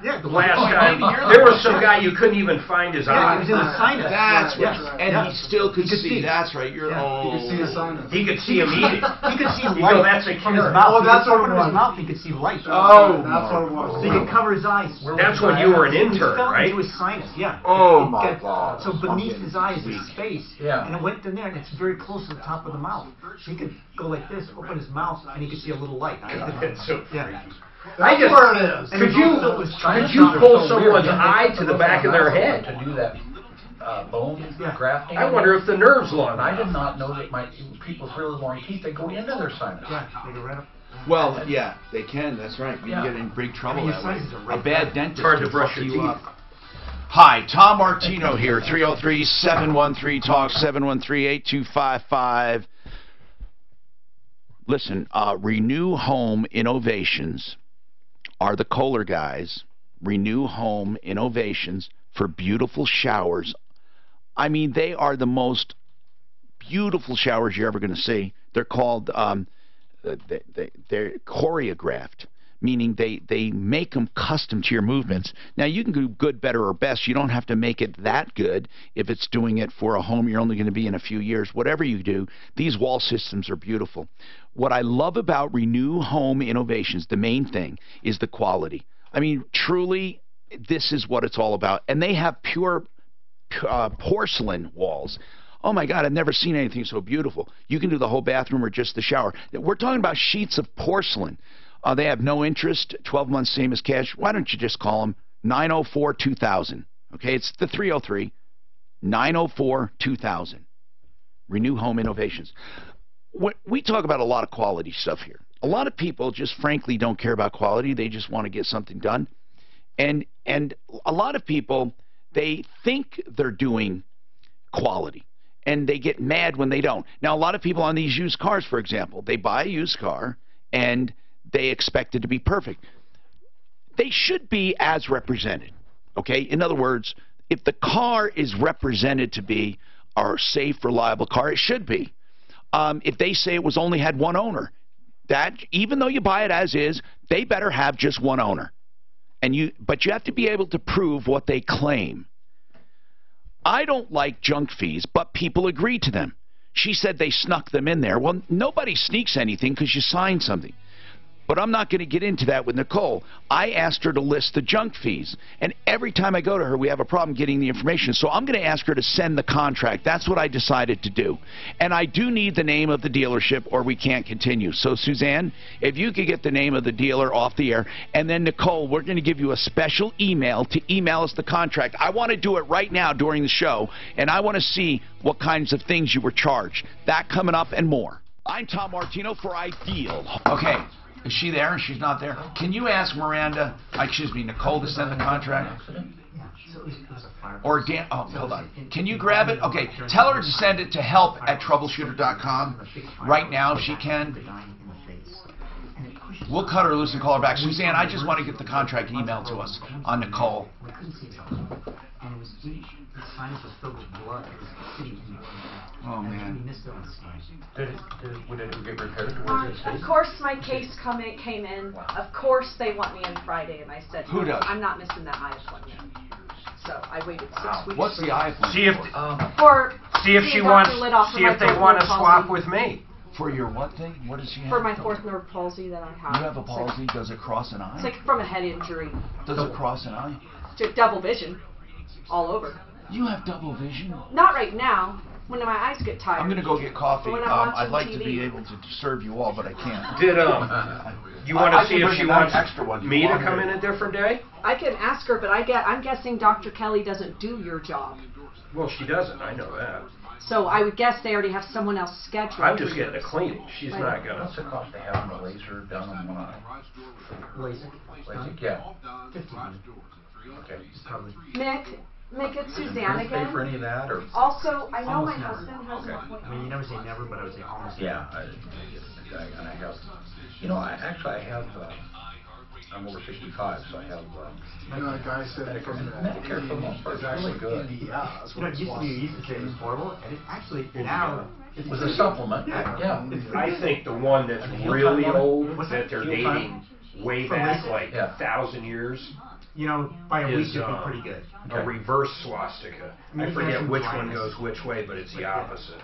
the last time there was some guy you couldn't even find his eye? He was in the sinus. That's right. And he still could see. That's right. You're He could see the sinus. He could see him eating. He could see light. No, that's a from his carrot. mouth. Oh, that's what it was. From his mouth, he could see light. Oh, that's what it was. So he could cover his eyes. That's when you were an intern, right? Into his sinus. Yeah. Oh my God. So beneath his eyes is space. Yeah. And it went in there, and it's very close to the top of the mouth. So he could go like this, open his mouth, and he could see a little light. That's so yeah. That's where it is. Could you pull someone's eye to the back of their head to do that bone grafting? I wonder if the nerves long. I did not know that people's really long teeth, they go into their sinus. Yeah, they go right up. Well, yeah, they can. That's right. You can get in big trouble that way. A bad dentist hard to can brush fuck your you teeth. up. Hi, Tom Martino here. 303-713-TALK, 713-8255. Listen, Renew Home Innovations are the Kohler guys. Renew Home Innovations for beautiful showers. I mean, they are the most beautiful showers you're ever going to see. They're called, they're choreographed, meaning they make them custom to your movements. Now, you can do good, better, or best. You don't have to make it that good if it's doing it for a home you're only going to be in a few years. Whatever you do, these wall systems are beautiful. What I love about Renew Home Innovations, the main thing, is the quality. I mean, truly, this is what it's all about. And they have pure porcelain walls. Oh, my God, I've never seen anything so beautiful. You can do the whole bathroom or just the shower. We're talking about sheets of porcelain. They have no interest, 12 months, same as cash. Why don't you just call them 904-2000? Okay, it's the 303-904-2000. Renew Home Innovations. We talk about a lot of quality stuff here. A lot of people just frankly don't care about quality. They just want to get something done. And a lot of people, they think they're doing quality. And they get mad when they don't. Now, a lot of people on these used cars, for example, they buy a used car and they expect it to be perfect. They should be as represented, okay? In other words, if the car is represented to be a safe, reliable car, it should be. If they say it was only had one owner, that even though you buy it as is, they better have just one owner. But you have to be able to prove what they claim. I don't like junk fees, but people agree to them. She said they snuck them in there. Well, nobody sneaks anything because you sign something. But I'm not going to get into that with Nicole. I asked her to list the junk fees. And every time I go to her, we have a problem getting the information. So I'm going to ask her to send the contract. That's what I decided to do. And I do need the name of the dealership or we can't continue. So, Suzanne, if you could get the name of the dealer off the air. And then, Nicole, we're going to give you a special email to email us the contract. I want to do it right now during the show. And I want to see what kinds of things you were charged. That coming up and more. I'm Tom Martino for Ideal. Okay. Is she there? She's not there. Can you ask Nicole to send the contract? Or Dan, oh, hold on. Can you grab it? Okay, tell her to send it to help@troubleshooter.com right now if she can. We'll cut her loose and call her back. Suzanne, I just want to get the contract emailed to us on Nicole. his sinus was filled with blood. It was sitting in the Oh, man. We missed it on the scan. Would it get repaired? Of course, my case came in. Of course, they want me in Friday, and I said, Who does? I'm not missing that eye appointment. So I waited 6 weeks. What's the eye appointment? See if See if they want to swap with me. For your what thing? What does she have? For my fourth nerve palsy that I have. You have a palsy? Does it cross an eye? It's like from a head injury. Does it cross an eye? It's double vision, all over. You have double vision? Not right now. When my eyes get tired. I'm gonna go get coffee. When I'm I'd like TV. to be able to serve you all, but I can't. Did you want to see if she wants me to come in a different day? I can ask her, but I'm guessing Dr. Kelly doesn't do your job. Well, she doesn't. I know that. So I would guess they already have someone else scheduled. I'm just getting a cleaning. She's not gonna. What's the cost of having a laser done on one eye? LASIK? LASIK, yeah. $1,500. Okay. Probably. Mick, it's Suzanne Pay again. for any of that, or? Also, I know Almost my never. husband has an appointment. I mean, you never say never, but I would say almost Yeah, never. I have. You know, I have. I'm over 65, so I have. You know, that guy said Medicare for the most part is really good. You know, it used to be you used to say it was horrible, and it actually now. It was a supplement. Yeah. I think the one that's really old that they're dating way back like 1,000 years. You know, by a week is it'd be pretty good. a reverse swastika. I forget which one goes which way, but it's the opposite.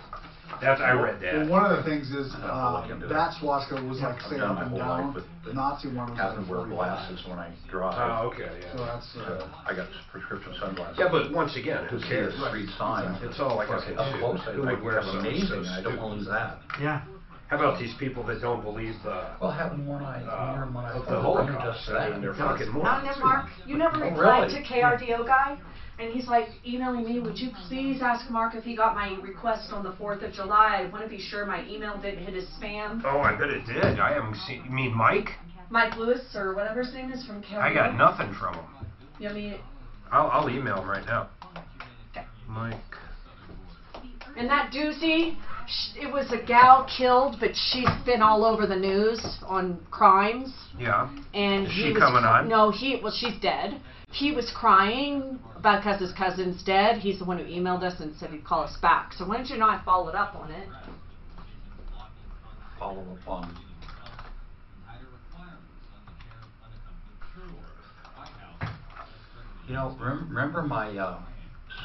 I read that. Well, one of the things is that swastika was like say up and down. The Nazi one was having to wear glasses when I drive. Oh, okay, yeah. So that's I got prescription sunglasses. Yeah, but once again, who to cares? see the street signs. It's all like I said, up close. who would wear something amazing. so I don't want to lose that. Yeah. How about these people that don't believe well, having one eye, the Holocaust? I mean, they're fucking Not morons. yet, Mark. You never replied to KRDO guy? And he's like emailing me, would you please ask Mark if he got my request on the 4th of July? I want to be sure my email didn't hit his spam. Oh, I bet it did. I haven't seen. You mean Mike? Mike Lewis, or whatever his name is from KRDO. I got nothing from him. You know, I mean, I'll email him right now. Okay. Mike. And that doozy, it was a gal killed, but she's been all over the news on crimes. Yeah. And is she coming on? No, she's dead. He was crying about because his cousin's dead. He's the one who emailed us and said he'd call us back. So why don't you not follow up on it? Follow up on. You know, remember my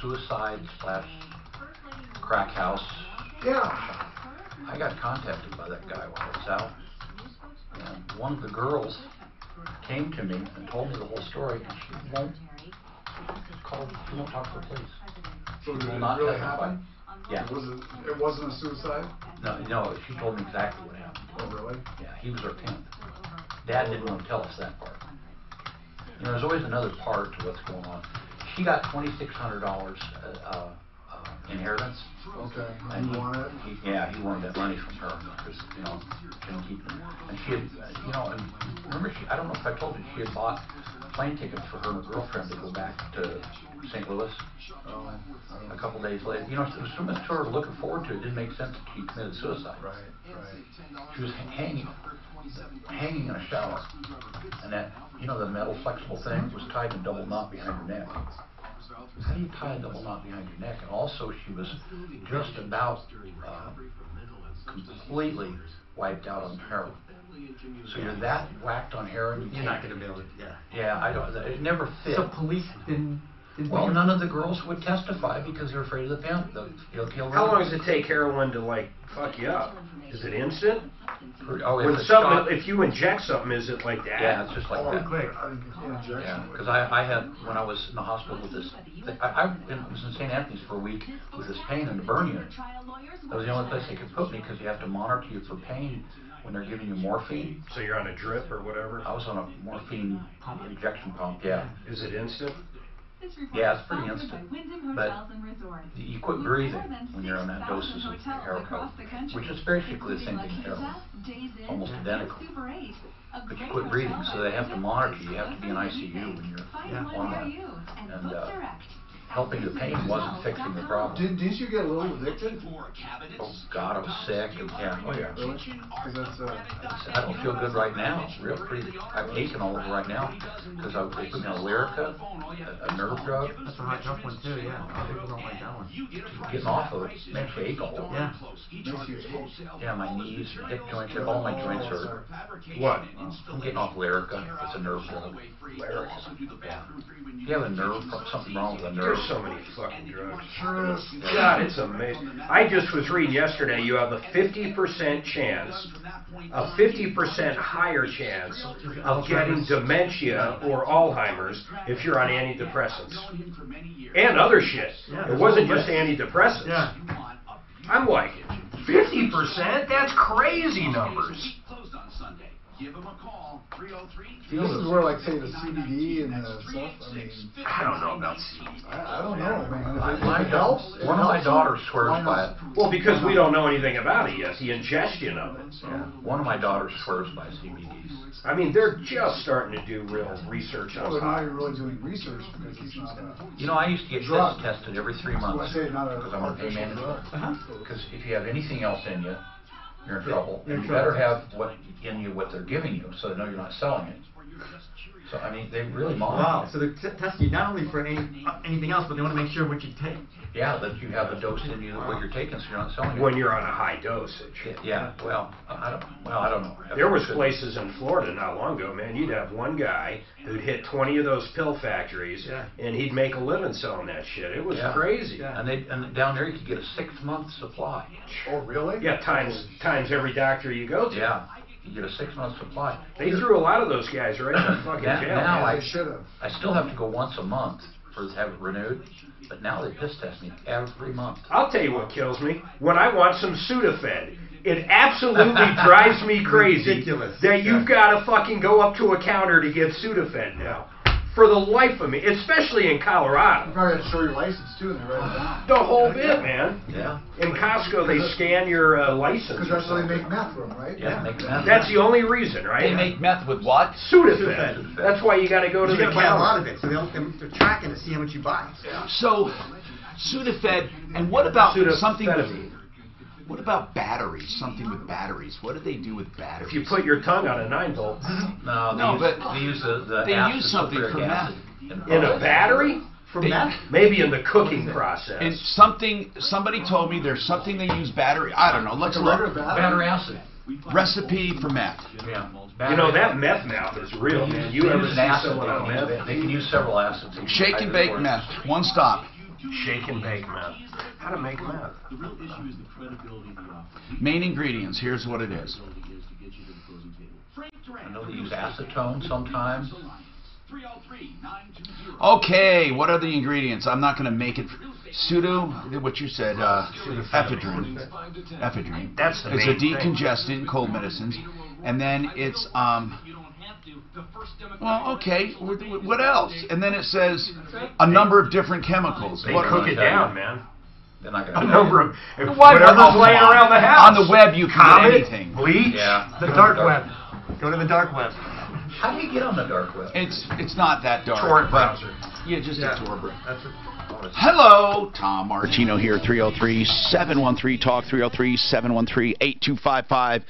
suicide / crack house? Yeah. I got contacted by that guy while I was out. And one of the girls came to me and told me the whole story, and she won't talk to the police. So She did will it not really testify. happen? Yeah. It wasn't a suicide? No, she told me exactly what happened. Oh, really? Yeah, he was her pimp. Dad didn't want to tell us that part. You know, there's always another part to what's going on. She got $2,600 inheritance. Okay. And he wanted it? He wanted that money from her because, you know, couldn't keep it. And she had, you know, and remember, I don't know if I told you, she had bought plane tickets for her and her girlfriend to go back to St. Louis a couple days later. You know, it was so much to her looking forward to it. It didn't make sense that she committed suicide. Right. She was hanging in a shower, and that, you know, the metal flexible thing was tied in a double knot behind her neck. How do you tie a double knot behind your neck? And also, she was just about completely wiped out on heroin. So you're that whacked on heroin, you're not going to be able to. Yeah, I don't. It never fit. So police didn't. Well, none of the girls would testify because they're afraid of the pimp. He'll kill them. How long does it take heroin to like fuck you up? Is it instant? If you inject something, is it like that? Yeah, it's just like that. Quick. Yeah, because I had, when I was in the hospital with this, I was in St. Anthony's for a week with this pain in the burn unit. That was the only place they could put me because you have to monitor you for pain when they're giving you morphine. So you're on a drip or whatever? I was on a morphine injection pump, yeah. Is it instant? Yeah, it's pretty instant. But you quit breathing when you're on that doses of heroin, which is basically the same thing as heroin. Almost identical. But you quit breathing, so they have to monitor you. You have to be in ICU when you're on that. And helping the pain wasn't fixing the problem. Didn't you get a little addicted? Oh God, I was sick. And, yeah, oh yeah. Really? 'Cause that's, I don't feel good right now. Real pretty. I'm aching all over right now because they put me on Lyrica, a nerve drug. That's a hot tough one too. Yeah, a lot of people don't like that one. Getting off of it makes you ache all over. Yeah. Yeah, my knees, hip joints, all my joints hurt. What? I'm getting off Lyrica. It's a nerve drug. Lyrica. Yeah. If you have a nerve, something wrong with a nerve. There's so many fucking drugs. God, it's amazing. I just was reading yesterday, you have a 50% chance, a 50% higher chance of getting dementia or Alzheimer's if you're on antidepressants. And other shit. Yeah, it wasn't just antidepressants. Yeah. I'm like, 50%? That's crazy numbers. Give them a call, 303. This is where, like, say, the CBD and the stuff. I mean, I don't know about CBD. I don't know, man. One of my daughters swears by it. Well, because we don't know anything about it yet. The ingestion of it. Yeah. One of my daughters swears by CBDs. I mean, they're just starting to do real research on it. Well, now you're really doing research because it's not a You know, I used to get drug. tested every 3 months because I'm a pain management. Because if you have anything else in you, you're in trouble. And you better have what in you what they're giving you, so they know you're not selling it. So I mean, they really monitor. Wow. So they're testing you not only for anything else, but they want to make sure what you take. Yeah, that you have the dose in you, what you're taking, so you're not selling it. When you're on a high dosage. Yeah. Well, I don't know. There was places in Florida not long ago, man. You'd have one guy who'd hit 20 of those pill factories, and he'd make a living selling that shit. It was crazy. Yeah. And down there you could get a 6-month supply. Oh, really? Yeah, times every doctor you go to. Yeah. You get a 6-month supply. They threw a lot of those guys right in the fucking jail. Now I still have to go once a month to have it renewed, but now they piss test me every month. I'll tell you what kills me. When I want some Sudafed, it absolutely drives me crazy Ridiculous. that you've got to fucking go up to a counter to get Sudafed now. For the life of me, especially in Colorado. You probably have to show your license too, and they write it down. The whole bit, man. Yeah. In Costco, they scan your license. Because that's how they make meth from, right? Yeah, make meth. That's the only reason, right? They make meth with what? Sudafed. That's why you got to go to the counter. You got to buy a lot of counter. it, so they're tracking to see how much you buy. Yeah. So, Sudafed, and what about something with... Sudafed. What about batteries? Something with batteries. What do they do with batteries? If you put your tongue on a 9-volt. They use the they acid, use something for meth. In a battery? For meth? Maybe in the cooking process. And somebody told me there's something they use battery. I don't know. Let's look. Battery acid. Recipe for meth. Yeah. You know, that meth mouth is real, man. You ever see someone on meth? They can use several acids. Shake and bake meth. One stop. Shake and bake meth. How to make meth? The real issue is the credibility of the offer. Main ingredients. Here's what it is. I know they use acetone sometimes. Okay, what are the ingredients? I'm not going to make it. What you said, ephedrine. Ephedrine. That's the It's main a decongestant, cold medicines. And then it's, well, okay, what else? And then it says a number of different chemicals. They cook it down, man. They're not A number of whatever's laying around the house. On the web, you can get anything. Bleach. Yeah. The dark web. Go to the dark web. How do you get on the dark web? It's not that dark. Torrent browser. Yeah, just a Tor browser. That's it. Hello, Tom Martino here, 303-713-TALK, 303-713-8255.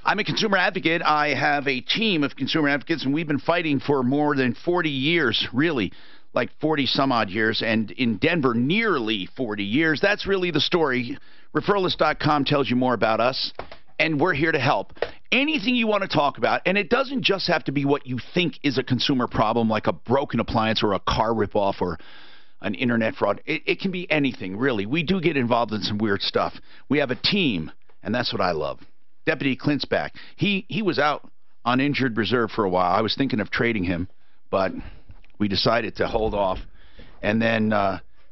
I'm a consumer advocate. I have a team of consumer advocates, and we've been fighting for more than 40 years, really, like 40-some-odd years, and in Denver, nearly 40 years. That's really the story. Referralist.com tells you more about us, and we're here to help. Anything you want to talk about, and it doesn't just have to be what you think is a consumer problem, like a broken appliance or a car ripoff or an internet fraud. It can be anything, really. We do get involved in some weird stuff. We have a team, and that's what I love. Deputy Clint's back. He was out on injured reserve for a while. I was thinking of trading him, but we decided to hold off. And then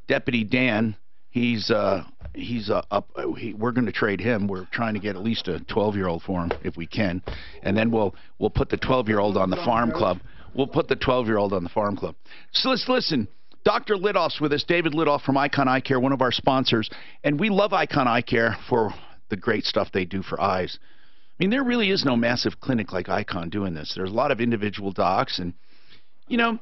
Deputy Dan, we're going to trade him. We're trying to get at least a 12-year-old for him if we can, and then we'll put the 12-year-old on the farm club. We'll put the 12-year-old on the farm club. So let's listen. Dr. Lidoff's with us, David Lidoff from Icon Eye Care, one of our sponsors, and we love Icon Eye Care for the great stuff they do for eyes. I mean, there really is no massive clinic like Icon doing this. There's a lot of individual docs, and you know,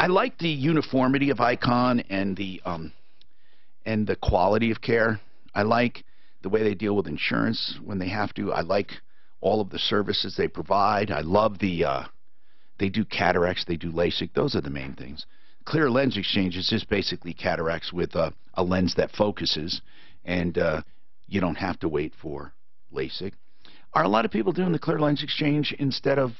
I like the uniformity of Icon and the quality of care. I like the way they deal with insurance when they have to. I like all of the services they provide. I love they do cataracts, they do LASIK. Those are the main things. Clear lens exchange is just basically cataracts with a lens that focuses, and you don't have to wait for LASIK. Are a lot of people doing the clear lens exchange instead of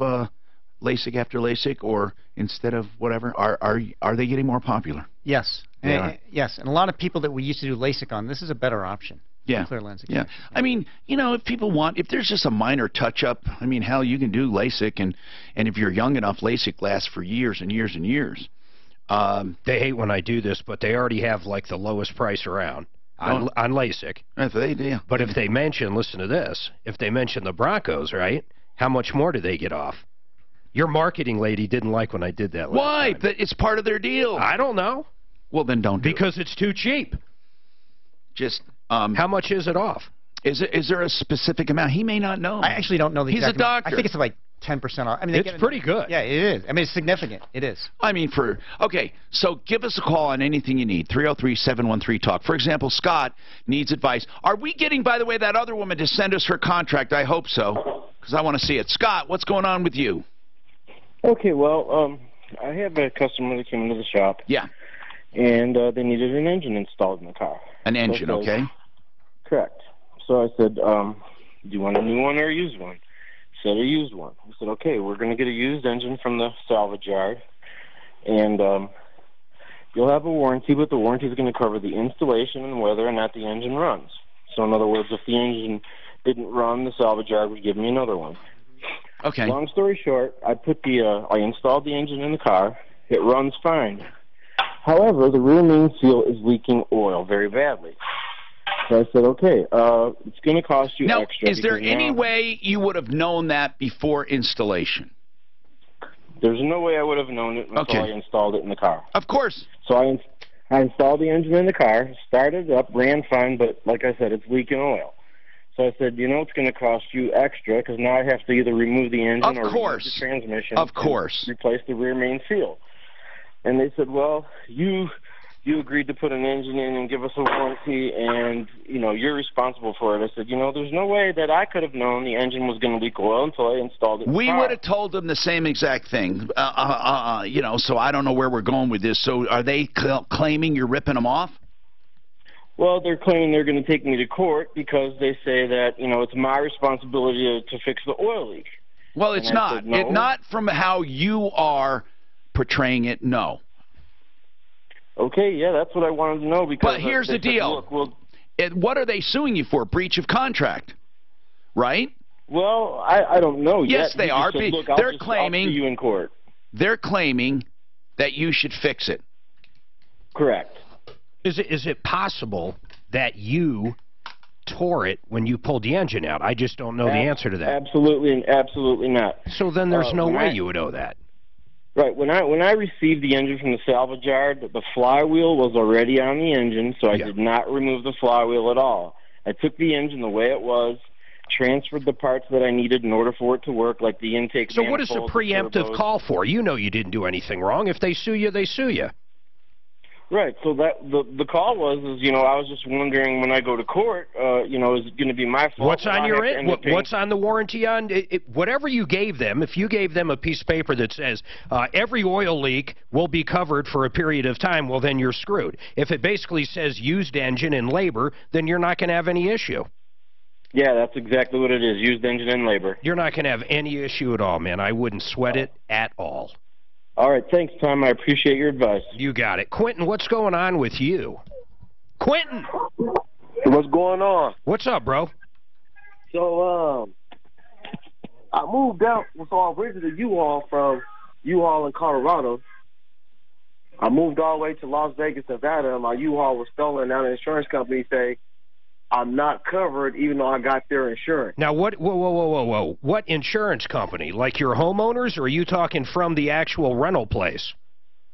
LASIK after LASIK, or instead of whatever? Are they getting more popular? Yes. Yes, and a lot of people that we used to do LASIK on, this is a better option. Yeah. Clear lens exchange. Yeah. I mean, you know, if people want, if there's just a minor touch-up, I mean, hell, you can do LASIK, and if you're young enough, LASIK lasts for years and years and years. They hate when I do this, but they already have, like, the lowest price around on LASIK. If they do. But if they mention, listen to this, if they mention the Broncos, right, how much more do they get off? Your marketing lady didn't like when I did that last Why? time. It's part of their deal. I don't know. Well, then don't do Because it's too cheap. Just how much is it off? Is there a specific amount? He may not know. I actually don't know the exact He's a amount. doctor. I think it's like 10% off. I mean, it's pretty good. Yeah, it is. I mean, it's significant. It is. I mean, okay, so give us a call on anything you need, 303-713-TALK. For example, Scott needs advice. Are we getting, by the way, that other woman to send us her contract? I hope so, because I want to see it. Scott, what's going on with you? Okay, well, I have a customer that came into the shop. Yeah. And they needed an engine installed in the car. An engine, so okay. Correct. So I said, do you want a new one or a used one? He said, a used one. I said, okay, we're going to get a used engine from the salvage yard, and you'll have a warranty, but the warranty is going to cover the installation and whether or not the engine runs. So in other words, if the engine didn't run, the salvage yard would give me another one. Okay. Long story short, I installed the engine in the car. It runs fine. However, the rear main seal is leaking oil very badly. So I said, okay, it's going to cost you extra. Now, is there any way you would have known that before installation? There's no way I would have known it until I installed it in the car. Of course. So I installed the engine in the car, started it up, ran fine, but like I said, it's leaking oil. So I said, you know, it's going to cost you extra because now I have to either remove the engine or remove the transmission. Of course. And replace the rear main seal. And they said, well, you agreed to put an engine in and give us a warranty, and, you know, you're responsible for it. I said, you know, there's no way that I could have known the engine was going to leak oil until I installed it in the car. We would have told them the same exact thing, you know, so I don't know where we're going with this. So are they claiming you're ripping them off? Well, they're claiming they're going to take me to court because they say that, you know, it's my responsibility to fix the oil leak. Well, it's not. No. Not from how you are portraying it, no. Okay, yeah, that's what I wanted to know. Because but here's the deal. Look, what are they suing you for? Breach of contract, right? Well, I don't know yet. Yes, they are. Said, look, they're claiming I'll see you in court. They're claiming that you should fix it. Correct. Is it possible that you tore it when you pulled the engine out? I just don't know the answer to that. Absolutely not. So then there's no way you would know that. Right. When I received the engine from the salvage yard, the flywheel was already on the engine, so I did not remove the flywheel at all. I took the engine the way it was, transferred the parts that I needed in order for it to work, like the intake So what is the preemptive call for? You know you didn't do anything wrong. If they sue you, they sue you. Right. So that the call was, you know, I was just wondering when I go to court, you know, is it going to be my fault? What's on your end? What's on the warranty on whatever you gave them? If you gave them a piece of paper that says every oil leak will be covered for a period of time, well, then you're screwed. If it basically says used engine and labor, then you're not going to have any issue. Yeah, that's exactly what it is, used engine and labor. You're not going to have any issue at all, man. I wouldn't sweat it at all. All right, thanks, Tom. I appreciate your advice. You got it. Quentin, what's going on with you? Quentin! What's going on? What's up, bro? So, I moved out with our original U-Haul from U-Haul in Colorado. I moved all the way to Las Vegas, Nevada, and my U-Haul was stolen. Now the insurance company say I'm not covered even though I got their insurance. Now, whoa. What insurance company? Like your homeowners, or are you talking from the actual rental place?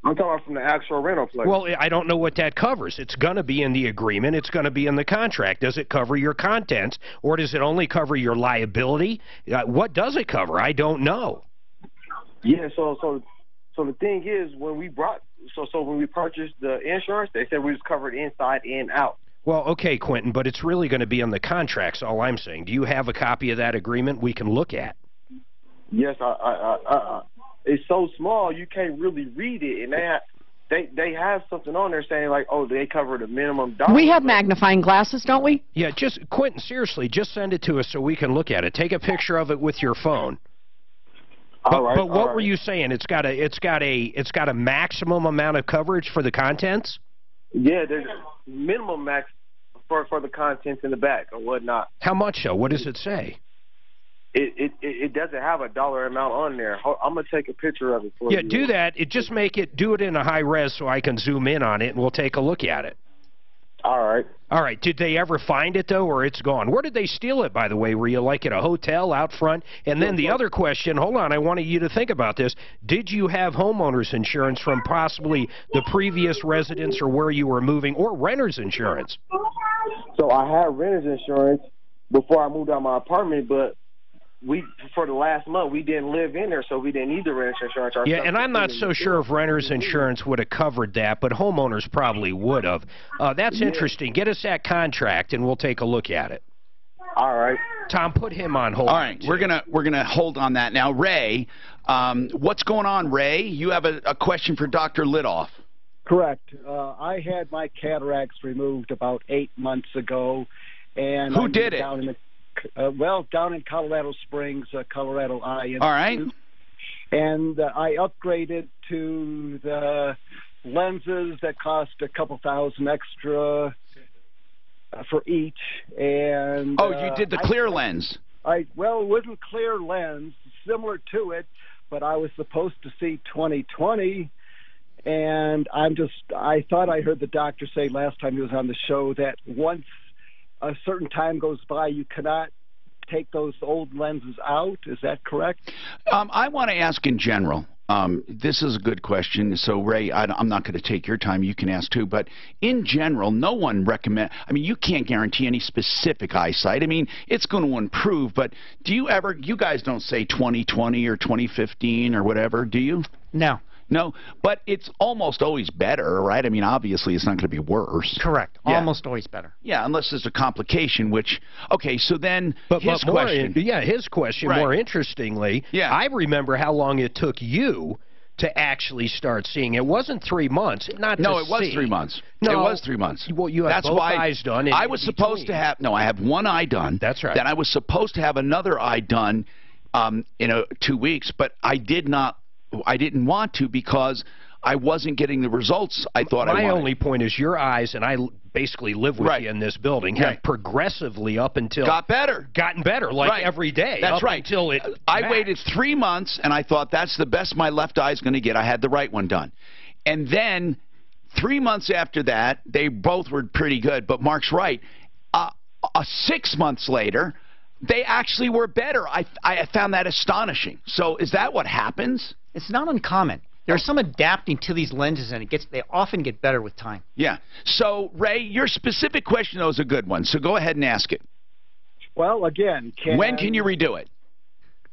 I'm talking from the actual rental place. Well, I don't know what that covers. It's going to be in the agreement. It's going to be in the contract. Does it cover your contents, or does it only cover your liability? What does it cover? I don't know. Yeah, so So the thing is, when we purchased the insurance, they said we was covered inside and out. Well, okay, Quentin, but it's really going to be on the contracts, all I'm saying. Do you have a copy of that agreement we can look at? Yes, it's so small you can't really read it, and they have something on there saying like, oh, they cover the minimum dollar. We have magnifying glasses, don't we? Yeah, just Quentin, seriously, just send it to us so we can look at it. Take a picture of it with your phone. But what were you saying? It's got a maximum amount of coverage for the contents? Yeah, there's a minimum max for the contents in the back or whatnot. How much so? What does it say? It doesn't have a dollar amount on there. I'm gonna take a picture of it for you. Yeah, do that. Do it in a high res so I can zoom in on it and we'll take a look at it. All right. All right. Did they ever find it, though, or it's gone? Where did they steal it, by the way? Were you, like, at a hotel out front? And then the other question, hold on, I wanted you to think about this. Did you have homeowner's insurance from possibly the previous residence or where you were moving, or renter's insurance? So I had renter's insurance before I moved out of my apartment, but for the last month, we didn't live in there, so we didn't need the renter's insurance. Yeah, and I'm not so sure if renter's insurance would have covered that, but homeowners probably would have. That's interesting. Get us that contract, and we'll take a look at it. All right. Tom, put him on hold. All right, we're gonna hold on that now. Ray, what's going on, Ray? You have a question for Dr. Lidoff. Correct. I had my cataracts removed about 8 months ago, and who did it? Down in Colorado Springs, Colorado Eye Institute. All right. And I upgraded to the lenses that cost a couple thousand extra for each. And you did the clear lens. It wasn't clear lens, similar to it, but I was supposed to see 20/20. And I thought I heard the doctor say last time he was on the show that once a certain time goes by, you cannot take those old lenses out. Is that correct? I want to ask in general. This is a good question. So, Ray, I'm not going to take your time. You can ask too. But in general, no one recommend. I mean, you can't guarantee any specific eyesight. I mean, it's going to improve. But do you ever? You guys don't say 20/20 or 20/15 or whatever, do you? No. No, but it's almost always better, right? I mean, obviously, it's not going to be worse. Correct. Yeah. Almost always better. Yeah, unless there's a complication, which, okay, so then his question. His question, more interestingly, I remember how long it took you to actually start seeing. It wasn't 3 months. It was 3 months. No, it was 3 months. Well, you have both eyes done. I was supposed to have, I have one eye done. That's right. Then I was supposed to have another eye done in 2 weeks, but I didn't want to because I wasn't getting the results I thought I wanted. My only point is your eyes, and I basically live with you in this building, have progressively up until... Gotten better, like every day. That's right. Until it I waited 3 months, and I thought that's the best my left eye is going to get. I had the right one done. And then 3 months after that, they both were pretty good. But Mark's right. 6 months later, they actually were better. I found that astonishing. So is that what happens? It's not uncommon. There's some adapting to these lenses, and they often get better with time. Yeah. So, Ray, your specific question, though, is a good one. So go ahead and ask it. Well, again, when can you redo it?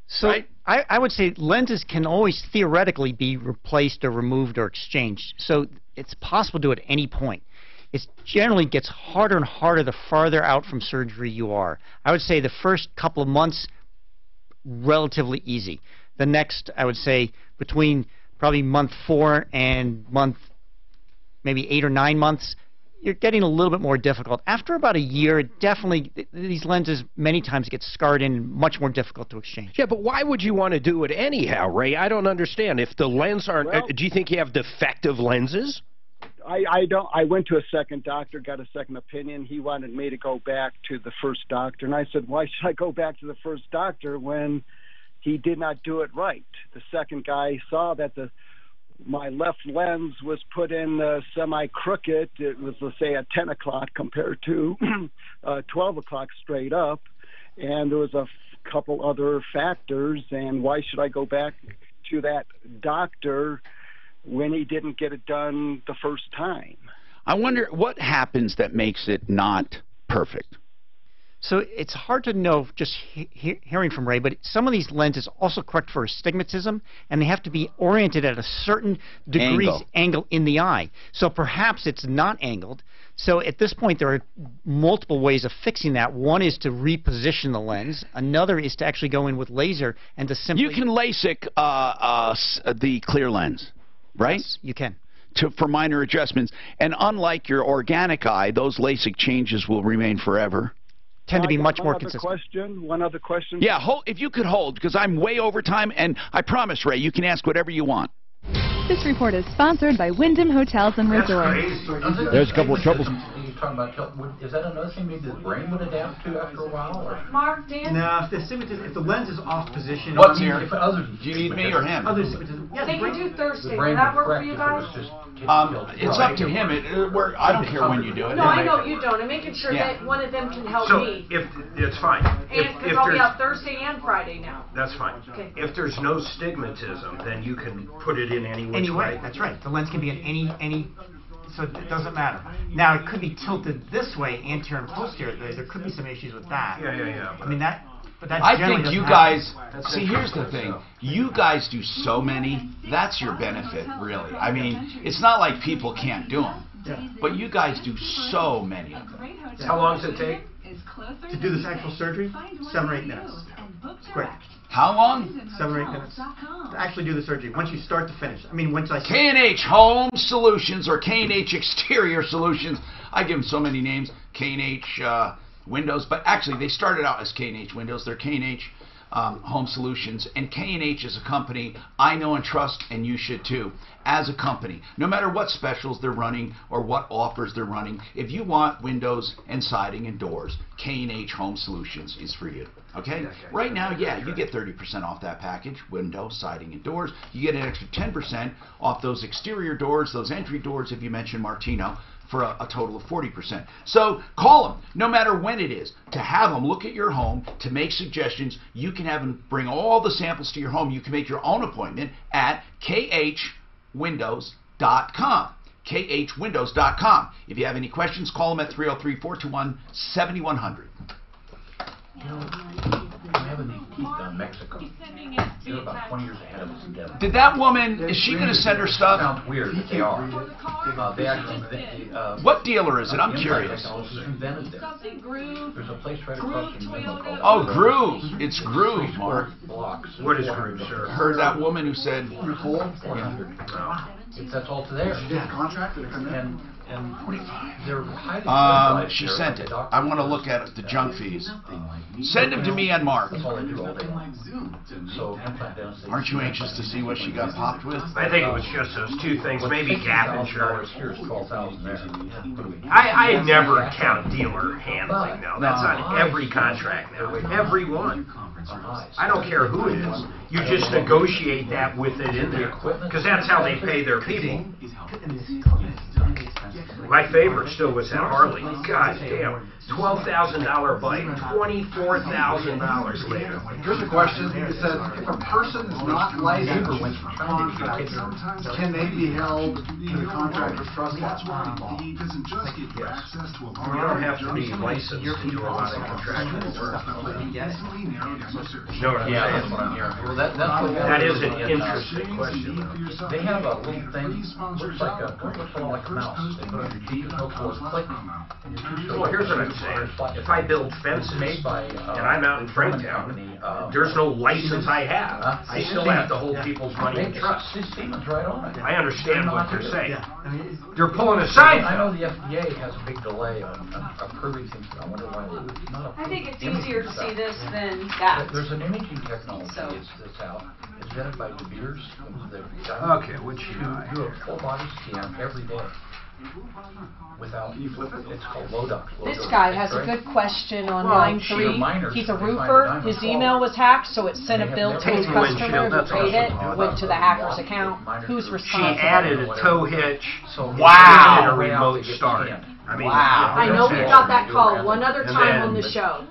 So I would say lenses can always theoretically be replaced or removed or exchanged. So it's possible to do at any point. It generally gets harder and harder the farther out from surgery you are. I would say the first couple of months, relatively easy. The next, I would say, between probably month 4 and month maybe 8 or 9 months, you're getting a little bit more difficult. After about a year, definitely, these lenses many times get scarred in and much more difficult to exchange. Yeah, but why would you want to do it anyhow, Ray? I don't understand. If the lens aren't... do you think you have defective lenses? I don't. I went to a second doctor, got a second opinion. He wanted me to go back to the first doctor, and I said, why should I go back to the first doctor when he did not do it right? The second guy saw that my left lens was put in semi-crooked. It was, let's say, at 10 o'clock compared to 12 o'clock straight up, and there was a couple other factors, and why should I go back to that doctor when he didn't get it done the first time? I wonder what happens that makes it not perfect. So it's hard to know just hearing from Ray, but some of these lenses also correct for astigmatism, and they have to be oriented at a certain degree angle in the eye. So perhaps it's not angled. So at this point, there are multiple ways of fixing that. One is to reposition the lens. Another is to actually go in with laser and to simply... You can LASIK the clear lens, right? Yes, you can. For minor adjustments. And unlike your organic eye, those LASIK changes will remain forever. Tend to be much more consistent. One other question. Yeah, if you could hold, because I'm way over time, and I promise, Ray, you can ask whatever you want. This report is sponsored by Wyndham Hotels and Resorts. There's a couple of troubles. You're talking about, is that another thing maybe the brain would adapt to after a while? Or? Mark, Dan? No, if the lens is off position... What's here? Do you need me or him? Other astigmatism. Yeah, they can do Thursday. Would that work for you guys? It's up to him. I don't care when you do it. No, I know you don't. I'm making sure that one of them can help me. So, it's fine. Because I'll be out Thursday and Friday now. That's fine. Okay. If there's no stigmatism, then you can put it in any which way. That's right. The lens can be in any, so it doesn't matter. Now, it could be tilted this way, anterior and posterior. There could be some issues with that. Yeah. I mean, but that I think you guys, see, here's the thing. You guys do so many, that's your benefit, really. I mean, it's not like people can't do them. Yeah. But you guys do so many of them. How long does it take? To do this actual surgery, 7 or 8 minutes. Quick. How long? 7 or 8 minutes. To actually do the surgery, once you start to finish. I mean, once I... K&H Home Solutions or K&H Exterior Solutions. I give them so many names. K&H Windows, but actually they started out as K&H Windows. They're K&H Home Solutions, and K&H is a company I know and trust, and you should too. As a company, no matter what specials they're running or what offers they're running, if you want windows and siding and doors, K&H Home Solutions is for you. Okay? Right now, you get 30% off that package, window, siding, and doors. You get an extra 10% off those exterior doors, those entry doors, if you mention Martino, for a total of 40%. So call them, no matter when it is, to have them look at your home, to make suggestions. You can have them bring all the samples to your home. You can make your own appointment at khwindows.com. khwindows.com. If you have any questions, call them at 303-421-7100. I'm having these teeth done in Mexico. They're about 20 years ahead of us in Denver. Did that woman, is she going to send her stuff? Sounds weird, but they are. They actually, what dealer is it? I'm curious. Invented there. There's a place right across from Limo called... Oh, Groove. It's Groove, Mark. What is Groove, sir? Heard that woman who said... 400. That's all to there. She did a contract to come in. And they're highly she sent it. I want to look at it, the junk fees. Send them to me and Mark. That's all they do all day long. So, aren't you anxious to see what she got popped with? I think it was just those two things, maybe gap insurance. Here's $12,000 there. I never count dealer handling though. That's on every contract now. Every one. I don't care who it is. You just negotiate that with it in there, because that's how they pay their people. My favorite still was that Harley. God damn. $12,000 bike, $24,000 later. Here's a question. It says, if a person is not licensed contractor, can they be held to the contractor's trust account? He doesn't just get access to a You don't have to be licensed to do a lot of contractual work. No, that's what I'm hearing. Well, that is an interesting question. They have a little thing, looks like a mouse. They put on your teeth, no force, click, and your tooth. Well, here's what I'm saying. If I build fences and I'm out in Franktown, there's no license I have. I still have to hold people's money in trust. Right on it. I understand what they're saying. They're pulling a sign. I know the FDA has a big delay on approving things. I wonder why they're not. I think it's easier to see this than that. There's an imaging technology that's out. It's vetted by De Beers. Okay, which you do a full body scan every day. Without, it's called low duct. This guy has a good question on line 3. He's a roofer. His email was hacked, so it sent a bill to his customer who paid it. Went to the hacker's account. Who's responsible? She added a tow hitch. Wow! And a remote start. I mean, I know we got that call one other time on the show,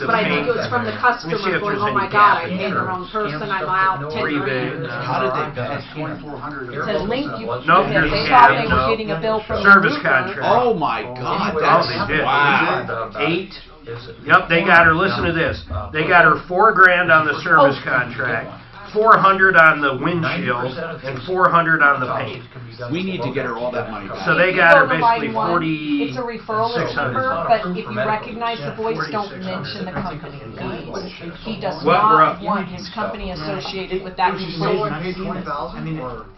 but I think it was from the customer going, "Oh my God, I paid the wrong person. I'm out $10,000." How did they pay? It says link you. They thought they were getting a bill from service the contract. Oh my God, that's they did. wow. 8 Yep, they got her. Listen to this. They got her $4,000 on the service contract, $400 on the windshield, and $400 on the paint. We need to get her all that money back. So they got her basically It's a referral number, but if you recognize the voice, don't mention the company, please. He does not want his company associated with that referral.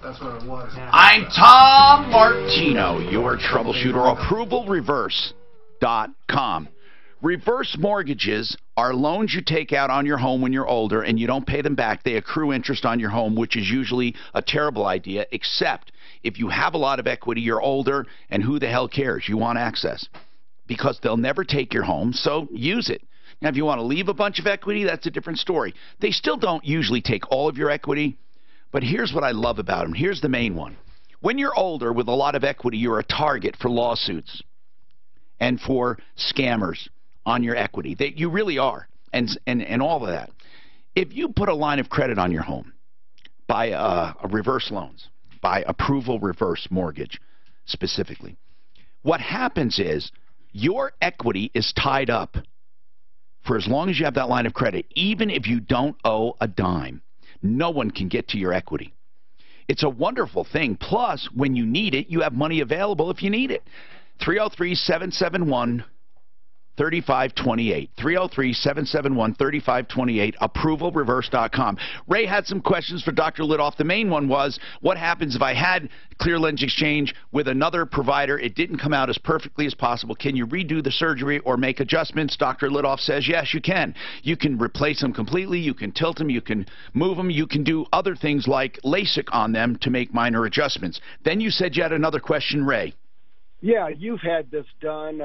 That's what it was. I'm Tom Martino, your troubleshooter. ApprovalReverse.com. Reverse mortgages are loans you take out on your home when you're older and you don't pay them back. They accrue interest on your home, which is usually a terrible idea, except if you have a lot of equity, you're older, and who the hell cares? You want access because they'll never take your home, so use it. Now, if you want to leave a bunch of equity, that's a different story. They still don't usually take all of your equity, but here's what I love about them. Here's the main one. When you're older with a lot of equity, you're a target for lawsuits and for scammers on your equity. That you really are, and all of that. If you put a line of credit on your home, by a reverse loans, by approval reverse mortgage specifically, what happens is your equity is tied up for as long as you have that line of credit, even if you don't owe a dime. No one can get to your equity. It's a wonderful thing. Plus, when you need it, you have money available if you need it. 303-771-3528. 303-771-3528. ApprovalReverse.com. Ray had some questions for Dr. Lidoff. The main one was, what happens if I had Clear Lens Exchange with another provider? It didn't come out as perfectly as possible. Can you redo the surgery or make adjustments? Dr. Lidoff says, yes, you can. You can replace them completely. You can tilt them. You can move them. You can do other things like LASIK on them to make minor adjustments. Then you said you had another question, Ray. Yeah, you've had this done.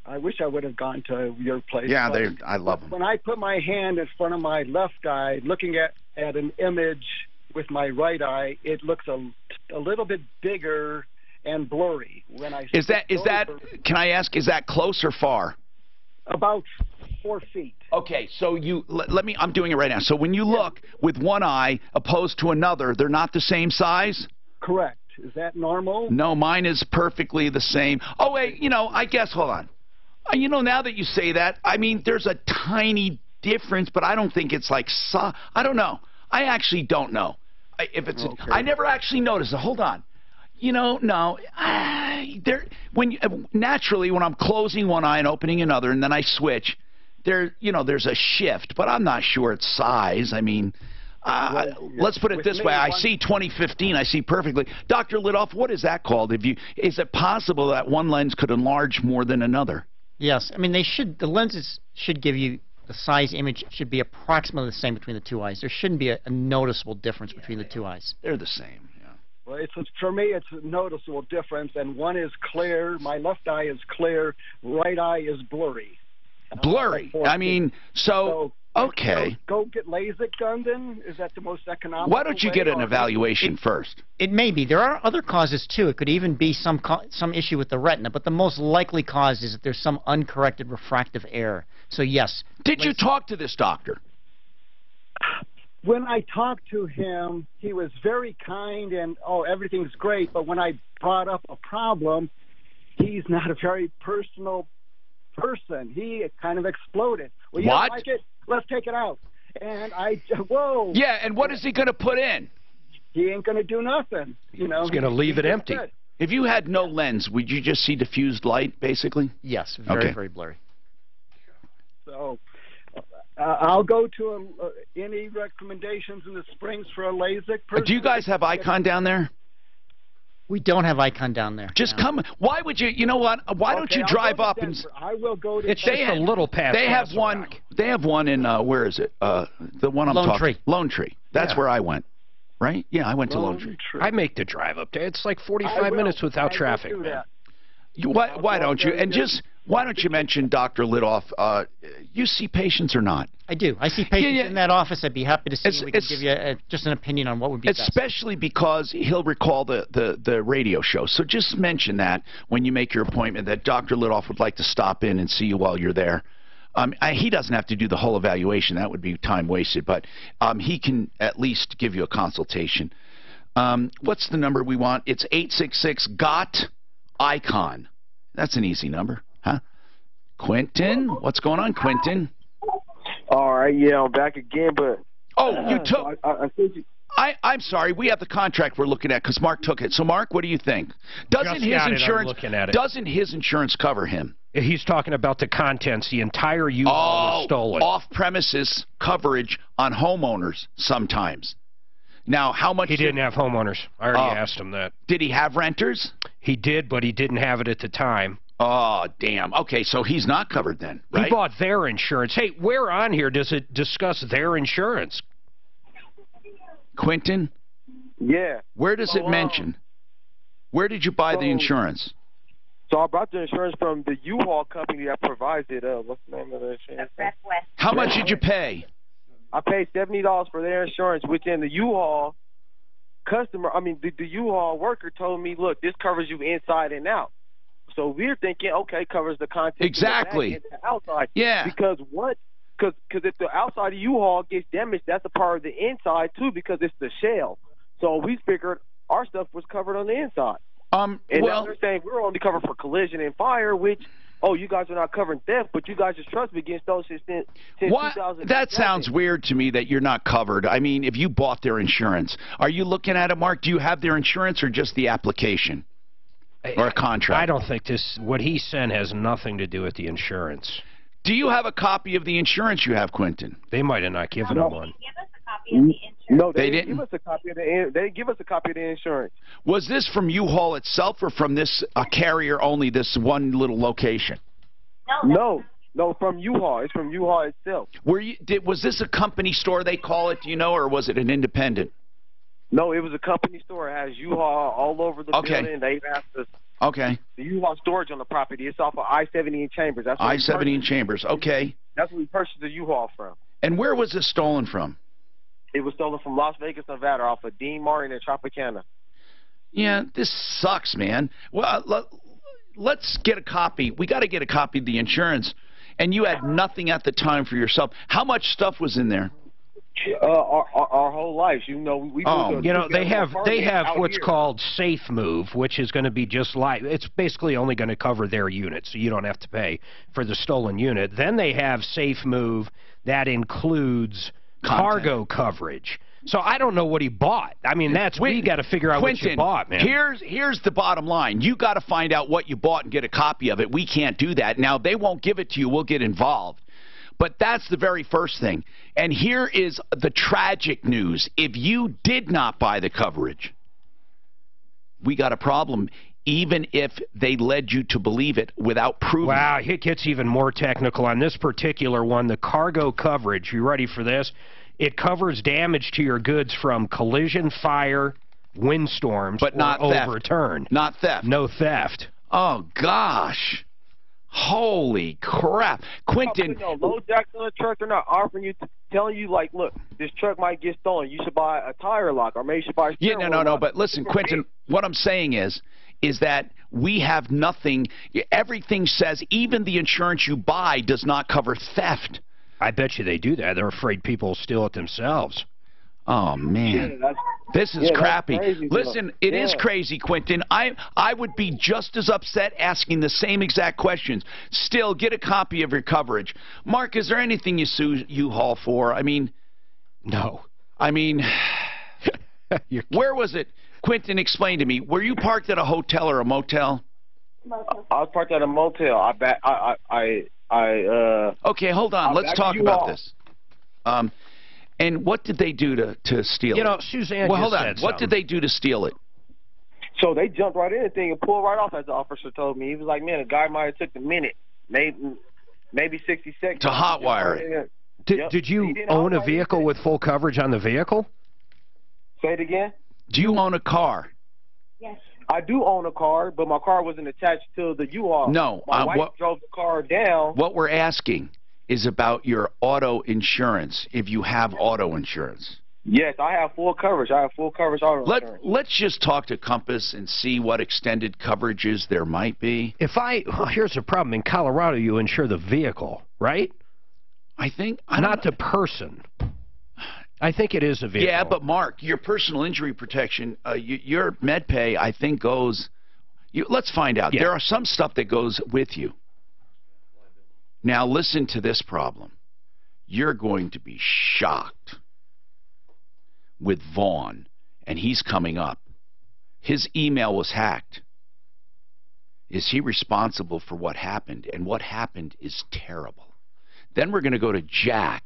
I wish I would have gone to your place. Yeah, I love them. When I put my hand in front of my left eye, looking at an image with my right eye, it looks a little bit bigger and blurry. When I can I ask, is that close or far? About 4 feet. Okay, so let me, I'm doing it right now. So when you look with one eye opposed to another, they're not the same size? Correct. Is that normal? No, mine is perfectly the same. Oh, wait, I guess, hold on. Now that you say that, I mean, there's a tiny difference, but I don't think it's like, I don't know. I actually don't know. If it's, okay. I never actually noticed it. Hold on. No. Naturally, when I'm closing one eye and opening another, and then I switch, there's a shift, but I'm not sure it's size. I mean, let's put it this way. I see 2015. I see perfectly. Dr. Lidoff, what is that called? Is it possible that one lens could enlarge more than another? Yes. I mean, the lenses should give you, the size image should be approximately the same between the two eyes. There shouldn't be a noticeable difference between the two eyes. They're the same, yeah. Well, for me, it's a noticeable difference, and one is clear. My left eye is clear. Right eye is blurry. Blurry? I mean, so okay. Go get LASIK done then? Is that the most economical? Why don't you get an evaluation first? It may be. There are other causes too. It could even be some issue with the retina, but the most likely cause is that there's some uncorrected refractive error. So yes. Did you talk to this doctor? When I talked to him, he was very kind and, everything's great, but when I brought up a problem, he's not a very personal person. He kind of exploded. Well, you don't like it? Let's take it out. And whoa. Yeah, and what is he going to put in? He ain't going to do nothing. He's going to leave it empty. If you had no lens, would you just see diffused light, basically? Yes, very blurry. So I'll go to any recommendations in the Springs for a LASIK. Do you guys have Icon down there? We don't have Icon down there. Just come. Why would you? You know what? Why don't you drive up and? I will go to. It's just a little past. They have one. They have one in where is it? The one I'm talking. Lone Tree. That's where I went. Right? Yeah, I went to Lone Tree. I make the drive up there. It's like 45 minutes without traffic. Why don't you? And just why don't you mention Dr. Lidoff? You see patients or not? I do. I see patients in that office. I'd be happy to see if we can give you just an opinion on what would be best. Especially because he'll recall the radio show. So just mention that when you make your appointment, that Dr. Lidoff would like to stop in and see you while you're there. He doesn't have to do the whole evaluation. That would be time wasted. But he can at least give you a consultation. What's the number we want? It's 866-GOT-ICON. That's an easy number, huh? Quentin? What's going on, Quentin? All right, yeah, I'm back again, but... Oh, you took... I think you... I'm sorry. We have the contract we're looking at because Mark took it. So, Mark, what do you think? Doesn't his insurance cover him? He's talking about the contents. The entire U-Haul was stolen. Off-premises coverage on homeowners sometimes. Now, how much... He didn't have homeowners. I already asked him that. Did he have renters? He did, but he didn't have it at the time. Oh, damn. Okay, so he's not covered then, right? He bought their insurance. Hey, where on here does it discuss their insurance? Quentin? Yeah. Where does it mention? Where did you buy the insurance? So I bought the insurance from the U-Haul company that provides it. What's the name of the insurance? How much did you pay? I paid $70 for their insurance, which in the U-Haul the U-Haul worker told me, look, this covers you inside and out. So we're thinking, okay, covers the content exactly. And the outside. Yeah. Because if the outside of U-Haul gets damaged, that's a part of the inside too, because it's the shell. So we figured our stuff was covered on the inside. Now they're saying we're only covered for collision and fire, which, you guys are not covering theft, but you guys just trust me against those since 2000. That sounds weird to me that you're not covered. I mean, if you bought their insurance, are you looking at it, Mark? Do you have their insurance or just the application or a contract? I don't think what he sent has nothing to do with the insurance. Do you have a copy of the insurance you have, Quentin? They might have not given him one. No, they didn't give us a copy of they didn't give us a copy of the insurance. Was this from U-Haul itself or from this carrier only, this one little location? No, from U-Haul. It's from U-Haul itself. Was this a company store, they call it, do you know, or was it an independent? No, it was a company store. It has U-Haul all over the building. They asked us. Okay. The U-Haul storage on the property. It's off of I-70 in Chambers. I-70 in Chambers. Okay. That's where we purchased the U-Haul from. And where was this stolen from? It was stolen from Las Vegas, Nevada, off of Dean Martin and Tropicana. Yeah, this sucks, man. Well, let's get a copy. We got to get a copy of the insurance. And you had nothing at the time for yourself. How much stuff was in there? Our whole lives, they have what's called Safe Move, which is going to be just like, it's basically only going to cover their unit, so you don't have to pay for the stolen unit. Then they have Safe Move that includes cargo coverage. So I don't know what he bought. I mean, we got to figure out what you bought, man. Here's the bottom line. You got to find out what you bought and get a copy of it. We can't do that. Now, they won't give it to you. We'll get involved. But that's the very first thing. And here is the tragic news. If you did not buy the coverage, we got a problem, even if they led you to believe it without proving it. Wow, it gets even more technical on this particular one. The cargo coverage, you ready for this? It covers damage to your goods from collision, fire, windstorms, but not overturn. Not theft. No theft. Oh, gosh. Holy crap. Quentin. Low jacks on the truck, they're not offering you, telling you, like, look, this truck might get stolen. You should buy a tire lock, or maybe you should buy a no. But listen, Quentin, what I'm saying is that we have nothing. Everything says even the insurance you buy does not cover theft. I bet you they do that. They're afraid people will steal it themselves. Oh, man. This is crappy. Listen, it is crazy, Quentin. I would be just as upset asking the same exact questions. Still, get a copy of your coverage. Mark, is there anything you sue U-Haul for? I mean, no. I mean, where was it? Quentin, explain to me. Were you parked at a hotel or a motel? I was parked at a motel. Okay, hold on. Let's talk about this. And what did they do to steal it? Suzanne hold on. What did they do to steal it? So they jumped right in the thing and pulled right off, as the officer told me. He was like, man, a guy might have took a minute, maybe 60 seconds. To hotwire it. Did you own a vehicle with full coverage on the vehicle? Say it again? Do you own a car? Yes. I do own a car, but my car wasn't attached to the U-Haul. No. My wife drove the car down. What we're asking is about your auto insurance, if you have auto insurance. Yes, I have full coverage. I have full coverage auto insurance. Let's just talk to Compass and see what extended coverages there might be. Here's the problem. In Colorado, you insure the vehicle, right? Not the person. I think it is a vehicle. Yeah, but Mark, your personal injury protection, your med pay, I think goes... let's find out. Yeah. There are some stuff that goes with you. Now listen to this problem. You're going to be shocked with Vaughn, and he's coming up. His email was hacked. Is he responsible for what happened? And what happened is terrible. Then we're going to go to Jack.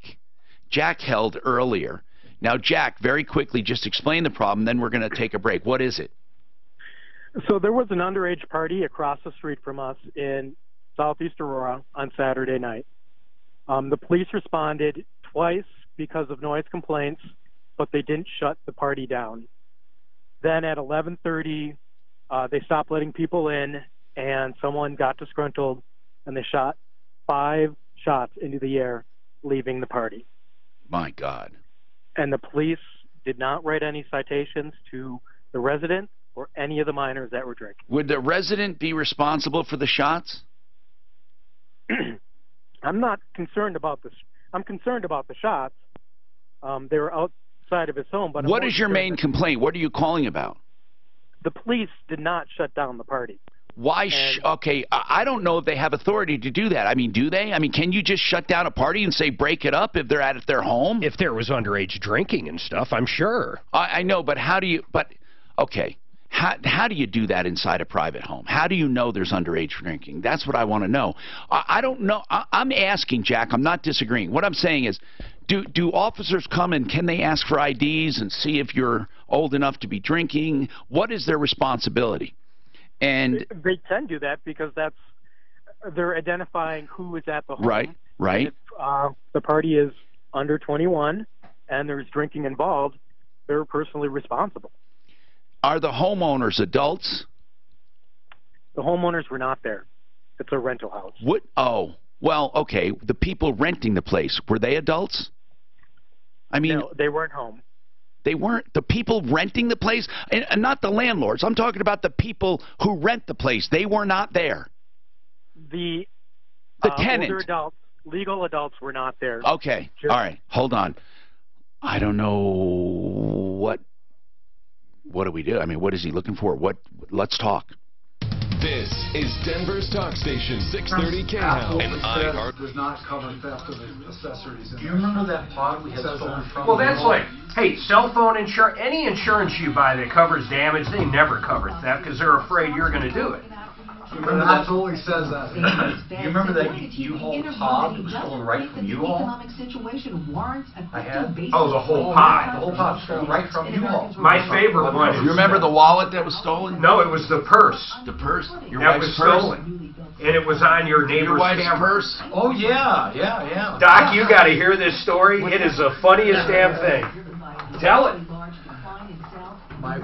Jack held earlier. Now, Jack, very quickly, just explain the problem, then we're going to take a break. What is it? So there was an underage party across the street from us in Southeast Aurora on Saturday night. The police responded twice because of noise complaints, but they didn't shut the party down. Then at 11:30, they stopped letting people in, and someone got disgruntled, and they shot 5 shots into the air, leaving the party. My God. And the police did not write any citations to the resident or any of the minors that were drinking. Would the resident be responsible for the shots? I'm not concerned about this. I'm concerned about the shots. They were outside of his home. But what is your main complaint? What are you calling about? The police did not shut down the party. Why? Okay, I don't know if they have authority to do that. I mean, do they? I mean, can you just shut down a party and say break it up if they're at their home? If there was underage drinking and stuff, I'm sure. I know, but how do you? But okay, how do you do that inside a private home? How do you know there's underage drinking? That's what I want to know. I don't know. I'm asking, Jack. I'm not disagreeing. What I'm saying is, do officers come and can they ask for IDs and see if you're old enough to be drinking? What is their responsibility? And they can do that because they're identifying who is at the home. Right, right. If the party is under 21 and there's drinking involved, they're personally responsible. Are the homeowners adults? The homeowners were not there. It's a rental house. What? Oh, well, okay. The people renting the place, were they adults? I mean, no, they weren't home. They weren't. The people renting the place, and not the landlords. I'm talking about the people who rent the place. They were not there. The tenant. Older adults, legal adults were not there. Okay. All right. Hold on. I don't know what do we do? I mean, what is he looking for? Let's talk. This is Denver's Talk Station, 630 KHOW. And iHeart does not cover theft of accessories. Do you remember that pod we had stolen from? Well, that's like, hey, cell phone insurance, any insurance you buy that covers damage, they never cover theft because they're afraid you're going to do it. It absolutely says that. Do you remember that U-Haul pod that was stolen right from U-Haul? I had. Oh, the whole pod. The whole pod stolen right from U-Haul. My favorite one. You remember the wallet that was stolen? No, it was the purse. The purse? Your that wife's was purse? stolen. And it was on your neighbor's purse? Oh, yeah. Doc, you got to hear this story. It is the funniest damn thing. Tell it. My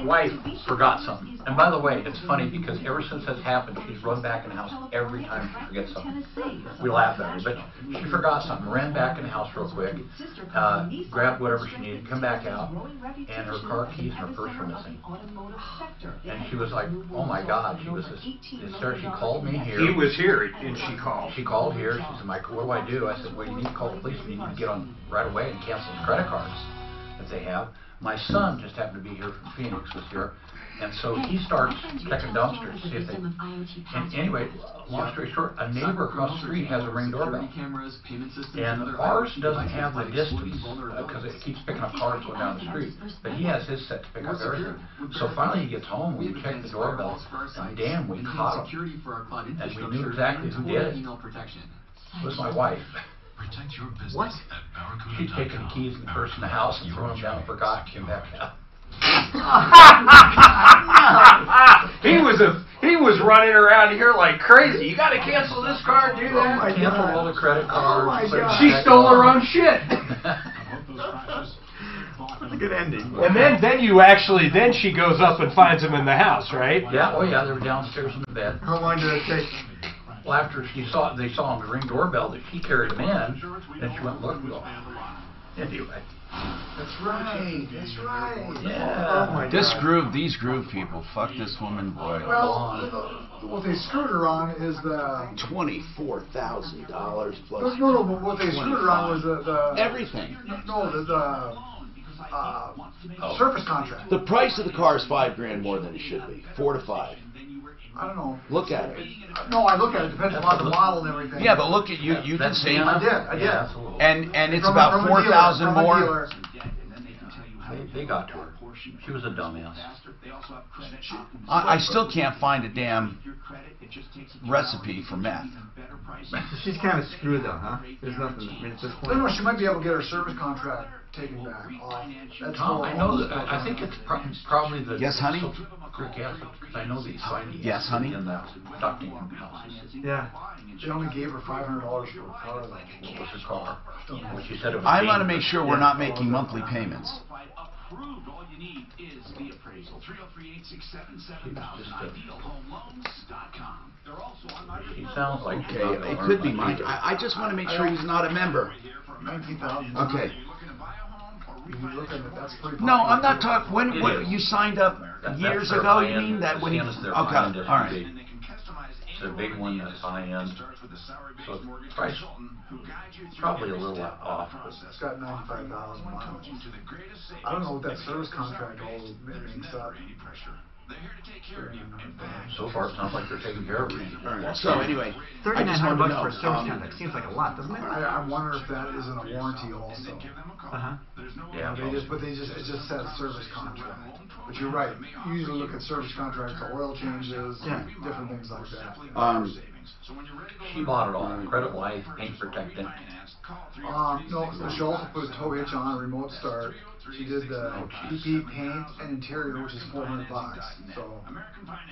wife forgot something. And by the way, it's funny because ever since that's happened, she's run back in the house every time she forgets something. We laugh at her, but she forgot something, ran back in the house real quick, grabbed whatever she needed, come back out, and her car keys and her purse were missing. And she was like, oh my God, she was this, she called me here. He was here, and she called. She called here, she said, Mike, what do I do? I said, well, you need to call the police, you need to get on right away and cancel the credit cards that they have. My son just happened to be here from Phoenix, was here. And so he starts checking dumpsters to see if they... And anyway, long story short, a neighbor across the street has a Ring doorbell. And ours doesn't have the distance because it keeps picking up cars going down the street. But he has his set to pick up everything. So finally he gets home, we check the doorbell, and damn, we caught him. And we knew exactly who did it. It was my wife. What? She'd taken the keys and the purse in the house and thrown them down and forgot and came back out. He was running around here like crazy. You got to cancel this card, do that. Cancel all the credit cards. Oh my God. She stole her own shit. That's a good ending. And then she goes up and finds him in the house, right? Yeah. Oh yeah, they were downstairs in the bed. How long did it take? Well, after they saw on the Ring doorbell that she carried him in, then she went and looked and go. Anyway. That's right. Yeah. Oh my God. These groove people, fuck this woman, boy. Well, what they screwed her on is the $24,000 plus. No, but what they screwed her on was the everything. No, the surface contract. The price of the car is $5,000 more than it should be. 4 to 5. I don't know. Look at it. No, I look at it. Depends upon the model and everything. Yeah, but look at you. You can see. I did. Yeah, absolutely. And it's about 4,000 more. They got to her. She was a dumbass. I still can't find a damn recipe for meth. She's kind of screwed though, huh? There's nothing. I mean, at this point. No, she might be able to get her service contract taken back off. That's Tom, I know that. I think it's probably the. Yes, honey. Sulfuric acid. I know these findings. Yes, honey. In the ducting houses. Yeah. They only gave her $500 for a car. What was her car? Well, she said it was. I want to make sure we're not making monthly payments. All you need is the appraisal. 303-867-7000. IdealHomeLoans.com. They're also on He sounds like. Okay, it could be Mike. I just want to make sure he's not a member. 19,000. Okay. That's pretty. No, I'm not talking. When you signed up years ago? You mean that when you? Okay, all right. It's a big one that's high end. So price probably a little off. It's got 95,000 miles. I don't know what that service contract all makes up. So far, it sounds like they're taking care of it. Right. So anyway, $3,900 for a service contract seems like a lot, doesn't it? I wonder if that isn't a warranty also. Yeah. It just says service contract. But you're right. You usually look at service contracts for oil changes, different things like that. She bought it all. Credit life, paint protectant. No, she also put a tow hitch on, a remote start. She did the PP paint and interior, which is $400.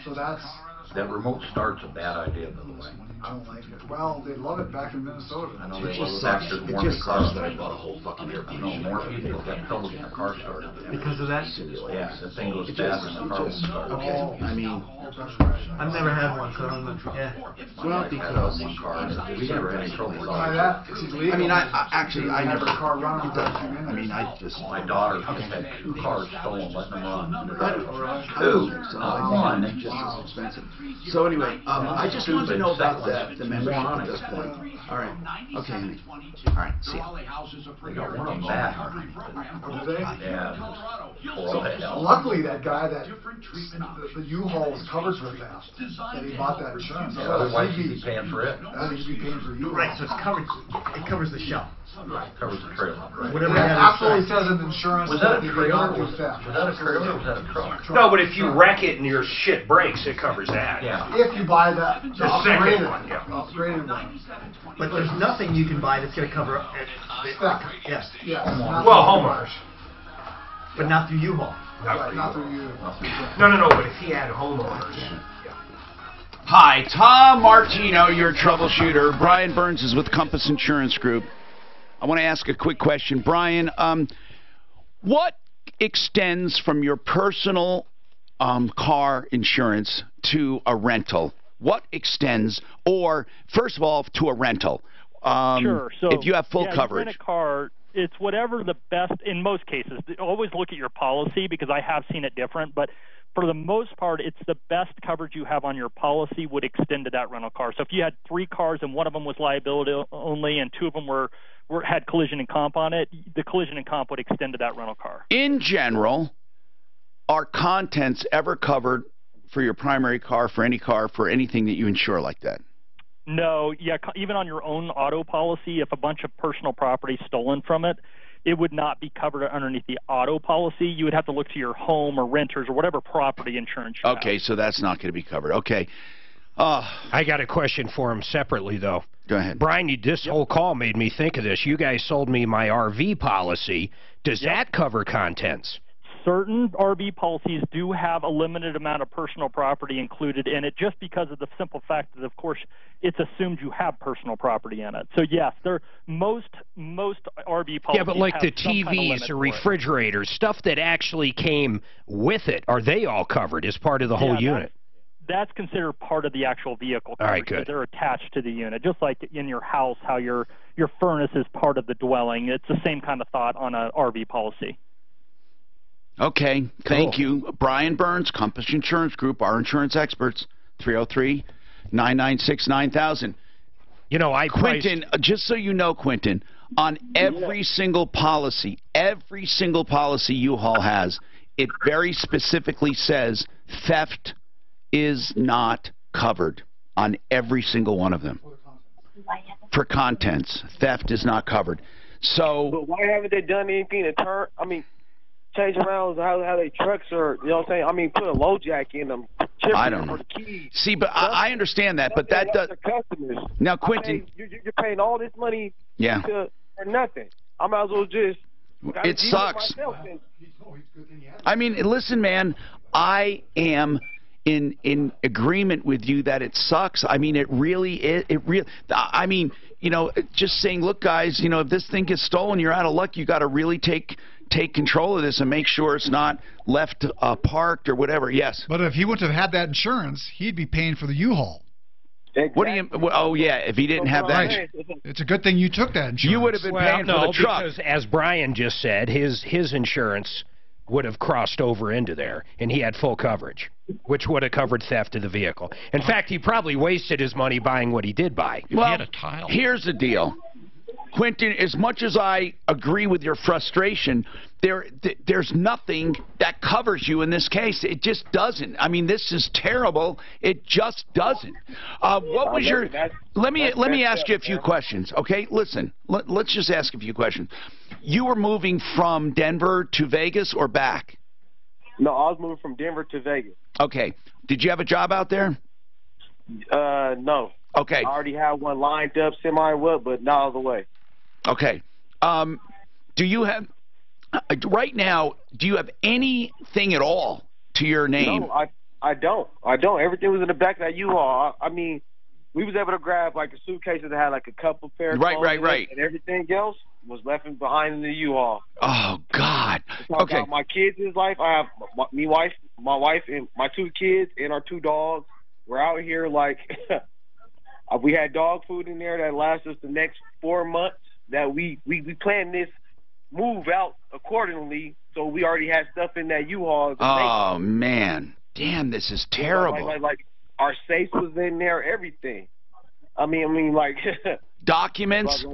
So that's. That remote start's a bad idea, by the way. I don't like it. Well, they love it back in Minnesota. I know they love it back to more cars that I bought a whole fucking airplane. No, more people have trouble getting a car started. Because of that? Yeah, the thing goes fast and the car won't start. Okay. I mean, I've never had one, so I don't know. Yeah. Well, because one car, we never had any trouble with Why ours. that? It's illegal. I mean, I never. Car running. I mean, I just. My daughter just had 2 cars stolen, letting them run. Two. So one. It's just as expensive. So anyway, I just wanted to know about the membership at this point. All right. Okay, honey. All right. See ya. They got one of them back. Did they? Yeah. Luckily, that guy that the U-Haul was covered for that he bought that insurance. Yeah, otherwise he'd be paying for it. He'd be paying for U-Haul. Right, so it's covered. It covers the shell. Right. Covers the trailer. Right. Whatever It that absolutely says in insurance. Was that a they trailer? did not do Was theft. that a trailer or was that a truck? No, but if you wreck it and your shit breaks, it covers that. Yeah. If you buy the second upgraded one, yeah. Upgraded one. But there's nothing you can buy that's going to cover Spec. Yes. Yes. Well, homeowners. But not through U-Haul. Right, not through you. No, but if he had homeowners. Hi, Tom Martino, your troubleshooter. Brian Burns is with Compass Insurance Group. I want to ask a quick question. Brian, what extends from your personal car insurance to a rental? What extends, or first of all, to a rental? Sure. So if you have full coverage. You rent a car, it's whatever the best, in most cases. Always look at your policy because I have seen it different, but for the most part, it's the best coverage you have on your policy would extend to that rental car. So if you had 3 cars and one of them was liability only and 2 of them had collision and comp on it, the collision and comp would extend to that rental car. In general, are contents ever covered for your primary car, for any car, for anything that you insure like that? No, even on your own auto policy, if a bunch of personal property is stolen from it, it would not be covered underneath the auto policy. You would have to look to your home or renters or whatever property insurance you have. Okay, so that's not going to be covered. Okay. I got a question for him separately, though. Go ahead. Brian, this whole call made me think of this. You guys sold me my RV policy. Does that cover contents? Certain RV policies do have a limited amount of personal property included in it just because of the simple fact that, of course, it's assumed you have personal property in it. So, yes, most RV policies Yeah, but like the TVs TVs or refrigerators, stuff that actually came with it, are they all covered as part of the whole unit? That's considered part of the actual vehicle coverage. All right, good. They're attached to the unit, just like in your house, how your furnace is part of the dwelling. It's the same kind of thought on an RV policy. Okay, thank you. Brian Burns, Compass Insurance Group, our insurance experts, 303-996-9000. You know, Quentin, just so you know, Quentin, on every single policy U-Haul has, it very specifically says theft is not covered on every single one of them. For contents, theft is not covered. So, but why haven't they done anything to change around how they trucks are? You know what I'm saying? I mean, put a low jack in them. I don't know. See, but I understand that, but that does. Customers. Now, Quentin, you're paying all this money for nothing. I might as well just. It sucks. I mean, listen, man. I am in agreement with you that it sucks. I mean, it really is. I mean, you know, just saying, look, guys, you know, if this thing gets stolen, you're out of luck. You got to really take control of this and make sure it's not left parked or whatever. Yes. But if he wouldn't have had that insurance, he'd be paying for the U-Haul. Exactly. What do you? Oh yeah, if he didn't have that, it's a good thing you took that insurance. You would have been paying for the truck. Because as Brian just said, his insurance would have crossed over into there, and he had full coverage, which would have covered theft of the vehicle. In fact, he probably wasted his money buying what he did buy. Well, he had a tile. Here's the deal. Quentin, as much as I agree with your frustration, there's nothing that covers you in this case. It just doesn't. I mean, this is terrible. It just doesn't. What was your? Let me ask you a few questions. Okay, listen. Let's just ask a few questions. You were moving from Denver to Vegas or back? No, I was moving from Denver to Vegas. Okay. Did you have a job out there? No. Okay. I already had one lined up, semi-what, but not all the way. Okay. Do you have, right now, do you have anything at all to your name? No, I don't. Everything was in the back of that U-Haul. I mean, we was able to grab like a suitcase that had like a couple pair of clothes right. And everything else was left behind in the U-Haul. Oh, God. Okay. My kids' life, I have my wife, and my 2 kids, and our 2 dogs. We're out here like, we had dog food in there that lasts us the next 4 months. That we planned this move out accordingly, so we already had stuff in that U-Haul. Oh, man. Damn, this is terrible. Like our safe was in there, everything. I mean, like documents.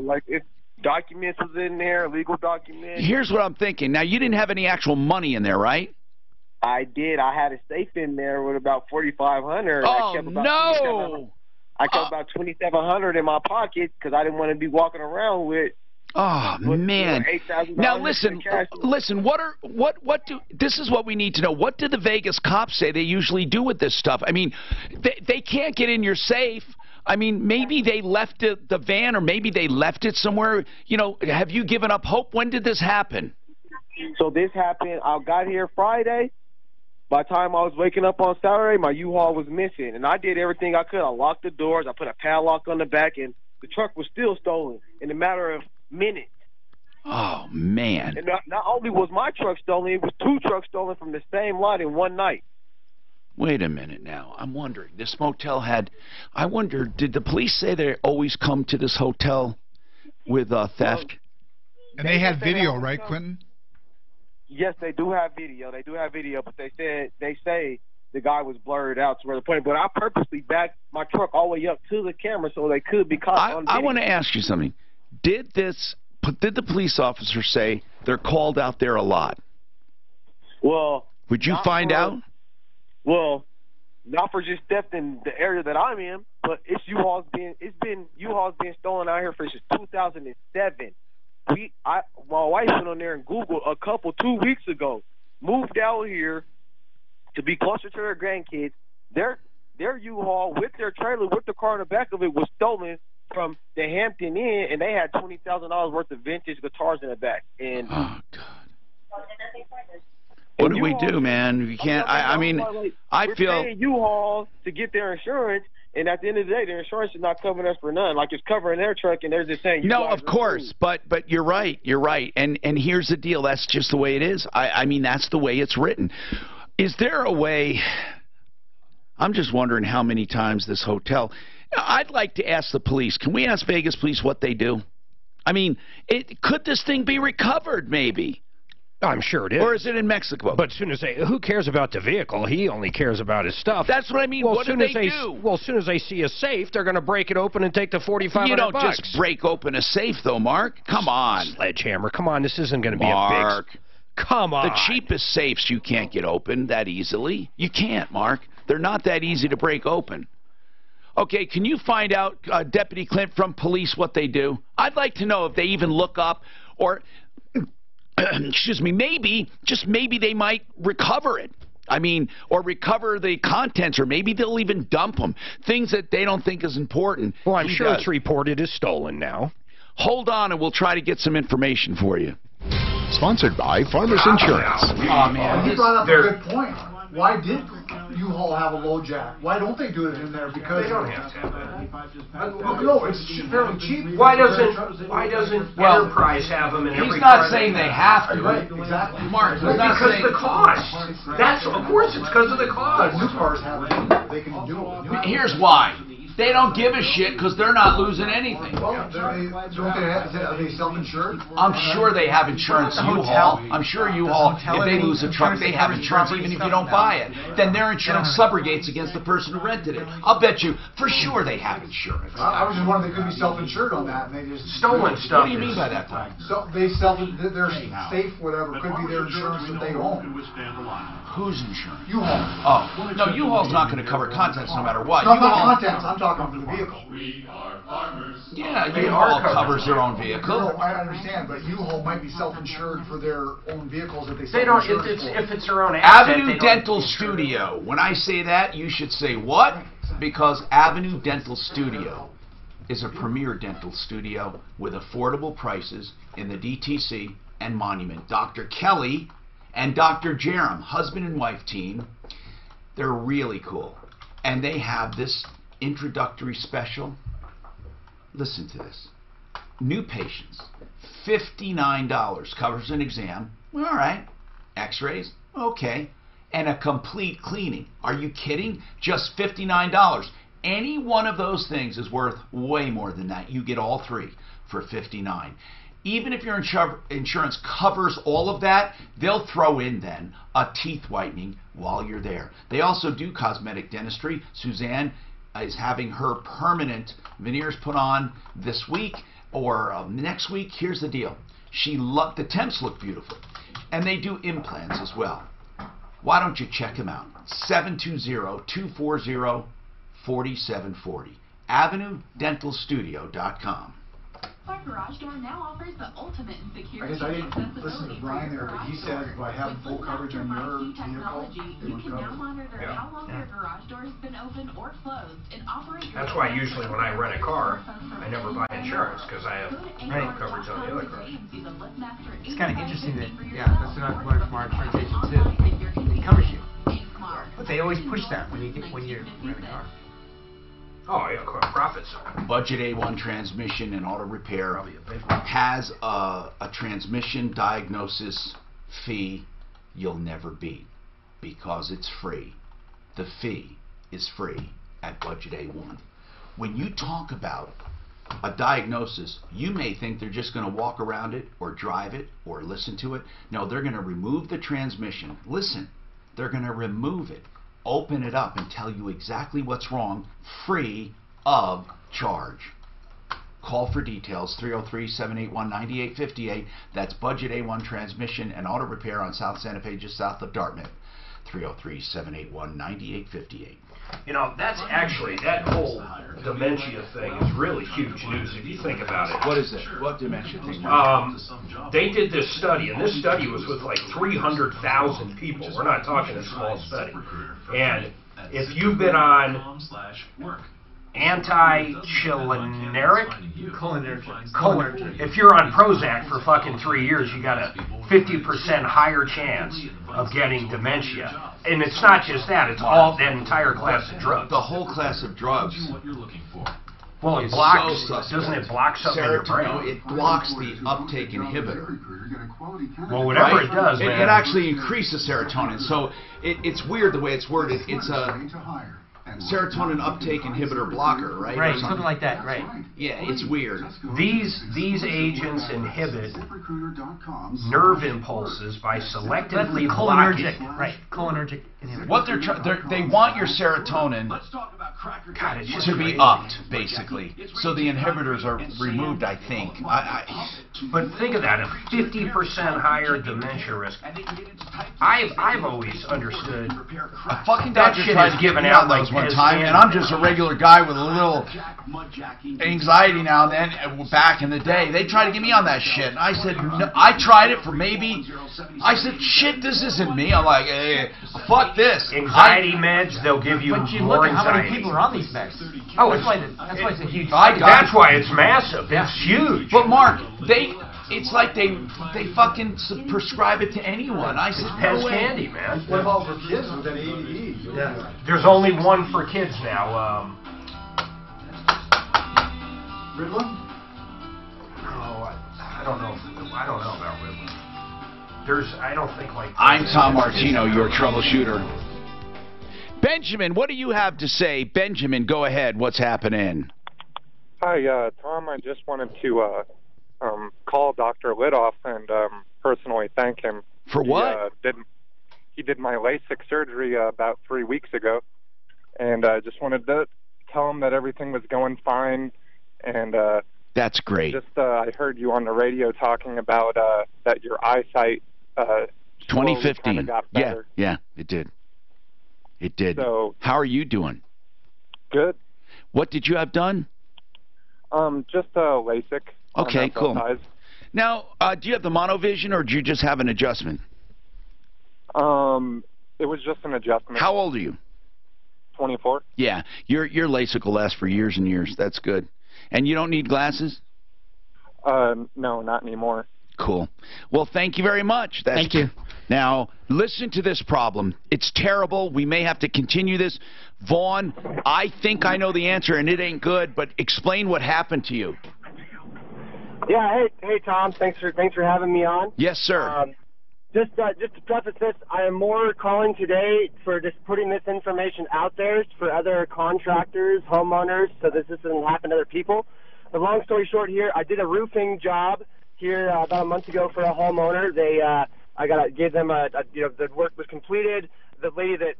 Documents was in there, legal documents. Here's what I'm thinking. Now, you didn't have any actual money in there, right? I did. I had a safe in there with about $4,500. Oh, no! I kept about $2,700 in my pocket because I didn't want to be walking around with. Oh, man. Now listen. This is what we need to know. What do the Vegas cops say they usually do with this stuff? I mean, they can't get in your safe. I mean, maybe they left the van, or maybe they left it somewhere. You know, have you given up hope? When did this happen? So this happened. I got here Friday. By the time I was waking up on Saturday, my U-Haul was missing, and I did everything I could. I locked the doors. I put a padlock on the back, and the truck was still stolen in a matter of minutes. Oh, man. And not only was my truck stolen, it was 2 trucks stolen from the same lot in one night. Wait a minute now. I'm wondering. This motel had... I wonder, did the police say they always come to this hotel with theft? And they had video, right, Quentin? Yes, they do have video. But they say the guy was blurred out to where the point. But I purposely backed my truck all the way up to the camera so they could be caught on video. I want to ask you something. Did the police officer say they're called out there a lot? Well, would you find out? Well, not for just theft in the area that I'm in, but U-Haul's been stolen out here since 2007. My wife went on there and Googled 2 weeks ago. Moved out here to be closer to their grandkids. Their U-Haul with their trailer with the car in the back of it was stolen from the Hampton Inn, and they had $20,000 worth of vintage guitars in the back. And oh, God. What do we do, man? We can't. I mean, I feel. We're paying U-Haul to get their insurance, and at the end of the day, their insurance is not covering us for none. Like, it's covering their truck, and they're just saying. No, of course, but you're right. You're right. And here's the deal. That's just the way it is. I mean, that's the way it's written. Is there a way? I'm just wondering how many times this hotel. I'd like to ask the police. Can we ask Vegas police what they do? I mean, could this thing be recovered? Maybe. I'm sure it is. Or is it in Mexico? But as soon as who cares about the vehicle? He only cares about his stuff. That's what I mean. Well, what do they do? Well, as soon as they see a safe, they're going to break it open and take the $4,500. You don't just break open a safe, though, Mark. Come on. Sledgehammer. Come on. This isn't going to be a big... Come on. The cheapest safes you can't get open that easily. You can't, Mark. They're not that easy to break open. Okay, can you find out, Deputy Clint, from police what they do? I'd like to know if they even look up or, excuse me, maybe, just maybe they might recover it. I mean, or recover the contents, or maybe they'll even dump them. Things that they don't think is important. Well, I'm sure it's reported as stolen now. Hold on, and we'll try to get some information for you. Sponsored by Farmers Insurance. Oh, man. He brought up a good point. Why did U-Haul have a low jack? Why don't they do it in there? Because They don't have to have that. No, it's fairly cheap. Why doesn't Enterprise have them in every car? He's not saying they have to. Right, exactly. Mark, Well, because of the cost. That's, of course, it's because of the cost. New cars have it. They can do it. Here's why. They don't give a shit because they're not losing anything. Well, are they self-insured? I'm sure they have insurance, U-Haul. I'm sure U-Haul, if they lose a truck, they have insurance even if you don't buy it. Then their insurance subrogates against the person who rented it. I'll bet you, for sure they have insurance. I was just wondering, they could be self-insured on that, and they just... Stolen stuff. What do you mean by that, Tom? So they're safe, whatever, could be their insurance that they own. Whose insurance? U-Haul. Oh, no, U-Haul's not going to cover contents no matter what. No, not contents, I'm talking for the vehicle. Yeah, U-Haul covers their own vehicle. No, I understand, but U-Haul might be self-insured for their own vehicles that They don't, if it's their own asset, Avenue Dental Studio. When I say that, you should say what? Because Avenue Dental Studio is a premier dental studio with affordable prices in the DTC and Monument. Dr. Kelly and Dr. Jerem, husband and wife team, they're really cool. And they have this introductory special. Listen to this. New patients, $59, covers an exam. All right. X-rays, okay. And a complete cleaning. Are you kidding? Just $59. Any one of those things is worth way more than that. You get all three for $59. Even if your insurance covers all of that, they'll throw in then a teeth whitening while you're there. They also do cosmetic dentistry. Suzanne is having her permanent veneers put on this week or next week. Here's the deal. The temps look beautiful. And they do implants as well. Why don't you check them out? 720-240-4740. AvenueDentalStudio.com. Our garage door now offers the ultimate in security. I guess I didn't listen to Brian there, but he said by having full coverage on your vehicle, you can now monitor how long your garage door has been open or closed and operate. That's why usually when I rent a car, I never buy insurance because I have coverage on the other car. It's kind of interesting that, that's what I've learned from our insurance agent too. It covers you, but they always push that when you rent a car. Oh, yeah, profits. Budget A1 Transmission and Auto Repair has a transmission diagnosis fee you'll never beat because it's free. The fee is free at Budget A1. When you talk about a diagnosis, you may think they're just going to walk around it or drive it or listen to it. No, they're going to remove the transmission. Listen, they're going to remove it. Open it up and tell you exactly what's wrong, free of charge. Call for details, 303-781-9858. That's Budget A1 Transmission and Auto Repair on South Santa Fe, just south of Dartmouth. 303-781-9858. You know, that's actually, that whole dementia thing is really huge news if you think about it. What is it? What dementia thing? They did this study, and this study was with like 300,000 people. We're not talking a small study. And if you've been on anti-cholinergic, if you're on Prozac for fucking 3 years, you got a 50% higher chance of getting dementia. And it's not just that, it's all that entire class of drugs. The whole class of drugs. Well, it blocks, doesn't it block something in your brain? No, it blocks the uptake inhibitor. Well, whatever it does, man. It actually increases serotonin. So it's weird the way it's worded. It's a serotonin uptake inhibitor blocker, right? Right, something like that, right. Yeah, it's weird. These agents inhibit nerve impulses by selectively blocking. Right, cholinergic inhibitor. What they want your serotonin God, it's just to be crazy. upped, basically. So the inhibitors are removed, I think. But think of that, a 50% higher dementia risk. I've always understood A fucking that doctor shit tried is to given get me out on like those one piss time, candy. and I'm just a regular guy with a little anxiety now and then. Back in the day, they tried to get me on that shit, and I said, no, I tried it for maybe. I said, shit, this isn't me. I'm like, fuck this. Anxiety meds, they'll give you But you more look at how anxiety. many people are on these meds. Oh, that's why it's a huge. That's why it's massive. It's huge. But Mark, it's like they fucking prescribe it to anyone. I said, Pez no way. candy, man. What about for kids with an ADE? Yeah. There's only one for kids now. Ritalin? Oh, I don't know. I don't know about Ritalin. I don't think like. I'm Tom Martino, your troubleshooter. Benjamin, what do you have to say? Benjamin, go ahead. What's happening? Hi, Tom. I just wanted to call Dr. Lidoff and personally thank him. For what? He did my LASIK surgery about 3 weeks ago, and I just wanted to tell him that everything was going fine. And that's great. I heard you on the radio talking about that your eyesight 2015. got better. Yeah, it did. It did. So, how are you doing? Good. What did you have done? Just LASIK. Okay, cool. Now, do you have the monovision, or do you just have an adjustment? It was just an adjustment. How old are you? 24. Yeah, your LASIK will last for years and years. That's good. And you don't need glasses? No, not anymore. Cool. Well, thank you very much. Thank you. Now, listen to this problem. It's terrible. We may have to continue this. Vaughn, I think I know the answer, and it ain't good, but explain what happened to you. Yeah, hey, Tom. Thanks for having me on. Yes, sir. Just to preface this, I am more calling today for just putting this information out there for other contractors, homeowners, so this doesn't happen to other people. The long story short here, I did a roofing job here about a month ago for a homeowner. I gave them the work was completed. The lady that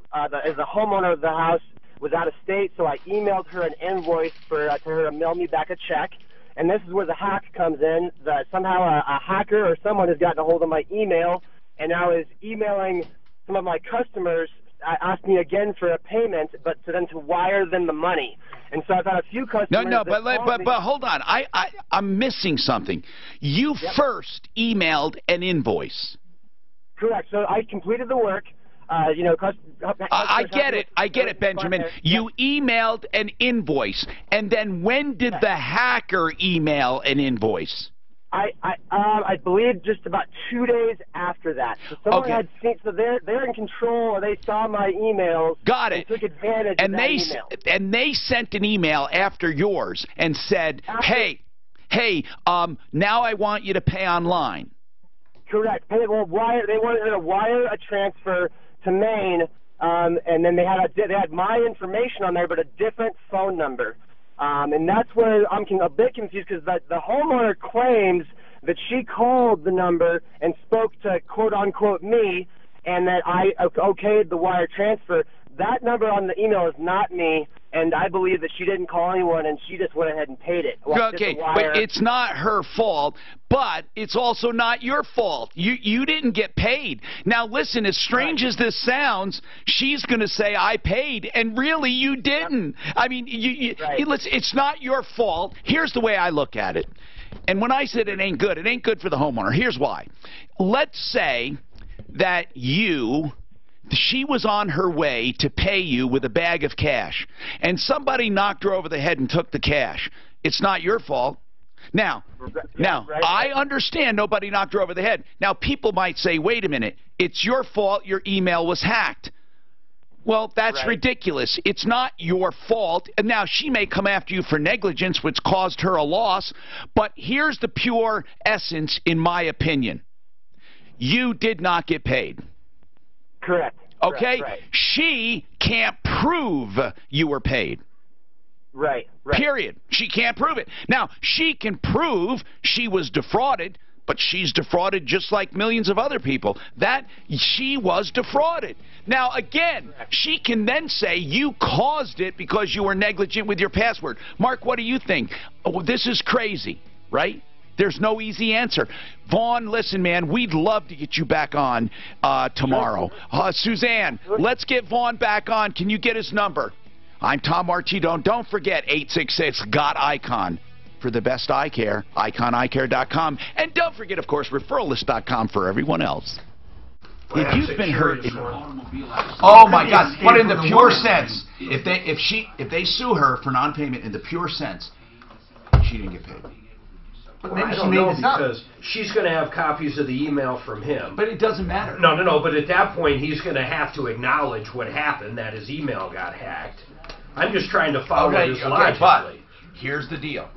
is the homeowner of the house was out of state, so I emailed her an invoice for her to mail me back a check. And this is where the hack comes in. Somehow a hacker or someone has gotten a hold of my email and now is emailing some of my customers, asked me again for a payment, but to then to wire them the money. And so I've had a few customers. But hold on. I'm missing something. You first emailed an invoice. Correct. So I completed the work. I get it, Benjamin. You emailed an invoice, and then when did the hacker email an invoice? I believe just about 2 days after that. So someone had seen, so they're in control, or they saw my emails. Got it. And took advantage of that email. And they sent an email after yours and said, hey, now I want you to pay online. Correct. They wanted to wire a transfer to Maine, and then they had my information on there, but a different phone number. And that's where I'm a bit confused, because the homeowner claims that she called the number and spoke to quote-unquote me, and that I okayed the wire transfer. That number on the email is not me, and I believe that she didn't call anyone, and she just went ahead and paid it. Okay, but it's not her fault, but it's also not your fault. You didn't get paid. Now, listen, as strange as this sounds, she's going to say, I paid, and really you didn't. I mean, it's not your fault. Here's the way I look at it. And when I said it ain't good for the homeowner. Here's why. Let's say that she was on her way to pay you with a bag of cash, and somebody knocked her over the head and took the cash. It's not your fault. Now, I understand nobody knocked her over the head. Now, people might say, wait a minute, it's your fault your email was hacked. Well, that's ridiculous. It's not your fault. And now, she may come after you for negligence, which caused her a loss, but here's the pure essence, in my opinion. You did not get paid. Correct. Okay? Right. She can't prove you were paid. Right. Period. She can't prove it. Now, she can prove she was defrauded, but she's defrauded just like millions of other people. That she was defrauded. Now, again, she can then say you caused it because you were negligent with your password. Mark, what do you think? Oh, this is crazy, right? There's no easy answer. Vaughn, listen, man, we'd love to get you back on tomorrow. Suzanne, let's get Vaughn back on. Can you get his number? I'm Tom Martino. Don't forget 866-GOT-ICON for the best eye care, iconeyecare.com. And don't forget, of course, referralist.com for everyone else. If you've been hurt, oh my God! But in the pure sense, if they sue her for non-payment in the pure sense, she didn't get paid. Well, I don't know, because she's going to have copies of the email from him. But it doesn't matter. No. But at that point, he's going to have to acknowledge what happened, that his email got hacked. I'm just trying to follow this logically. But here's the deal.